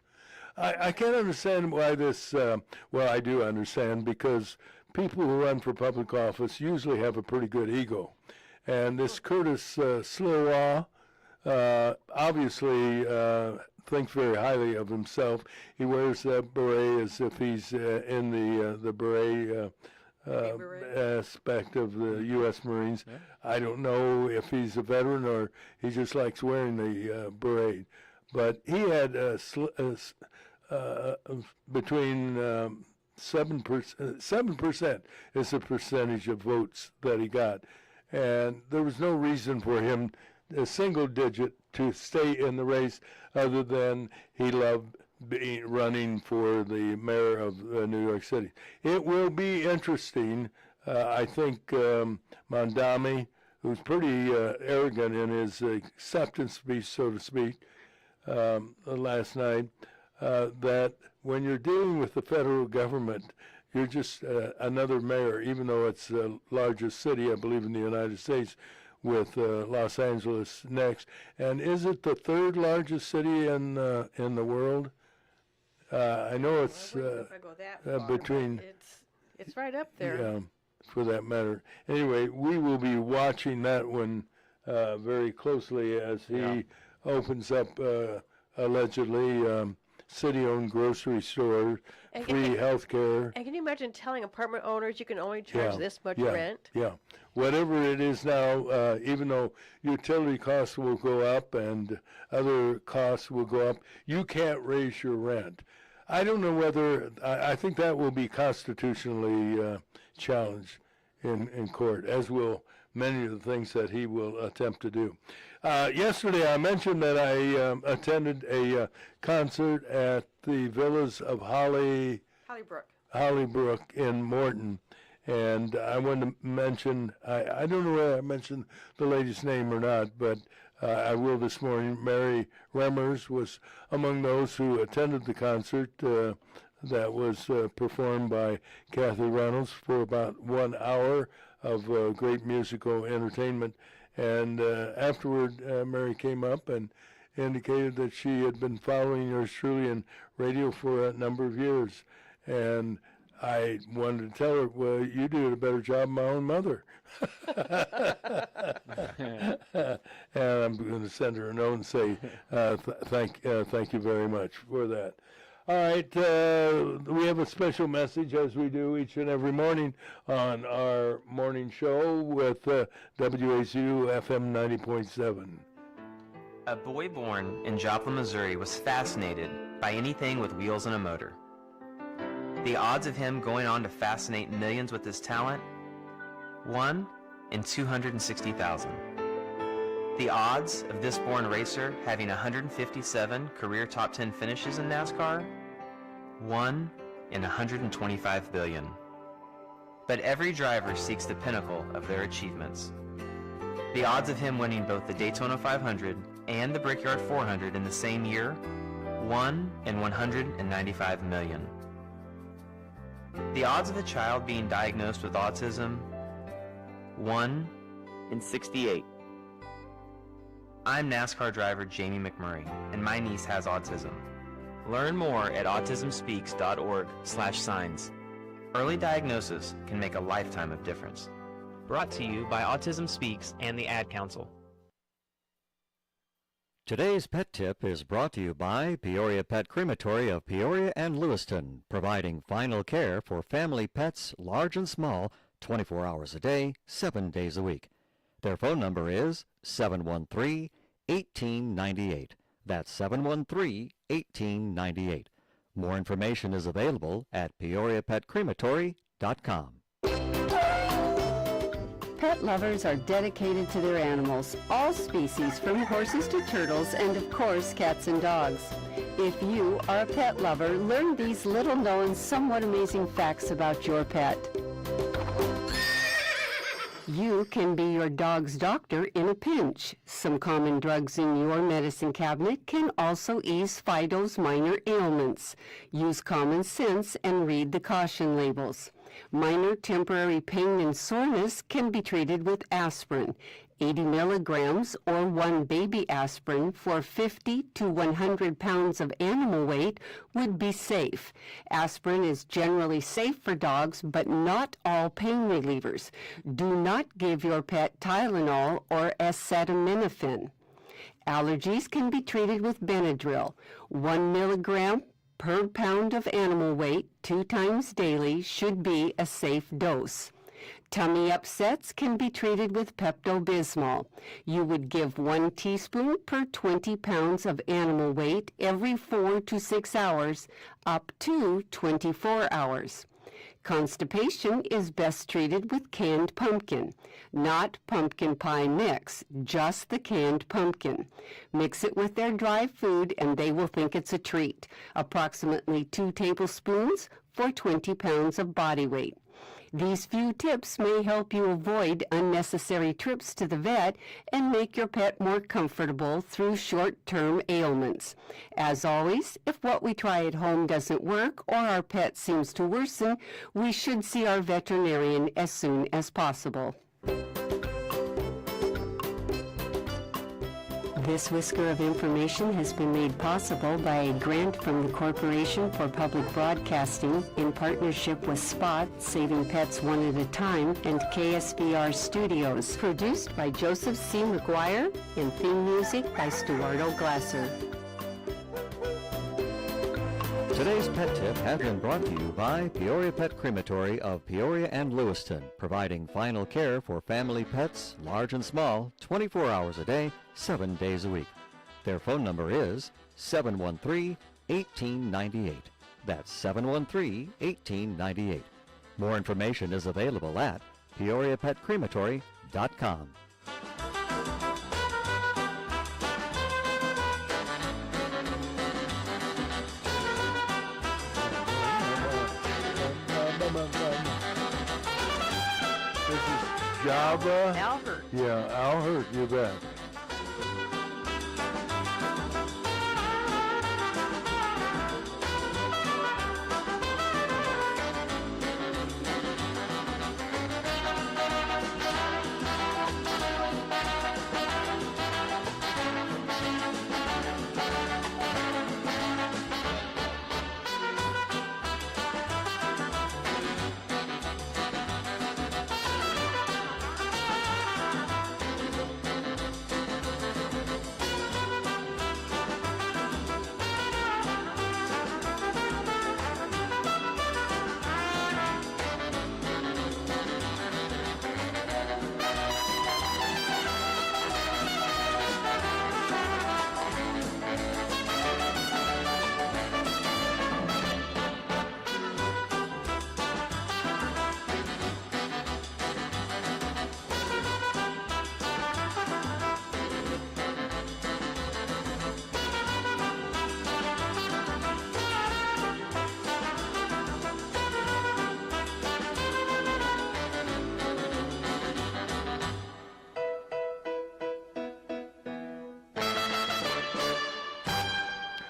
I can't understand why this, well, I do understand, because people who run for public office usually have a pretty good ego. And this Curtis Sliwa obviously thinks very highly of himself. He wears that beret as if he's in the beret aspect of the U.S. Marines. Yeah. I don't know if he's a veteran or he just likes wearing the beret. But he had between 7% is the percentage of votes that he got. And there was no reason for him, a single digit, to stay in the race other than he loved running for the mayor of New York City. It will be interesting. I think Mondami, who's pretty arrogant in his acceptance speech, so to speak, last night, that when you're dealing with the federal government, you're just another mayor, even though it's the largest city, I believe, in the United States, with Los Angeles next. And is it the third largest city in the world? I know it's between. It's right up there. Yeah, for that matter. Anyway, we will be watching that one very closely as he opens up allegedly city-owned grocery store, free health care. And can you imagine telling apartment owners you can only charge this much rent? Yeah, whatever it is now, even though utility costs will go up and other costs will go up, you can't raise your rent. I don't know whether, I think that will be constitutionally challenged in court, as will many of the things that he will attempt to do. Yesterday, I mentioned that I attended a concert at the Villas of Hollybrook in Morton. And I want to mention, I don't know whether I mentioned the lady's name or not, but I will this morning. Mary Remmers was among those who attended the concert that was performed by Kathy Reynolds for about 1 hour of great musical entertainment. And afterward, Mary came up and indicated that she had been following yours truly in radio for a number of years. And I wanted to tell her, well, you did a better job than my own mother. And I'm going to send her a note and say thank you very much for that. All right, we have a special message, as we do each and every morning on our morning show with WACU FM 90.7. A boy born in Joplin, Missouri was fascinated by anything with wheels and a motor. The odds of him going on to fascinate millions with his talent? 1 in 260,000. The odds of this born racer having 157 career top 10 finishes in NASCAR? 1 in 125 billion. But every driver seeks the pinnacle of their achievements. The odds of him winning both the Daytona 500 and the Brickyard 400 in the same year? 1 in 195 million. The odds of a child being diagnosed with autism? 1 in 68. I'm NASCAR driver Jamie McMurray, and my niece has autism. Learn more at autismspeaks.org/signs. Early diagnosis can make a lifetime of difference. Brought to you by Autism Speaks and the Ad Council. Today's Pet Tip is brought to you by Peoria Pet Crematory of Peoria and Lewiston, providing final care for family pets, large and small, 24 hours a day, 7 days a week. Their phone number is 713-1898. That's 713-1898. More information is available at peoriapetcrematory.com. Pet lovers are dedicated to their animals, all species from horses to turtles and of course cats and dogs. If you are a pet lover, learn these little known, somewhat amazing facts about your pet. You can be your dog's doctor in a pinch. Some common drugs in your medicine cabinet can also ease Fido's minor ailments. Use common sense and read the caution labels. Minor temporary pain and soreness can be treated with aspirin. 80 milligrams or 1 baby aspirin for 50 to 100 pounds of animal weight would be safe. Aspirin is generally safe for dogs, but not all pain relievers. Do not give your pet Tylenol or acetaminophen. Allergies can be treated with Benadryl. 1 milligram per pound of animal weight 2 times daily should be a safe dose. Tummy upsets can be treated with Pepto-Bismol. You would give 1 teaspoon per 20 pounds of animal weight every 4 to 6 hours, up to 24 hours. Constipation is best treated with canned pumpkin, not pumpkin pie mix, just the canned pumpkin. Mix it with their dry food and they will think it's a treat. Approximately 2 tablespoons for 20 pounds of body weight. These few tips may help you avoid unnecessary trips to the vet and make your pet more comfortable through short-term ailments. As always, if what we try at home doesn't work or our pet seems to worsen, we should see our veterinarian as soon as possible. This whisker of information has been made possible by a grant from the Corporation for Public Broadcasting in partnership with Spot, Saving Pets One at a Time, and KSBR Studios. Produced by Joseph C. McGuire and theme music by Stuardo Glasser. Today's pet tip has been brought to you by Peoria Pet Crematory of Peoria and Lewiston, providing final care for family pets, large and small, 24 hours a day, 7 days a week. Their phone number is 713-1898. That's 713-1898. More information is available at peoriapetcrematory.com. This is Java. Al Hurt. Yeah, Al Hurt, you bet.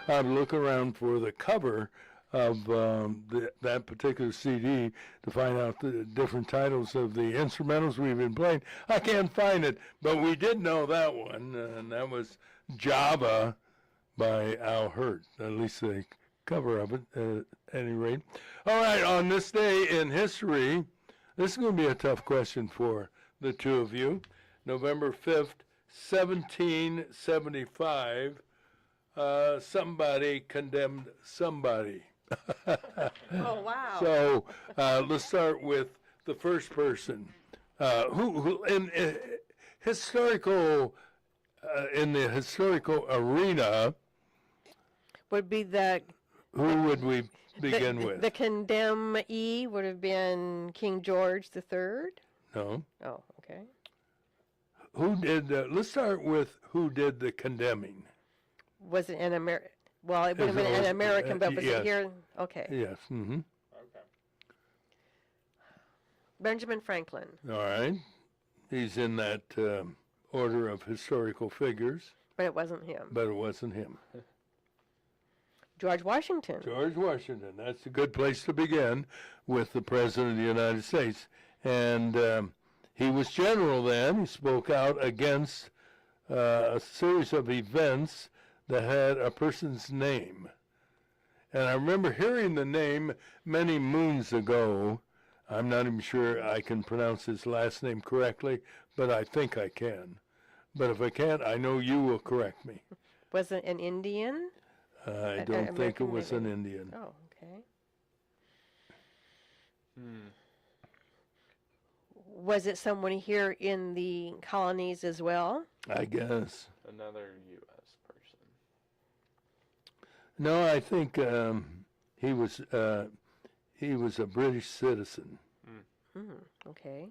I'd look around for the cover of that particular CD to find out the different titles of the instrumentals we've been playing. I can't find it, but we did know that one, and that was Java by Al Hurt, at least the cover of it, at any rate. All right, on this day in history, this is going to be a tough question for the two of you. November 5th, 1775. Somebody condemned somebody. Oh, wow. So let's start with the first person. Who in historical, in the historical arena, Would be the who would we begin with? The condemnee would have been King George III. No. Oh, okay. Who did? Let's start with who did the condemning. Was it an American? Well, it would have been an American, but was yes. it here? Okay. Yes. Mm-hmm. Benjamin Franklin. All right. He's in that order of historical figures. But it wasn't him. But it wasn't him. George Washington. George Washington. That's a good place to begin with the President of the United States. And he was general then. He spoke out against a series of events that had a person's name. And I remember hearing the name many moons ago. I'm not even sure I can pronounce his last name correctly, but I think I can. But if I can't, I know you will correct me. Was it an Indian? I don't think it was an Indian. Oh, okay. Was it someone here in the colonies as well? I guess. Another U.S. person. No, I think he was a British citizen. Okay.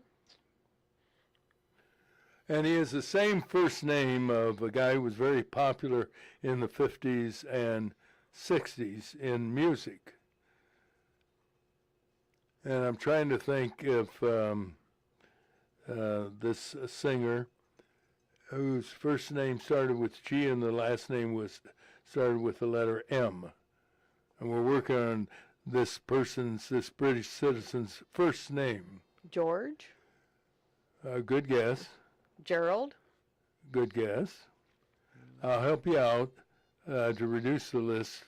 And he has the same first name of a guy who was very popular in the 50s and 60s in music. And I'm trying to think if this singer, whose first name started with G and the last name started with the letter M. And we're working on this British citizen's first name. George? Good guess. Gerald? Good guess. I'll help you out to reduce the list.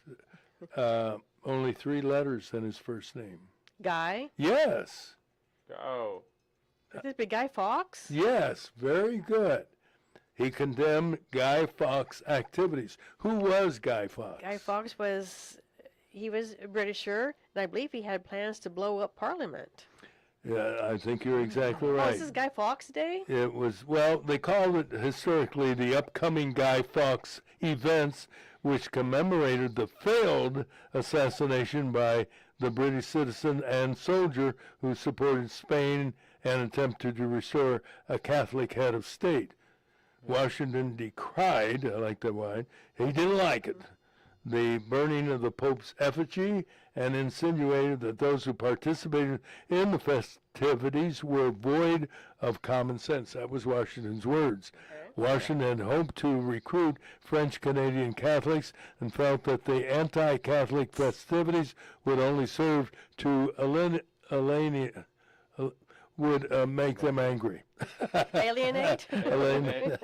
Only 3 letters in his first name. Guy? Yes. Oh. Could this be Guy Fawkes? Yes, very good. He condemned Guy Fawkes' activities. Who was Guy Fawkes? Guy Fawkes was, he was a Britisher, and I believe he had plans to blow up Parliament. Yeah, I think you're exactly Oh, right. is this Guy Fawkes Day? It was, well, they called it historically the upcoming Guy Fawkes events, which commemorated the failed assassination by the British citizen and soldier who supported Spain and attempted to restore a Catholic head of state. Washington decried, I like that word, he didn't like it, the burning of the Pope's effigy, and insinuated that those who participated in the festivities were void of common sense. That was Washington's words. Washington hoped to recruit French-Canadian Catholics and felt that the anti-Catholic festivities would only serve to make them angry. Alienate? Alienate.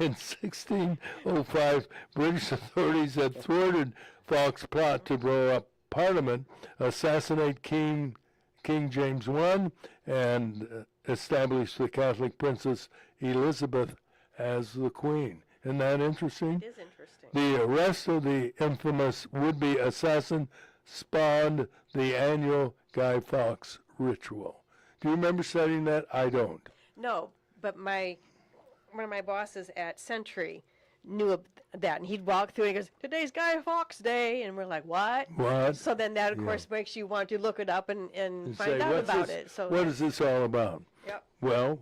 In 1605, British authorities had thwarted Fawkes' plot to blow up Parliament, assassinate King James I, and establish the Catholic Princess Elizabeth as the Queen. Isn't that interesting? It is interesting. The arrest of the infamous would-be assassin spawned the annual Guy Fawkes ritual. Do you remember studying that? I don't. No, but one of my bosses at Century knew of that, and he'd walk through and he goes, "Today's Guy Fawkes Day," and we're like, "What?" What? So then that, of Yeah. course, makes you want to look it up and And find say, out "What's about this- it. So what is this all about? Yep. Well,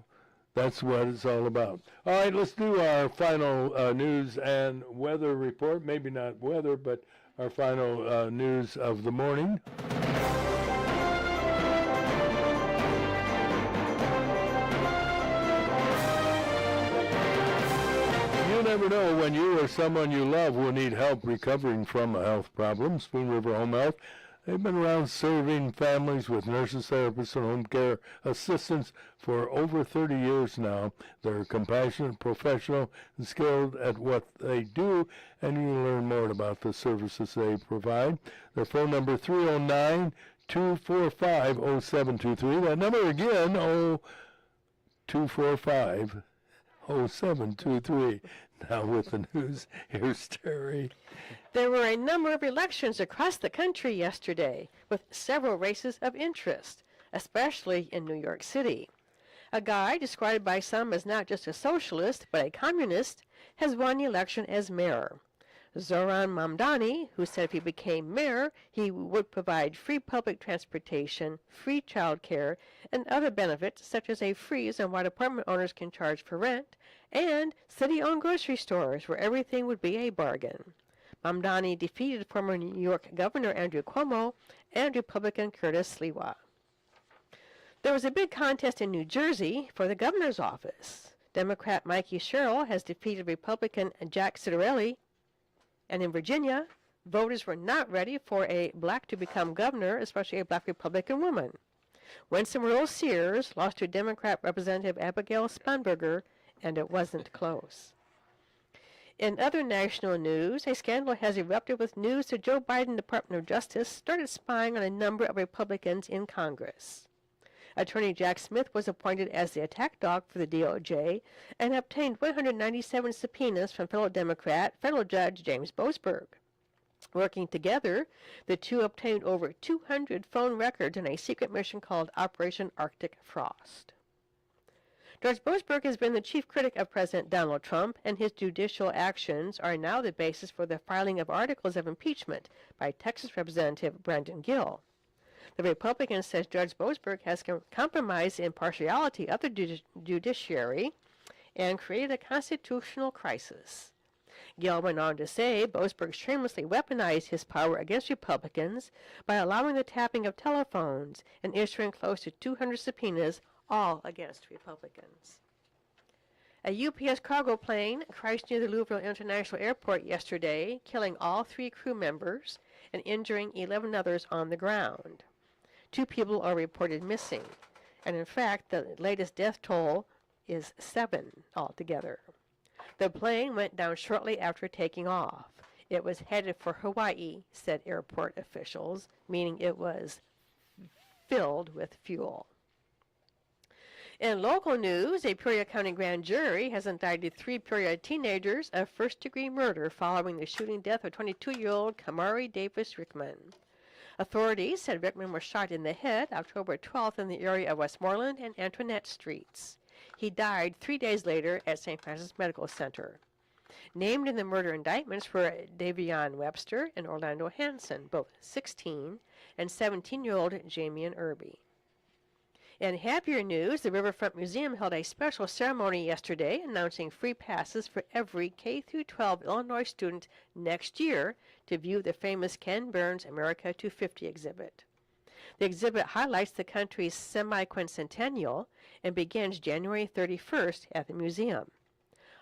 that's what it's all about. All right, let's do our final news and weather report. Maybe not weather, but our final news of the morning. You never know when you or someone you love will need help recovering from a health problem. Spoon River Home Health, they've been around serving families with nurses, therapists, and home care assistants for over 30 years now. They're compassionate, professional, and skilled at what they do, and you can learn more about the services they provide. Their phone number 309-245-0723. That number again, 245-0723. Now with the news, here's Terry. there were a number of elections across the country yesterday, with several races of interest, especially in New York City. A guy described by some as not just a socialist, but a communist, has won the election as mayor. Zoran Mamdani, who said if he became mayor, he would provide free public transportation, free child care, and other benefits such as a freeze on what apartment owners can charge for rent, and city-owned grocery stores where everything would be a bargain. Mamdani defeated former New York Governor Andrew Cuomo and Republican Curtis Sliwa. There was a big contest in New Jersey for the governor's office. Democrat Mikey Sherrill has defeated Republican Jack Ciattarelli. And in Virginia, voters were not ready for a black to become governor, especially a black Republican woman. Winston Earl Sears lost to Democrat Representative Abigail Spanberger, and it wasn't close. In other national news, a scandal has erupted with news that Joe Biden Department of Justice started spying on a number of Republicans in Congress. Attorney Jack Smith was appointed as the attack dog for the DOJ and obtained 197 subpoenas from fellow Democrat federal judge James Boasberg. Working together, the two obtained over 200 phone records in a secret mission called Operation Arctic Frost. George Boasberg has been the chief critic of President Donald Trump, and his judicial actions are now the basis for the filing of articles of impeachment by Texas Representative Brandon Gill. The Republican says Judge Boasberg has compromised the impartiality of the judiciary and created a constitutional crisis. Gill went on to say Boasberg shamelessly weaponized his power against Republicans by allowing the tapping of telephones and issuing close to 200 subpoenas, all against Republicans. A UPS cargo plane crashed near the Louisville International Airport yesterday, killing all 3 crew members and injuring 11 others on the ground. 2 people are reported missing, and in fact, the latest death toll is 7 altogether. The plane went down shortly after taking off. It was headed for Hawaii, said airport officials, meaning it was filled with fuel. In local news, a Peoria County grand jury has indicted 3 Peoria teenagers of first-degree murder following the shooting death of 22-year-old Kamari Davis Rickman. Authorities said Rickman was shot in the head October 12th in the area of Westmoreland and Antoinette Streets. He died 3 days later at St. Francis Medical Center. Named in the murder indictments were Davion Webster and Orlando Hanson, both 16, and 17-year-old Jamian Irby. In happier news, the Riverfront Museum held a special ceremony yesterday announcing free passes for every K-12 Illinois student next year to view the famous Ken Burns America 250 exhibit. The exhibit highlights the country's semi-quincentennial and begins January 31st at the museum.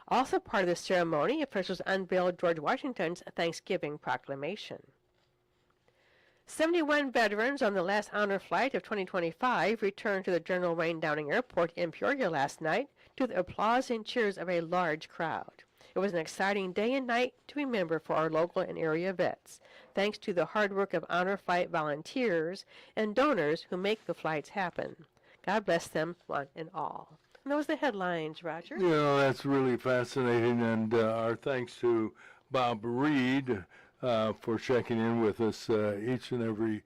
Also part of the ceremony, officials unveiled George Washington's Thanksgiving proclamation. 71 veterans on the last honor flight of 2025 returned to the General Wayne Downing Airport in Peoria last night to the applause and cheers of a large crowd. It was an exciting day and night to remember for our local and area vets, thanks to the hard work of honor flight volunteers and donors who make the flights happen. God bless them, one and all. And those are the headlines, Roger. You know, that's really fascinating, and our thanks to Bob Reed for checking in with us each and every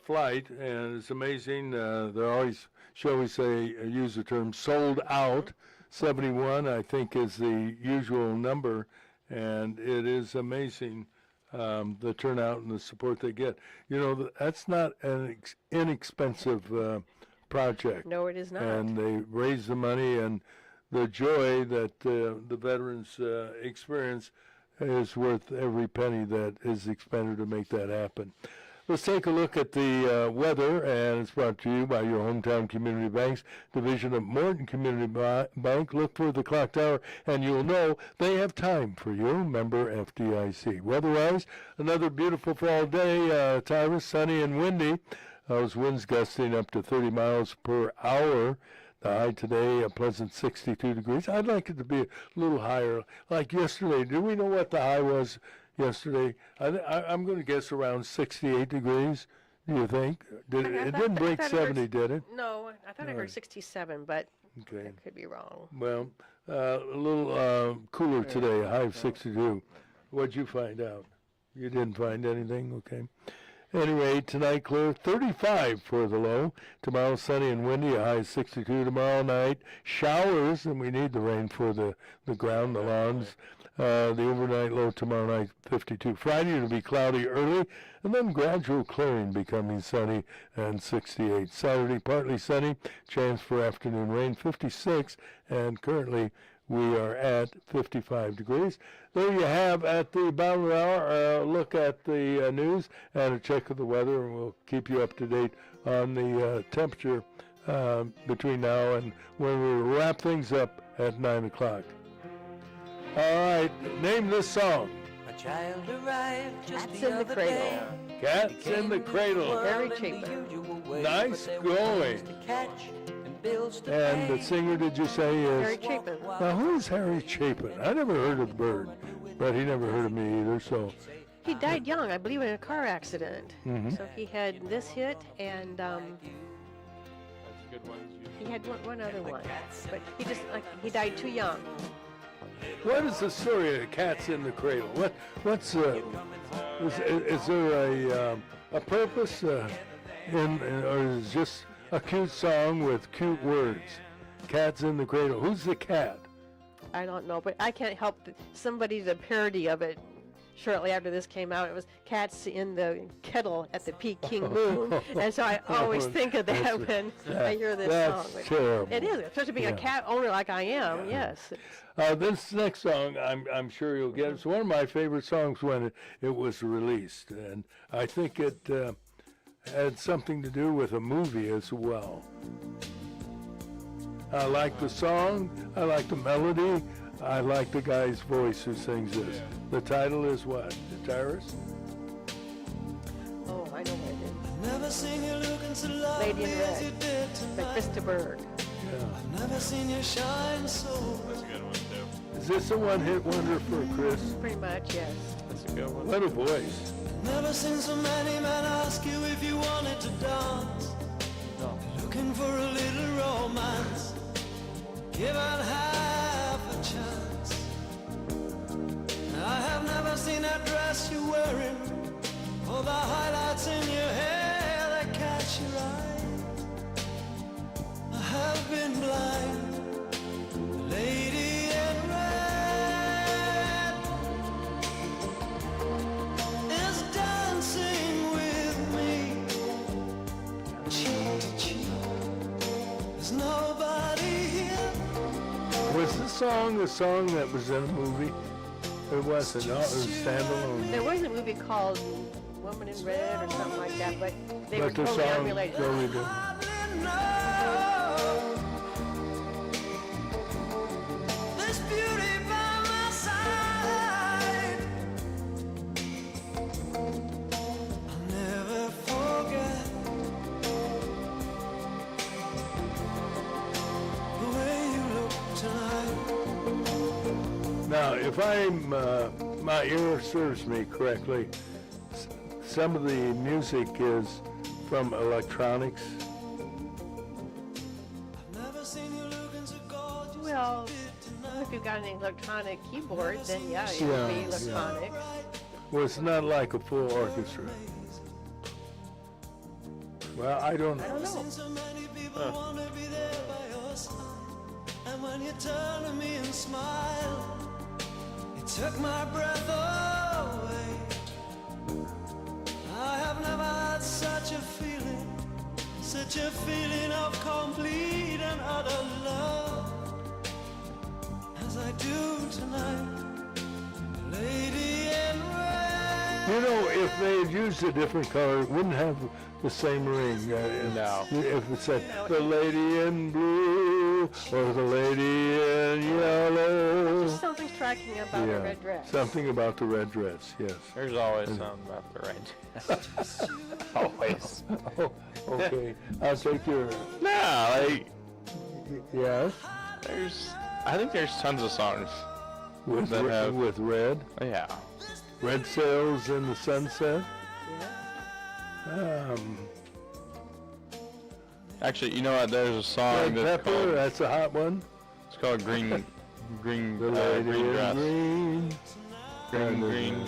flight. And it's amazing. They're always, shall we say, use the term sold out. 71, I think, is the usual number, and it is amazing the turnout and the support they get. You know, that's not an inexpensive project. No, it is not. And they raise the money, and the joy that the veterans experience is worth every penny that is expended to make that happen. Let's take a look at the weather, and it's brought to you by your hometown community banks, division of Morton Community Bank. Look for the clock tower, and you'll know they have time for you. Member FDIC. Weather-wise, another beautiful fall day. Tyrus, sunny and windy. Those winds gusting up to 30 miles per hour. The high today, a pleasant 62 degrees. I'd like it to be a little higher, like yesterday. Do we know what the high was yesterday? I'm going to guess around 68 degrees. Do you think? It didn't break 70, did it? No, I thought I heard 67, but I could be wrong. Well, a little cooler today, a high of 62. What'd you find out? You didn't find anything? Okay. Anyway, tonight clear, 35 for the low. Tomorrow sunny and windy, a high of 62. Tomorrow night, showers, and we need the rain for the ground, the lawns. The overnight low tomorrow night, 52. Friday, it'll be cloudy early, and then gradual clearing, becoming sunny and 68. Saturday, partly sunny, chance for afternoon rain, 56, and currently we are at 55 degrees. There you have, at the bottom of the hour, a look at the news and a check of the weather, and we'll keep you up to date on the temperature between now and when we wrap things up at 9 o'clock. All right, name this song. A child arrived just Cats in the Cradle. Cats in the Cradle. Very Chapin. Nice going. And the singer, did you say, is? Harry Chapin. Now, who is Harry Chapin? I never heard of the bird, but he never heard of me either, so. He died young, I believe, in a car accident. Mm-hmm. So he had this hit, and he had one other one. But he died too young. What is the story of Cats in the Cradle? What's is there a purpose or is it just a cute song with cute words? Cats in the Cradle. Who's the cat? I don't know, but I can't help somebody did a parody of it shortly after this came out. It was Cats in the Kettle at the Peking Moon. And so I always think of that when I hear this song. That's terrible. It is, especially being a cat owner like I am, yes. This next song, I'm sure you'll get. It's one of my favorite songs when it was released. And I think it had something to do with a movie as well. I like the song, I like the melody, I like the guy's voice who sings this. The title is what? The Tyrus? Oh, I know what it Never seen you looking so is. lovely Lady in as you Red did by tonight. Krista Berg. I've never seen you shine so. That's a good one, too. Is this a one-hit wonder for Chris? Pretty much, yes. That's a good one. What a voice. Never seen so many men ask you if you wanted to dance. Looking for a little romance. given half a chance. I have never seen that dress you're wearing, or the highlights in your hair that catch your eye. I have been blind, the lady in red is dancing with me, cheek to cheek. There's nobody here. Was this song a song that was in a movie? It wasn't. No, it was standalone. There was a movie called Woman in Red or something like that, but they were But the totally song unrelated. totally different. This beauty by my side, I'll never forget the way you look tonight. Now, if my ear serves me correctly, some of the music is from electronics. Never seen you looking so gorgeous. Well, if you've got an electronic keyboard, then yeah, it Yeah, would be yeah. electronic. Well, it's not like a full orchestra. Well, I don't know. So many people want to be there by your side, and when you turn to me and smile, it took my breath away. I have never had such a feeling of complete and utter love as I do tonight, lady in red. You know, if they had used a different color, it wouldn't have the same ring. No. If it said the lady in blue or the lady in yellow. Just something striking about the red dress. Something about the red dress, yes. There's always something about the red dress. Always. Oh, okay. I'll take your... No, like, Yes? I think there's tons of songs With, that have, with red? yeah. Red sails in the sunset? Actually, you know what? There's a song Red that's pepper, called, that's a hot one. it's called Green The green lady in grass. green. Green.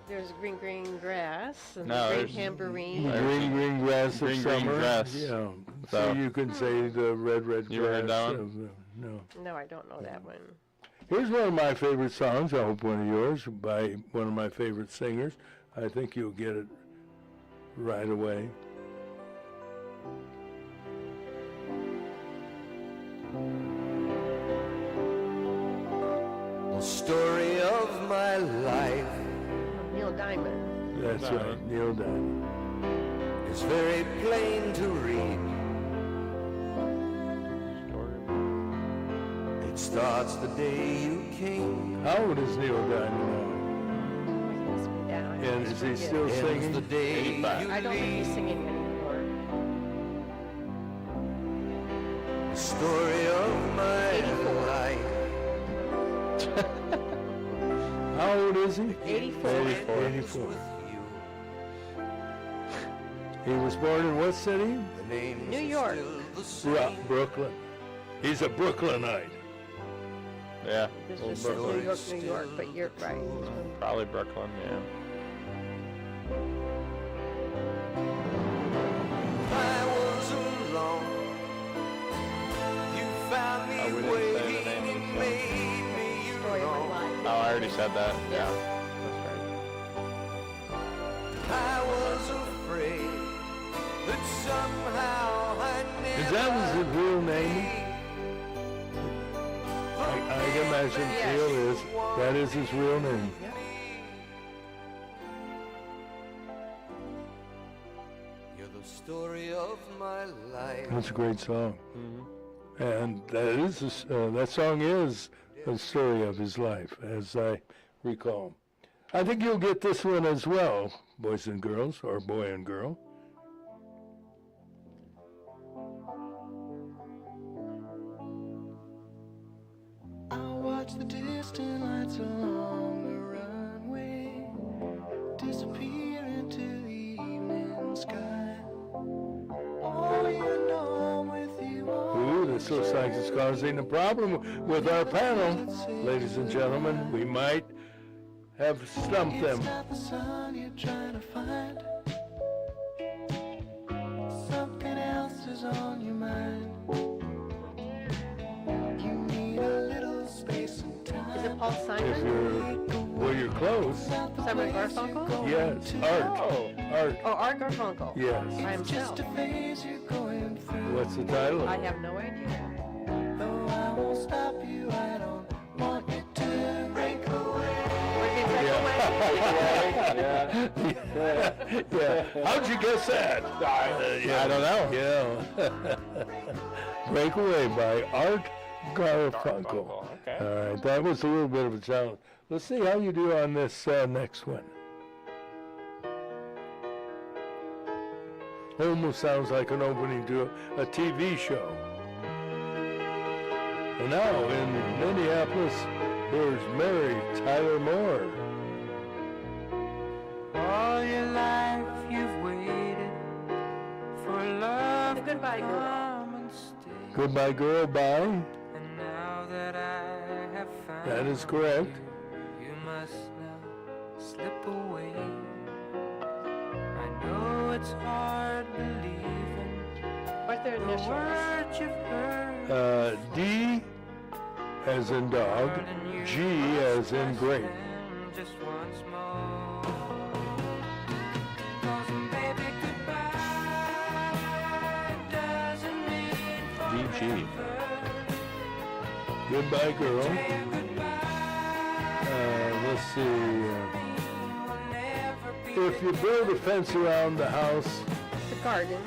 There's green grass and No, green there's- tambourine. Green grass of Green summer. grass. Yeah. So So- you can say the red grass. You ever heard that one? No. No, I don't know that one. Here's one of my favorite songs. I hope one of yours by one of my favorite singers. I think you'll get it right away. The story of my life Neil Diamond. That's right, Neil Diamond. is very plain to read. It starts the day you came. How old is Neil Diamond Yeah, now? And is he still Ends the singing? day you I don't think he's leave. singing anymore. The story of my 84. life. How old is he? 84. 84. He was born in what city? The names New are York. still the same. Brooklyn. He's a Brooklynite. Yeah. This Old just says Brooklyn. New York, but you're right. Probably Brooklyn, yeah. I was alone. You found me Oh, we didn't say the waiting name of and the song. made me your Story of my own. life. Oh, I already said that. Yeah. That's right. I was afraid that somehow I never Is that his real name? I can imagine Neil is. That is his real name. You're the story of my life. That's a great song. And that song is a story of his life, as I recall. I think you'll get this one as well, boys and girls, or boy and girl. I watch the distant lights along the runway disappear into the evening sky. Oh, you know I'm with you all Ooh, the This looks like it's causing a problem with our panel. Ladies and gentlemen, we might have stumped them. Not the sun you're trying to find. Something else is on your mind. You need a little space and time. Is it Paul If Simon? you're close. Simon Garfunkel? Yes, Art. Art. Oh, Art Garfunkel. Yes. By himself. phase you're going through. What's the title? I have no idea. Though I won't stop you, I don't want you to break away. Yeah. How'd you guess that? I don't know. Yeah. Breakaway by Art Garfunkel. Okay. All right, that was a little bit of a challenge. Let's see how you do on this next one. Almost sounds like an opening to a TV show. And now in Minneapolis, here's Mary Tyler Moore. All your life you've waited for love. The Goodbye Girl. Come and stay. Goodbye Girl by, And now that I have found that is correct. you must now slip away. I know it's hard believing What's their the initials? words you've heard. D as in dog, G as in great. Just once more. 'Cause baby, goodbye doesn't mean DG. Goodbye Girl. Let's see. If you build a fence around the house, The garden.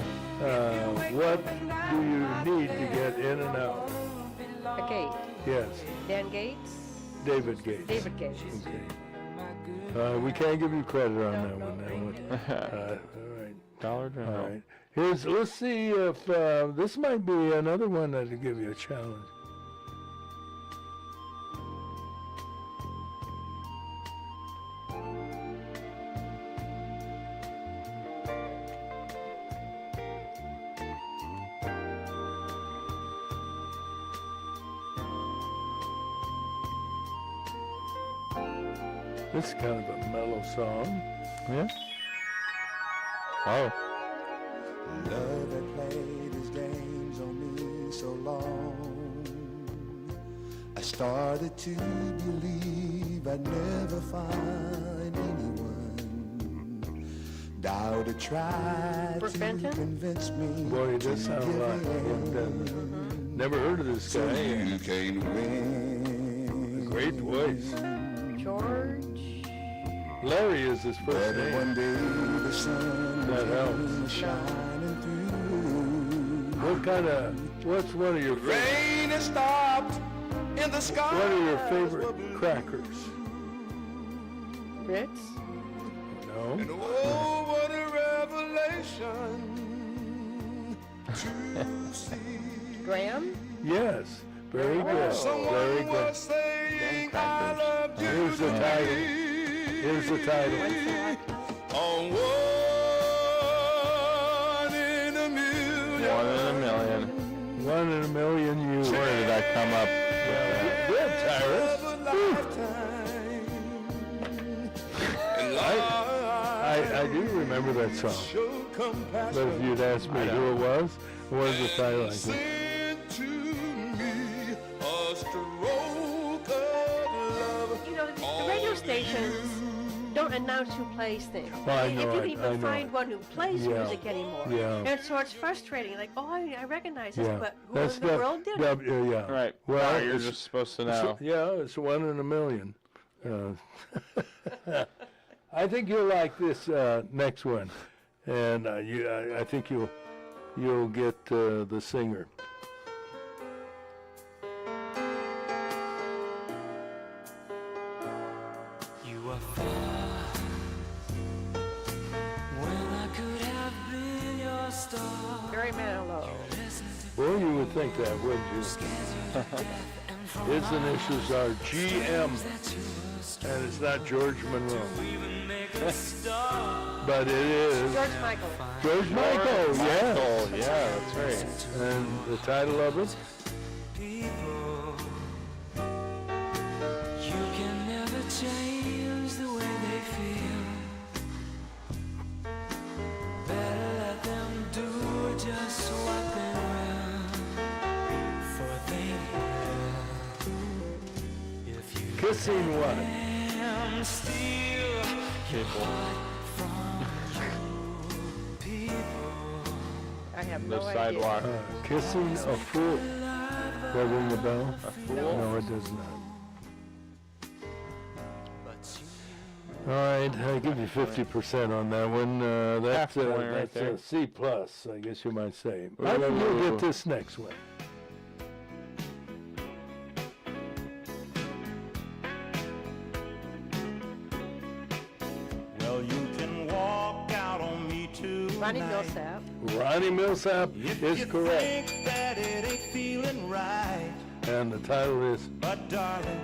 what do you need to get in and out? A gate. Yes, Dan Gates? David Gates. David Gates. Okay. We can't give you credit on that one. All right. Dollar All General. right. Let's see if this might be another one that'll give you a challenge. This is kind of a mellow song. Yeah. Oh. Love that played his games on me so long. I started to believe I'd never find anyone. Doubted, tried Brooke to Benton? convince me. Boy, it does sound like never heard of this guy. You can win. Great voice. George? Larry is his first name. One day the sun That helps. was shining through. What's one of your favorite? Rain has stopped in the sky. What are your favorite crackers? Ritz? No. And oh, what a revelation to see. Graham? Yes. Very good. Very Someone good. was saying I love you. Here's the title. Here's the title. On one in a million. 1 in a million. 1 in a million you. Where did I come up? Good, Tyrus. I do remember that song. But if you'd asked me who it was, what was the title? I think. You know, the radio stations don't announce who plays things. Well, I You know can't it, even I know find it. one who plays Yeah. music anymore. Yeah. And so it's frustrating. Like, oh, I recognize this, Yeah. but who That's in the world did it? yeah. Right. Well, You're it's- just supposed to it's- know. Yeah, it's 1 in a million. I think you'll like this next one, and I think you'll get the singer. You were far when I could have been your star. Barry Manilow. Well, you would think that, wouldn't you? His initials are GM, and it's not George Monroe. But it is George Michael. George Michael, yes. Oh, yeah, that's right. And the title of it? People, you can never change the way they feel. Better let them do just what they will, for they will. If you Kissing what? am still People. I have The no idea. sidewalk. Kissing a fool. Does that ring a bell? A fool? No, it does not. All right, I give you 50% on that one. That's Half point right there. a C plus, I guess you might say. I think you'll get this next one. well, you can walk out on me tonight. Ronnie Millsap. Ronnie Millsap is correct. Think that it ain't feeling right, And the title is but darling,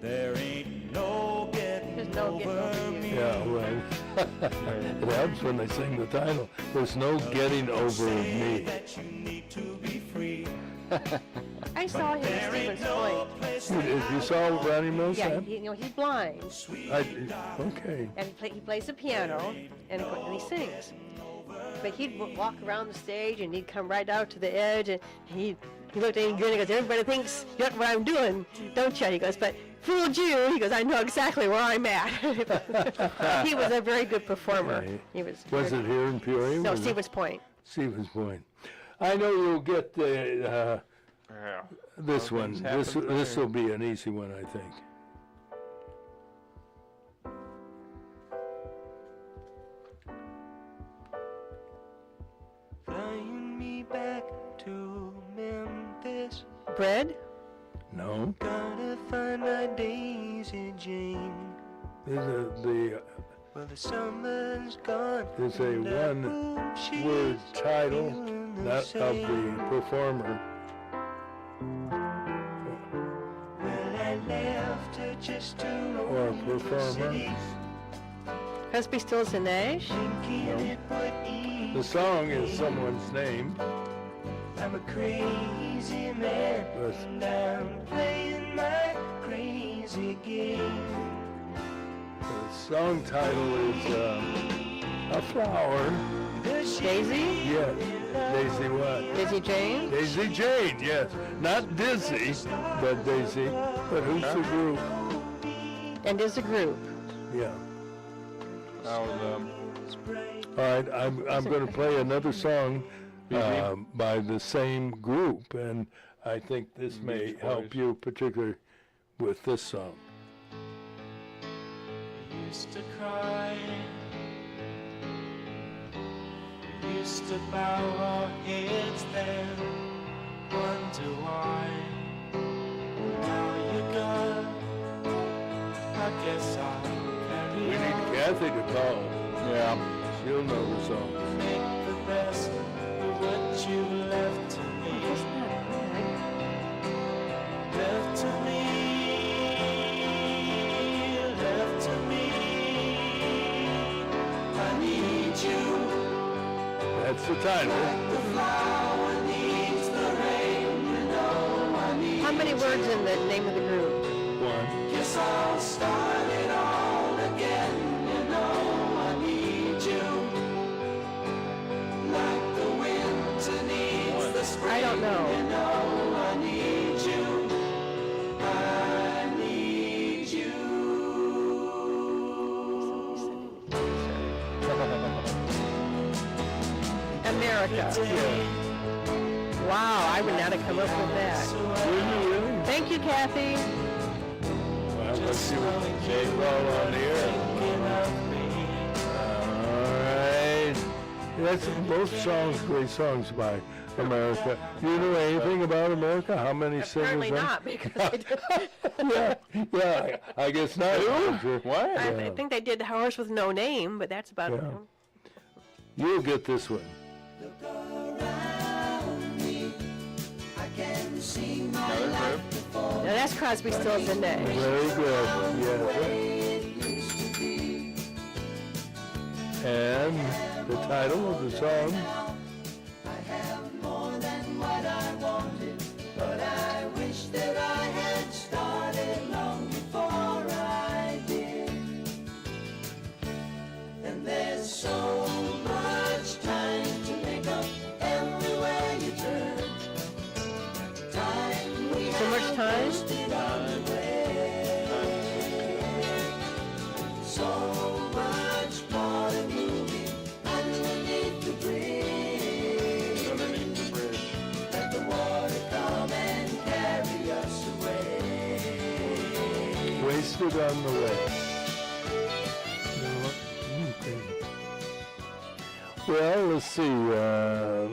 there ain't no getting There's no getting over you. Yeah, well, it helps when they sing the title. There's no getting over me. that you need to be free. I saw him at Stevens Point. You saw Ronnie Yeah, Millsap? he's blind, Okay. and he plays the piano, and he sings. But he'd walk around the stage, and he'd come right out to the edge, and he looked at me and grinned, and goes, everybody thinks you know what I'm doing, don't you? He goes, but fooled you. He goes, I know exactly where I'm at. He was a very good performer. Okay. He was. Was it here in Peoria? No, Was it- Stevens Point. Stevens Point. I know you'll get the Yeah. this one. Something's happened This there. will be an easy one, I think. Flying me back to Memphis, Bread? No. gonna find my Daisy Jane. Well, the summer's gone. There's a one-word title, not of the performer. Well, I left her just to Or roam the performer. city, Crosby, Stills, and Nash? thinking it would ease. The song is someone's name. I'm a crazy man, Yes. and I'm playing my crazy game. The song title is A Flower. Daisy? Yes. Daisy what? Daisy Jane? Daisy Jane, yes. Not Dizzy, but Daisy. But who's the group? And is a group. Yeah. That was, All right, I'm going to play another song by the same group, and I think this may Beach help Boys. you, particularly with this song. Used to cry, we used to bow our heads then, wonder why. Now you're gone, I guess I'll carry We on. need Kathy to call. yeah. She'll know the song. Make the best of what you left to me. Left to me, left to me. I need you. That's the title. The flower needs the rain, you know I need. How many words in the name of the group? One. Guess I'll start it all again, you know I need you. Like the winter needs the spring, I don't know. you know I need you. I need you. America. Wow, I would not have come up with that. Really, really? Thank you, Kathy. Well, let's see what Jay Roll on the air. All right. That's both songs, great songs by America. Do you know anything about America? How many singers? Apparently are- not, because Yeah, I guess not. What? I think they did Horse with No Name, but that's about it. Yeah. You'll get this one. Another group. Now that's Crosby, Stills, and Nash. Very good. Yeah. And the title of the song? I have more than what I wanted, but I wish that I had started long before I did. And there's so much time to make up everywhere you turn. Time we So much time? wasted on the way. So much more than moving underneath the bridge. Let the water come and carry us away. Wasted on the Way. Well, let's see.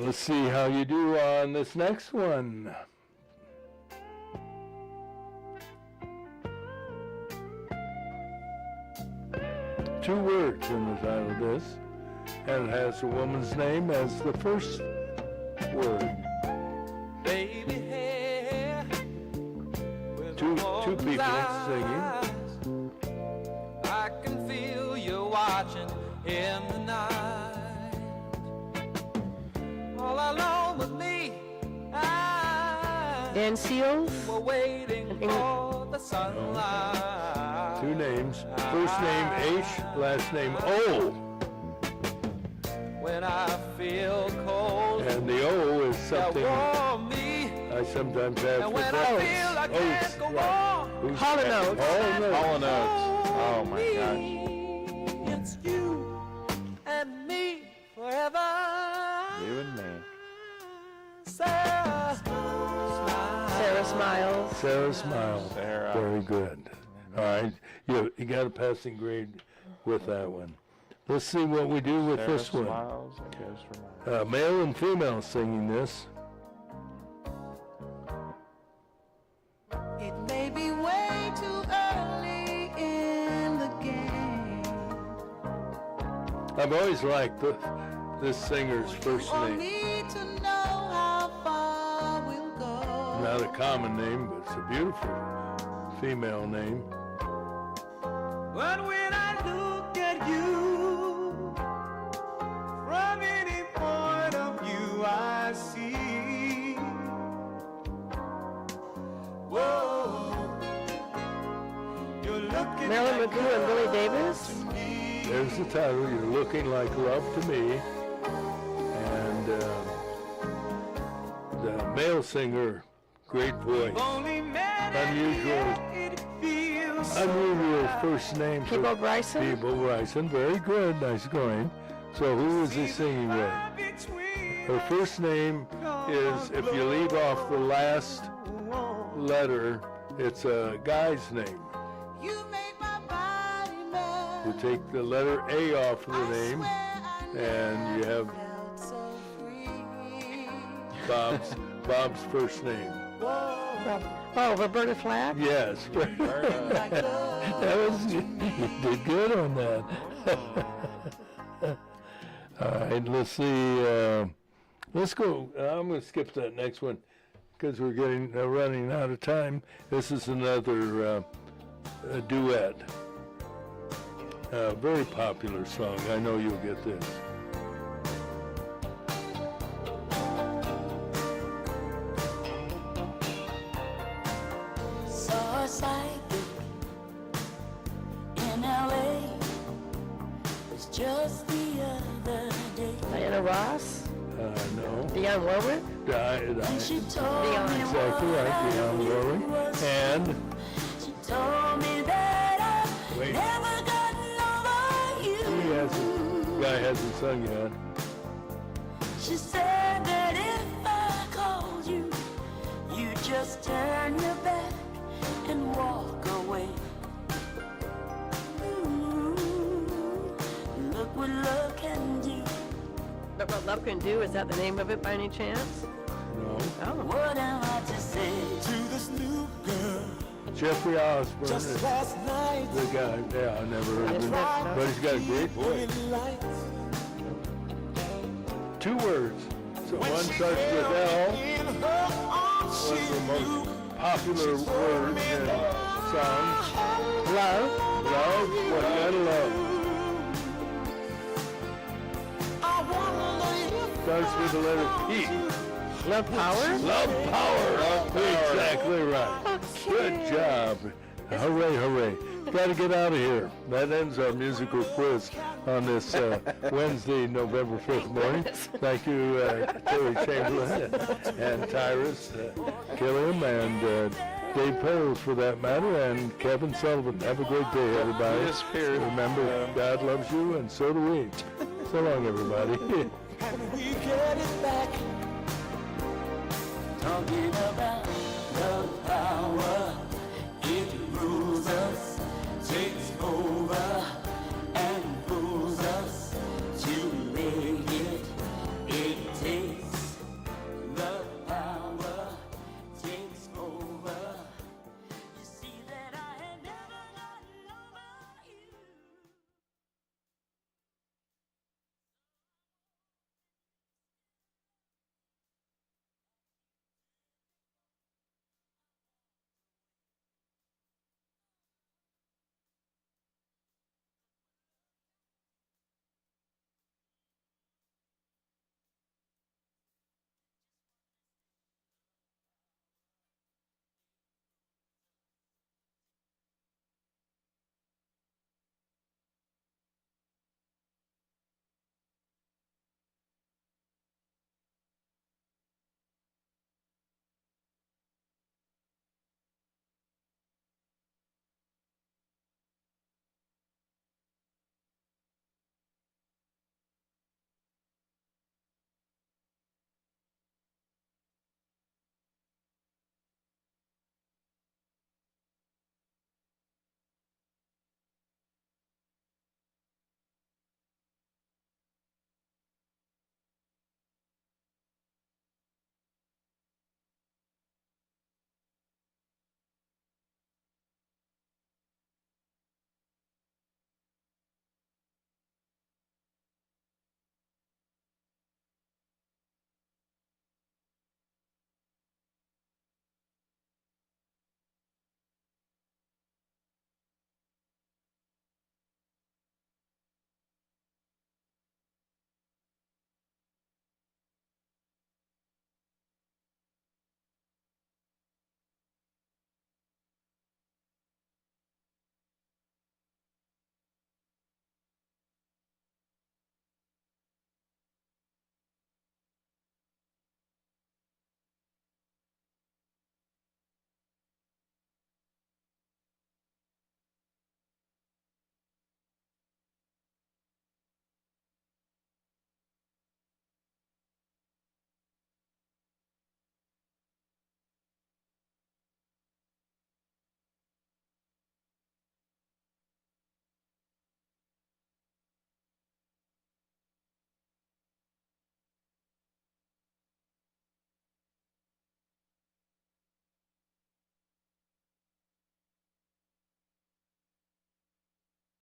Let's see how you do on this next one. Two words in the title of this, and it has a woman's name as the first word. Baby hair. Two people singing. I can feel you watching in the night. All alone with me, Dan Seals. we're waiting for the sunlight. Two names. First name H, last name O. When I feel cold, And the O is you something warm me. I sometimes have And with when I feel I can't go on, Who's Hall and Oates. Hall and Oates. Hall and Oates. Oh my gosh. it's you and me forever. You and me. Sarah Smiles. Sarah Smiles. Sarah. Very good. All right. You got a passing grade with that one. Let's see what we do with Sarah this one. Smiles and goes for mine. Male and female singing this. It may be way too early in the game. I've always liked this singer's first For name. me to know how far we'll go. Not a common name, but it's a beautiful female name. But when I look at you, from any point of view I see. Whoa, you're looking Marilyn like McGoo and Billy Davis. There's the title, You're Looking Like Love to Me. And the male singer, great voice. only met Unusual first name. for Peebo Bryson? Peebo Bryson, very good, nice going. So who is he singing with? Her first name is, if you leave off the last letter, it's a guy's name. You take the letter A off of the name, and you have Bob's first name. Oh, Roberta Flack? Yes. That was, you did good on that. All right, let's see. Let's go. I'm going to skip that next one because we're getting running out of time. This is another duet. Very popular song. I know you'll get this. Saw a psychic in LA. Was just the other day. Diana Ross? No. Dionne Warwick? And she told me Exactly right, Dionne Warwick. And she told me that I wait, never gotten over you. guy hasn't sung yet. She said that if I called you, you just turn your back and walk away. Ooh, look what love can do. But What Love Can Do, is that the name of it by any chance? No. Oh. What am I to say to this new girl? Jeffrey Osborne Just is last night, the guy. Yeah, I never heard of him. But he's got a great voice. Two words. So one starts with L. One of the most popular words in songs. Love. Love, what you gotta love. Starts with the letter P. Love Power? Love Power. Exactly right. Good job. Hooray, hooray. Got to get out of here. That ends our musical quiz on this Wednesday, November 5th morning. Thank you, Terry Chamberlain and Tyrus Killiam and Dave Poles for that matter, and Kevin Sullivan. Have a great day, everybody. Remember, God loves you, and so do we. So long, everybody. And we get it back. Talking about